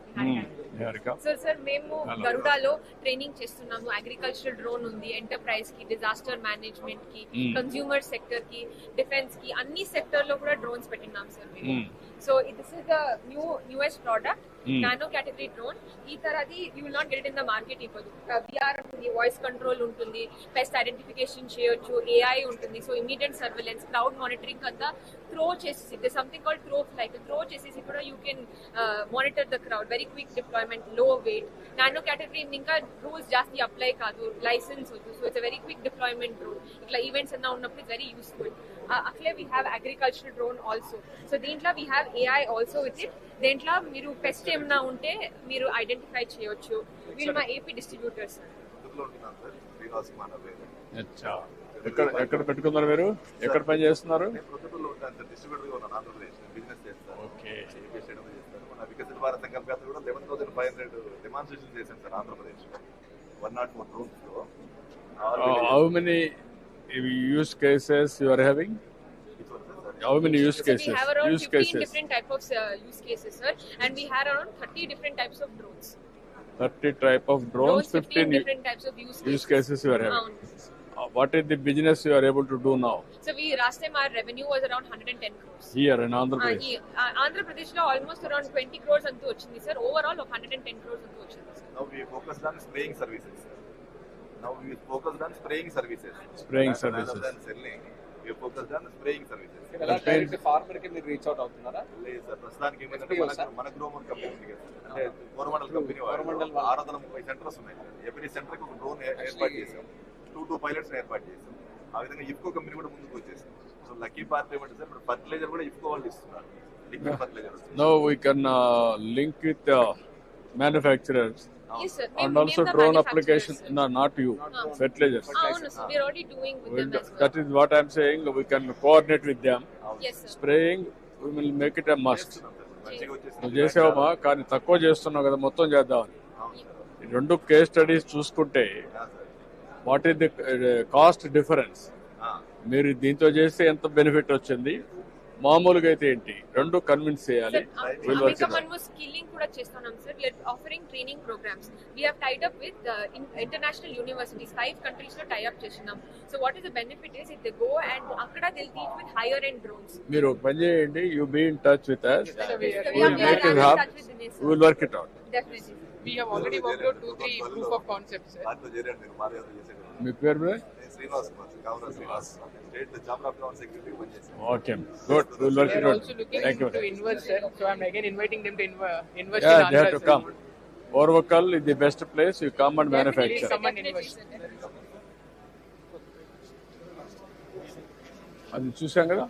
Niharika. Sir మేము Hello. గరుడాలో training చేస్తున్నాము. Agricultural drone ఉంది, enterprise కి, disaster management కి, consumer sector కి, defence కి, అన్ని sector లో కూడా డ్రోన్స్ పెట్టినాం సార్ మేము. So this is the newest product, nano category drone. ఈ తరది you will not get in the market. ఇప్పుడు విఆర్ ఉంటుంది, వాయిస్ కంట్రోల్ ఉంటుంది, పెస్ట్ ఐడెంటిఫికేషన్ చేయొచ్చు, ఏఐ ఉంటుంది. So immediate surveillance, crowd monitoring అంతా త్రో చేసేసి, this something called throw flight. Throw చేసేసి కూడా you can monitor the crowd. Very quick deployment, low weight. Nano category ఇంకా రూల్స్ జాస్తి అప్లై కాదు, లైసెన్స్ వద్దు. So it's very quick deployment drone. ఇట్లా events అన్నా ఉన్నప్పుడు ఇట్స్ వెరీ యూస్ఫుల్. అట్లే we have agricultural drone also. So దీంట్లో we have AI also with it. దేంట్లో మీరు పెస్ట్ ఏమన్నా ఉంటే మీరు ఐడెంటిఫై చేయొచ్చు. వీళ్ళు మా ఏపీ డిస్ట్రిబ్యూటర్స్. ఎక్కడ పెట్టుకున్నారు మీరు? ఎక్కడ పని చేస్తున్నారు? ఓకే. వికసిత భారత్ సంకల్ప కూడా 11,500 డెమాన్స్ట్రేషన్ చేశాను సార్ ఆంధ్రప్రదేశ్ 104 drones లో. How many use cases you are having? How many use cases? So we have around use 15 cases. different types of use cases, sir, and we have around 30 different types of drones. 30 type of drones, 15 different types of use cases you are having. What is the business you are able to do now? So last time our revenue was around 110 crores. Here in Andhra Pradesh. Andhra Pradesh lo almost around 20 crores antu vachindi sir. Overall 110 crores antu vachindi sir. Now we focused on spraying services. Spraying services. Rather than selling, we focused on spraying services. Direct farmer కి మీరు reach out అవుతున్నారా? లేదు sir, ప్రస్తుతానికి ఏమైందంటే మన గ్రోమర్ company ఉంది కదా sir, అంటే కోరమండల్ కంపెనీ వాళ్ళు 630 సెంటర్స్ ఉన్నాయి సార్. ఎవ్రీ సెంటర్ కి ఒక డ్రోన్ ఏర్పాటు చేసాం, 2 పైలట్స్ ఏర్పాటు చేసాం. ఆ విధంగా ఇఫ్కో కంపెనీ కూడా ముందుకు వచ్చేసాం. సో లక్కీ పార్ట్ ఏమంటే సార్, ఇప్పుడు ఫర్టిలైజర్ కూడా ఇఫ్కో వాళ్ళు ఇస్తున్నారు, liquid fertiliser. Now we can link with manufacturers Yes, sir. And Name also the drone manufacturers, application, no, not you, fertilizers. No, sir. We're already doing with them as well. That is what I'm saying. We can coordinate with them. Yes, sir. Spraying, we will make it a must. నువ్వు చేసావమ్మా, కానీ తక్కువ చేస్తున్నావు కదా, మొత్తం చేద్దామని. ఈ రెండు case studies చూసుకుంటే what is the cost difference, మీరు దీంతో చేస్తే ఎంత బెనిఫిట్ వచ్చింది, మామూలుగా అయితే ఏంటి, రెండు కన్విన్స్ చేయాలి. స్కిల్లింగ్ కూడా చేస్తున్నాం sir. We are offering training programs. We have tied up with international universities 5 countries లో టై అప్ చేస్తున్నాం. So what is the benefit is if they go and అక్కడ they will teach with higher end drones. మీరు పని చేయండి, you be in touch with us, we will make it happen, we will work it out. Definitely. We have already worked out 2-3 proof of concepts, sir. మీ పేరు మీద Srinivas state job of secretary పనిచేస్తాను. Okay, good, we will work We it are out. also looking Thank you. to invest, sir. So I'm again inviting them to invest Yeah, in they have Andhra, to sir. come. Orvakal is the best place, you come and Definitely manufacture. come and invest. అది చూసాం కదా.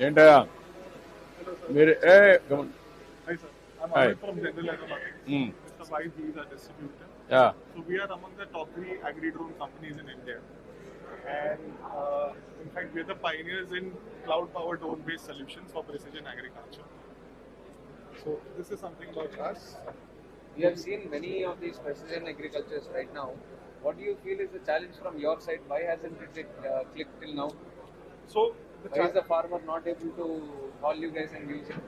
ఏంటయ్యా మీరు Hi sir, I'm Hi. Amit from General Aeronautics. Mr. Vice, he is our distributor. Yeah. So we are among the top 3 agri-drone companies in India. And in fact, we are the pioneers in cloud-powered drone-based solutions for precision agriculture. So this is something about us. We have seen many of these precision agricultures right now. What do you feel is the challenge from your side? Why hasn't it clicked till now? So why is the farmer not able to call you guys and use it?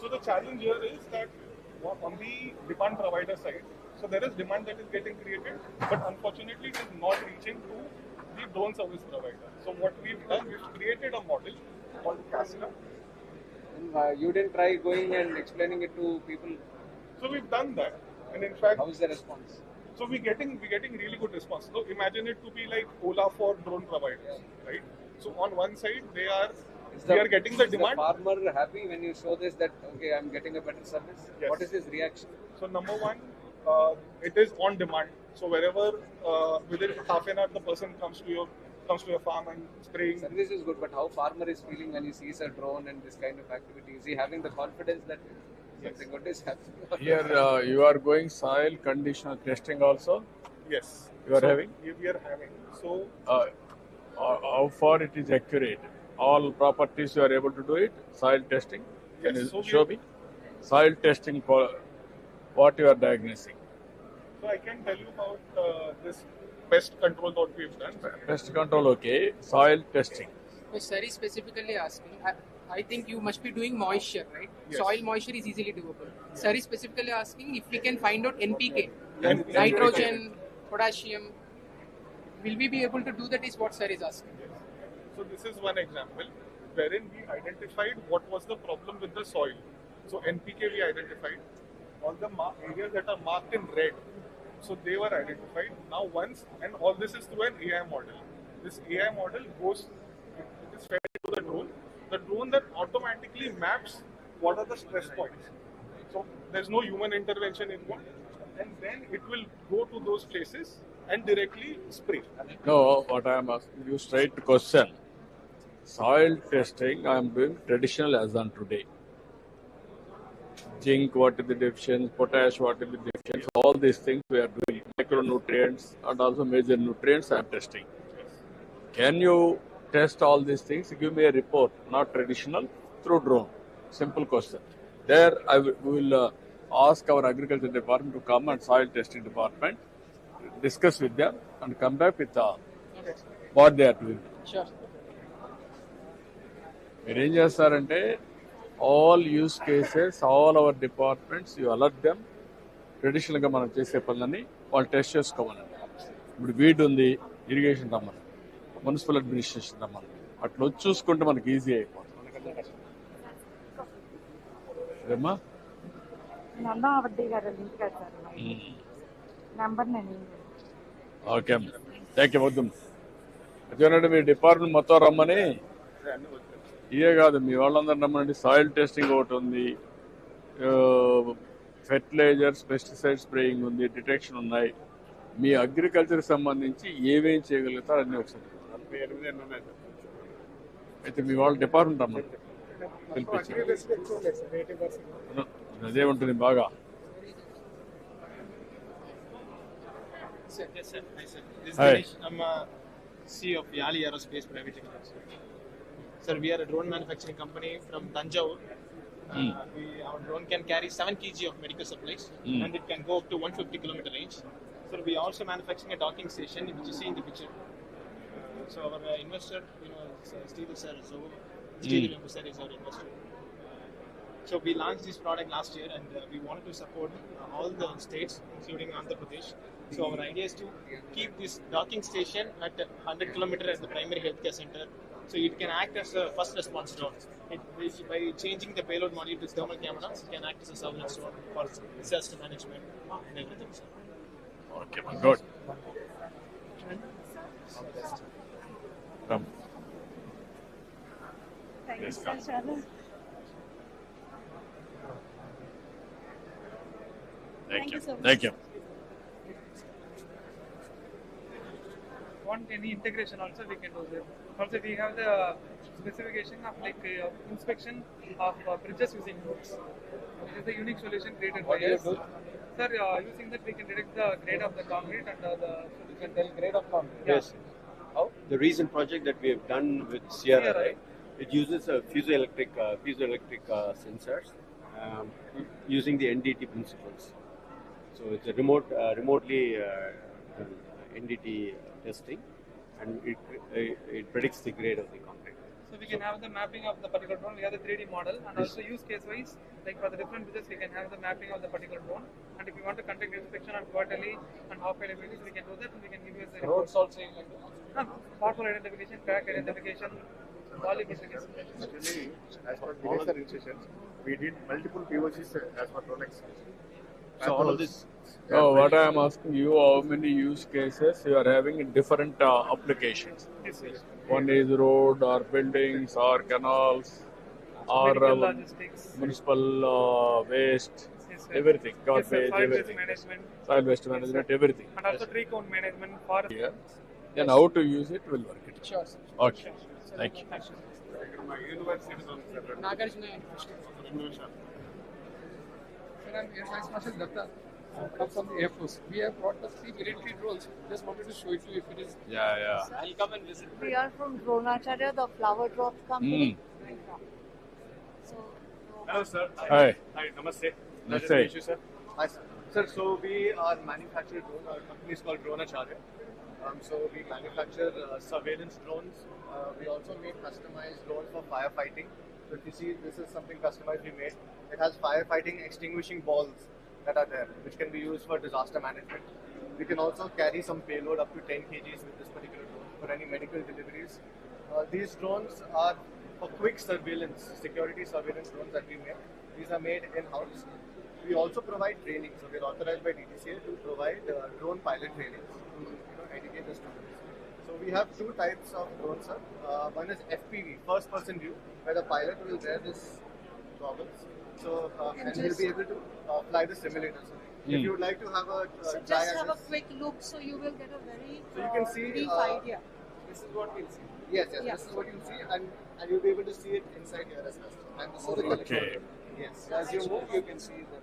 So the challenge here is that on the demand provider side, so there is demand that is getting created, but unfortunately it is not reaching to the drone service provider. So what we've done, we've created a model called Casina. And, you didn't try going and explaining it to people? So we've done that, and in fact, how is the response? So we're getting really good response. So imagine it to be like Ola for drone providers, right? So on one side we are getting the demand. Is the farmer happy when you show this that okay, I'm getting a better service? Yes. What is his reaction? So number one, it is on demand. So wherever within half an hour the person comes to your farm and spraying. Service is good, but how farmer is feeling when he sees a drone and this kind of activity? Is he having the confidence that something good is happening? Here you are going soil condition testing also? Yes. You are having? We are having. So how far it is accurate? All properties you are able to do it? Soil testing? Can Yes, you so show me? Soil testing, what you are diagnosing? So I can tell you about this pest control that we've done. Pest control, okay. Soil testing. So sir is specifically asking, I think you must be doing moisture, right? Yes. Soil moisture is easily doable. Sir is specifically asking if we can find out NPK, NPK. nitrogen, potassium. Will we be able to do that is what sir is asking. Yes. So this is one example wherein we identified what was the problem with the soil. So NPK we identified. All the areas that are marked in red, so they were identified. Now once, and all this is through an AI model. This AI model goes, it is fed to the drone. The drone then automatically maps what are the stress points. So there's no human intervention involved, and then it will go to those places and directly spray. No, what I am asking you straight question. Soil testing I am doing traditional as on today. Zinc, what is the deficiency, potash, what is the deficiency, all these things we are doing. Micronutrients and also major nutrients I am testing. Can you test all these things? Give me a report, not traditional, through drone. Simple question. There we will ask our agriculture department to come and soil testing department, discuss with them and come back with what they are doing. Sure. మీరు ఏం చేస్తారంటే all use cases, all our departments, you alert them. ట్రెడిషనల్గా మనం చేసే పనులని వాళ్ళు test చేసుకోమనండి. ఇప్పుడు weed ఉంది, ఇరిగేషన్ రమ్మని, మున్సిపల్ అడ్మినిస్ట్రేషన్ రమ్మని, అట్లా వచ్చి చూసుకుంటే మనకి ఈజీ అయిపోతుంది. ఏమ్మా ఓకే అమ్మ, థ్యాంక్ యూ. వద్దు అదేనంటే మీ డిపార్ట్మెంట్ మొత్తం రమ్మని, ఇవే కాదు మీ వాళ్ళందరూ రమ్మనండి. సాయిల్ టెస్టింగ్ ఒకటి ఉంది, ఫెర్టిలైజర్స్, పెస్టిసైడ్ స్ప్రేయింగ్ ఉంది, డిటెక్షన్ ఉన్నాయి. మీ అగ్రికల్చర్ సంబంధించి ఏమేం చేయగలుగుతారు అన్నీ ఒకసారి అయితే మీ వాళ్ళ డిపార్ట్మెంట్ రమ్మని పిలిపించి అదే ఉంటుంది బాగా. Sir. Yes, sir. Hi, sir. This is Hi. Ganesh. I'm CEO of Yali Aerospace Private Limited. Sir, we are a drone manufacturing company from Tanjore. Our drone can carry 7 kg of medical supplies and it can go up to 150 kilometer range. So we are also manufacturing a docking station, which you see in the picture. So our investor, Steve sir, Steve sir is our investor. So we launched this product last year and we wanted to support all the states, including Andhra Pradesh. So our idea is to keep this docking station at 100 kilometer at the primary healthcare center. So it can act as a first response drone. By changing the payload module to thermal cameras, it can act as a surveillance drone for disaster management and everything. Okay, good. Come. Thank Yes, you, come. Sir. Thank you. so much. Thank you. Want any integration also we can do that. Also we have the specification of inspection of bridges using drones. It is a unique solution created by us. Sir, using that we can detect the grade of the concrete and You can tell grade of concrete. Yeah. Yes. How? The recent project that we have done with Sierra, right? It uses piezoelectric sensors using the NDT principles. So it's a remotely NDT testing, and it predicts the grade of the concrete. So we can have the mapping of the particular drone. We have the 3D model, and also use case wise, like for the different bridges, we can have the mapping of the particular drone. And if we want to conduct inspection on quarterly and half abilities, we can do that, and we can give you as a Roads also you can do? pothole identification, crack identification, all investigation. Actually, as per all other institutions, we did multiple POCs as per Rolex. So all of this. So what I am asking you, how many use cases you are having in different applications? Yes, yes. One is road or buildings or canals or Medical logistics. municipal waste, Yes, sir. everything, Yes, sir. garbage, Soil waste everything. management. Soil waste Yes, management, sir. everything. And also tree count management, forest. Here. Then how to use it will work it. Sure, sir. Okay. Thank you. Nagarjuna University. Sir, I'm Air Vice Marshal Datta. I'm from the Air Force. We have brought the 3 military drones. Just wanted to show it to you if it is. Yeah. I'll come and visit. We are from Dronacharya, the flower drop company. Hello, sir. Hi. Hi, namaste. Namaste. Pleasure to meet you, sir. Hi, sir. Sir, so we are manufacturing drones. Our company is called Dronacharya. So we manufacture surveillance drones. We also make customized drones for firefighting. So if you see, this is something customized we made. It has firefighting extinguishing balls that are there, which can be used for disaster management. We can also carry some payload up to 10 kgs with this particular drone for any medical deliveries. These drones are for quick surveillance, security surveillance drones that we make. These are made in-house. We also provide training, so we're authorized by DTCA to provide drone pilot training to educate the students. So we have 2 types of drones, sir. One is FPV, first person view, where the pilot will wear this goggles. So and he'll be able to fly the simulator. So if you would like to have a So try just at have a this, quick look, so you will get a very so you can see brief idea. this is what we'll see. Yes, this is what you'll see, and you'll be able to see it inside here as well. And this is the Okay. Yes, as you move, you can see that.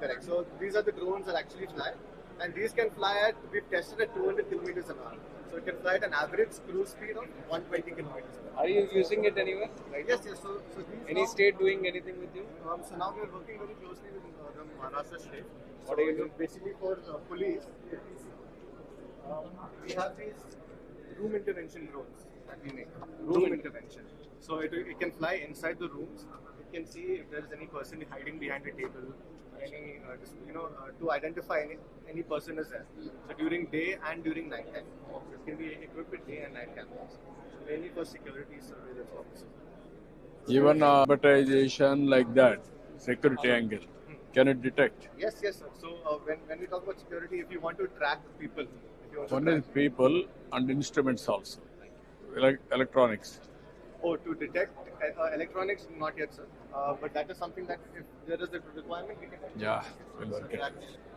Correct. So these are the drones that actually fly, and these can fly at. We've tested at 200 kilometers an hour. So it can fly at an average cruise speed of 120 kilometers an hour. Are you using it anywhere? Right Yes. So these Any now- state doing anything with you? So now we're working very closely with the Maharashtra state. What are you doing? Basically for police, we have these room intervention drones that we make. Room intervention. So it can fly inside the rooms. It can see if there is any person hiding behind a table, any to identify any person is there. So during day and during night time, it can be equipped with day and night cameras. Mainly for security surveillance purposes. Even advertisation like that, security angle, can it detect? Yes, sir. So when we talk about security, if you want to track people, if you want to One track is people and instruments also, like electronics. Oh, to detect electronics, not yet, sir. But that is something that if there is a requirement, we can. Yeah, will work it. Track.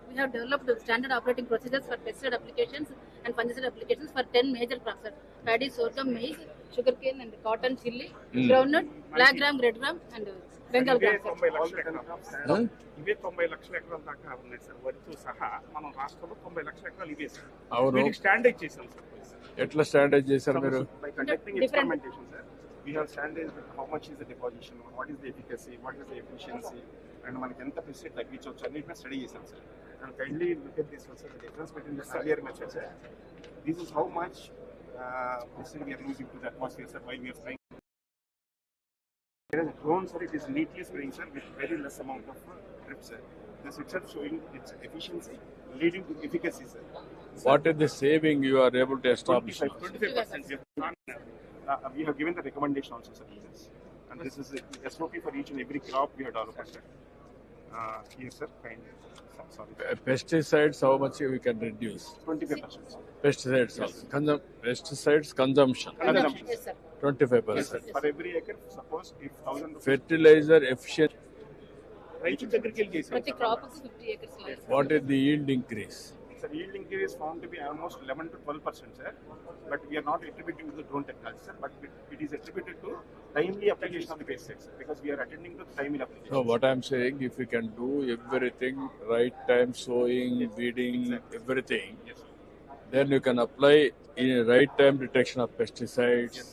we have developed standard operating procedures for pesticide applications and fungicide applications for 10 major crops, sir. Paddy, sorghum, maize, sugarcane, and cotton, chili, groundnut, black gram, red gram, and Bengal gram. 90 లక్షల ఎకరాలు ఇవే 90 లక్షల ఎకరాల దాకా ఉన్నాయి sir. వరితో సహా మనం రాష్ట్రంలో 90 లక్షల ఎకరాలు ఇవే సార్. వీటికి స్టాండర్డ్ చేసాం సార్. ఎట్లా స్టాండర్డ్ చేశారు మీరు? By conducting experimentation, sir, we have standardized how much is the deposition, what is the efficacy, what is the efficiency, and మనకి ఎంత పెస్టిసైడ్ తగ్గించవచ్చు అన్నిటిని స్టడీ చేసాం sir. And kindly look at this one, sir. The difference between the earlier method, sir. This is how much pesticide we are losing to the atmosphere, sir, while we are spraying. Whereas drone, sir, it is neatly spraying, sir, with very less amount of drip, sir. This itself showing its efficiency, leading to efficacy, sir. What is the saving you are able to establish? 25%. We have given the recommendation also, sir. And this is the SOP for each and every crop we have developed, sir. Yes, sir. Kindly. Sorry. Pesticides, how much we can reduce? 25%. Pesticides, pesticides consumption. Yes, sir. 25%. Yes, sir. For every acre, suppose if 1,000 Fertilizer efficient. రైతు దగ్గరికి వెళ్ళి చేసాం. ప్రతి crop కు 50 acres లో. What is the yield increase? Sir, yield increase is found to be almost 11 to 12%, sir. But we are not attributing to the drone technology, sir. But it is attributed to timely application of the pesticides, sir, because we are attending to timely application. So what I'm saying, if we can do everything, right time sowing, weeding, everything, then you can apply in right time detection of pesticides,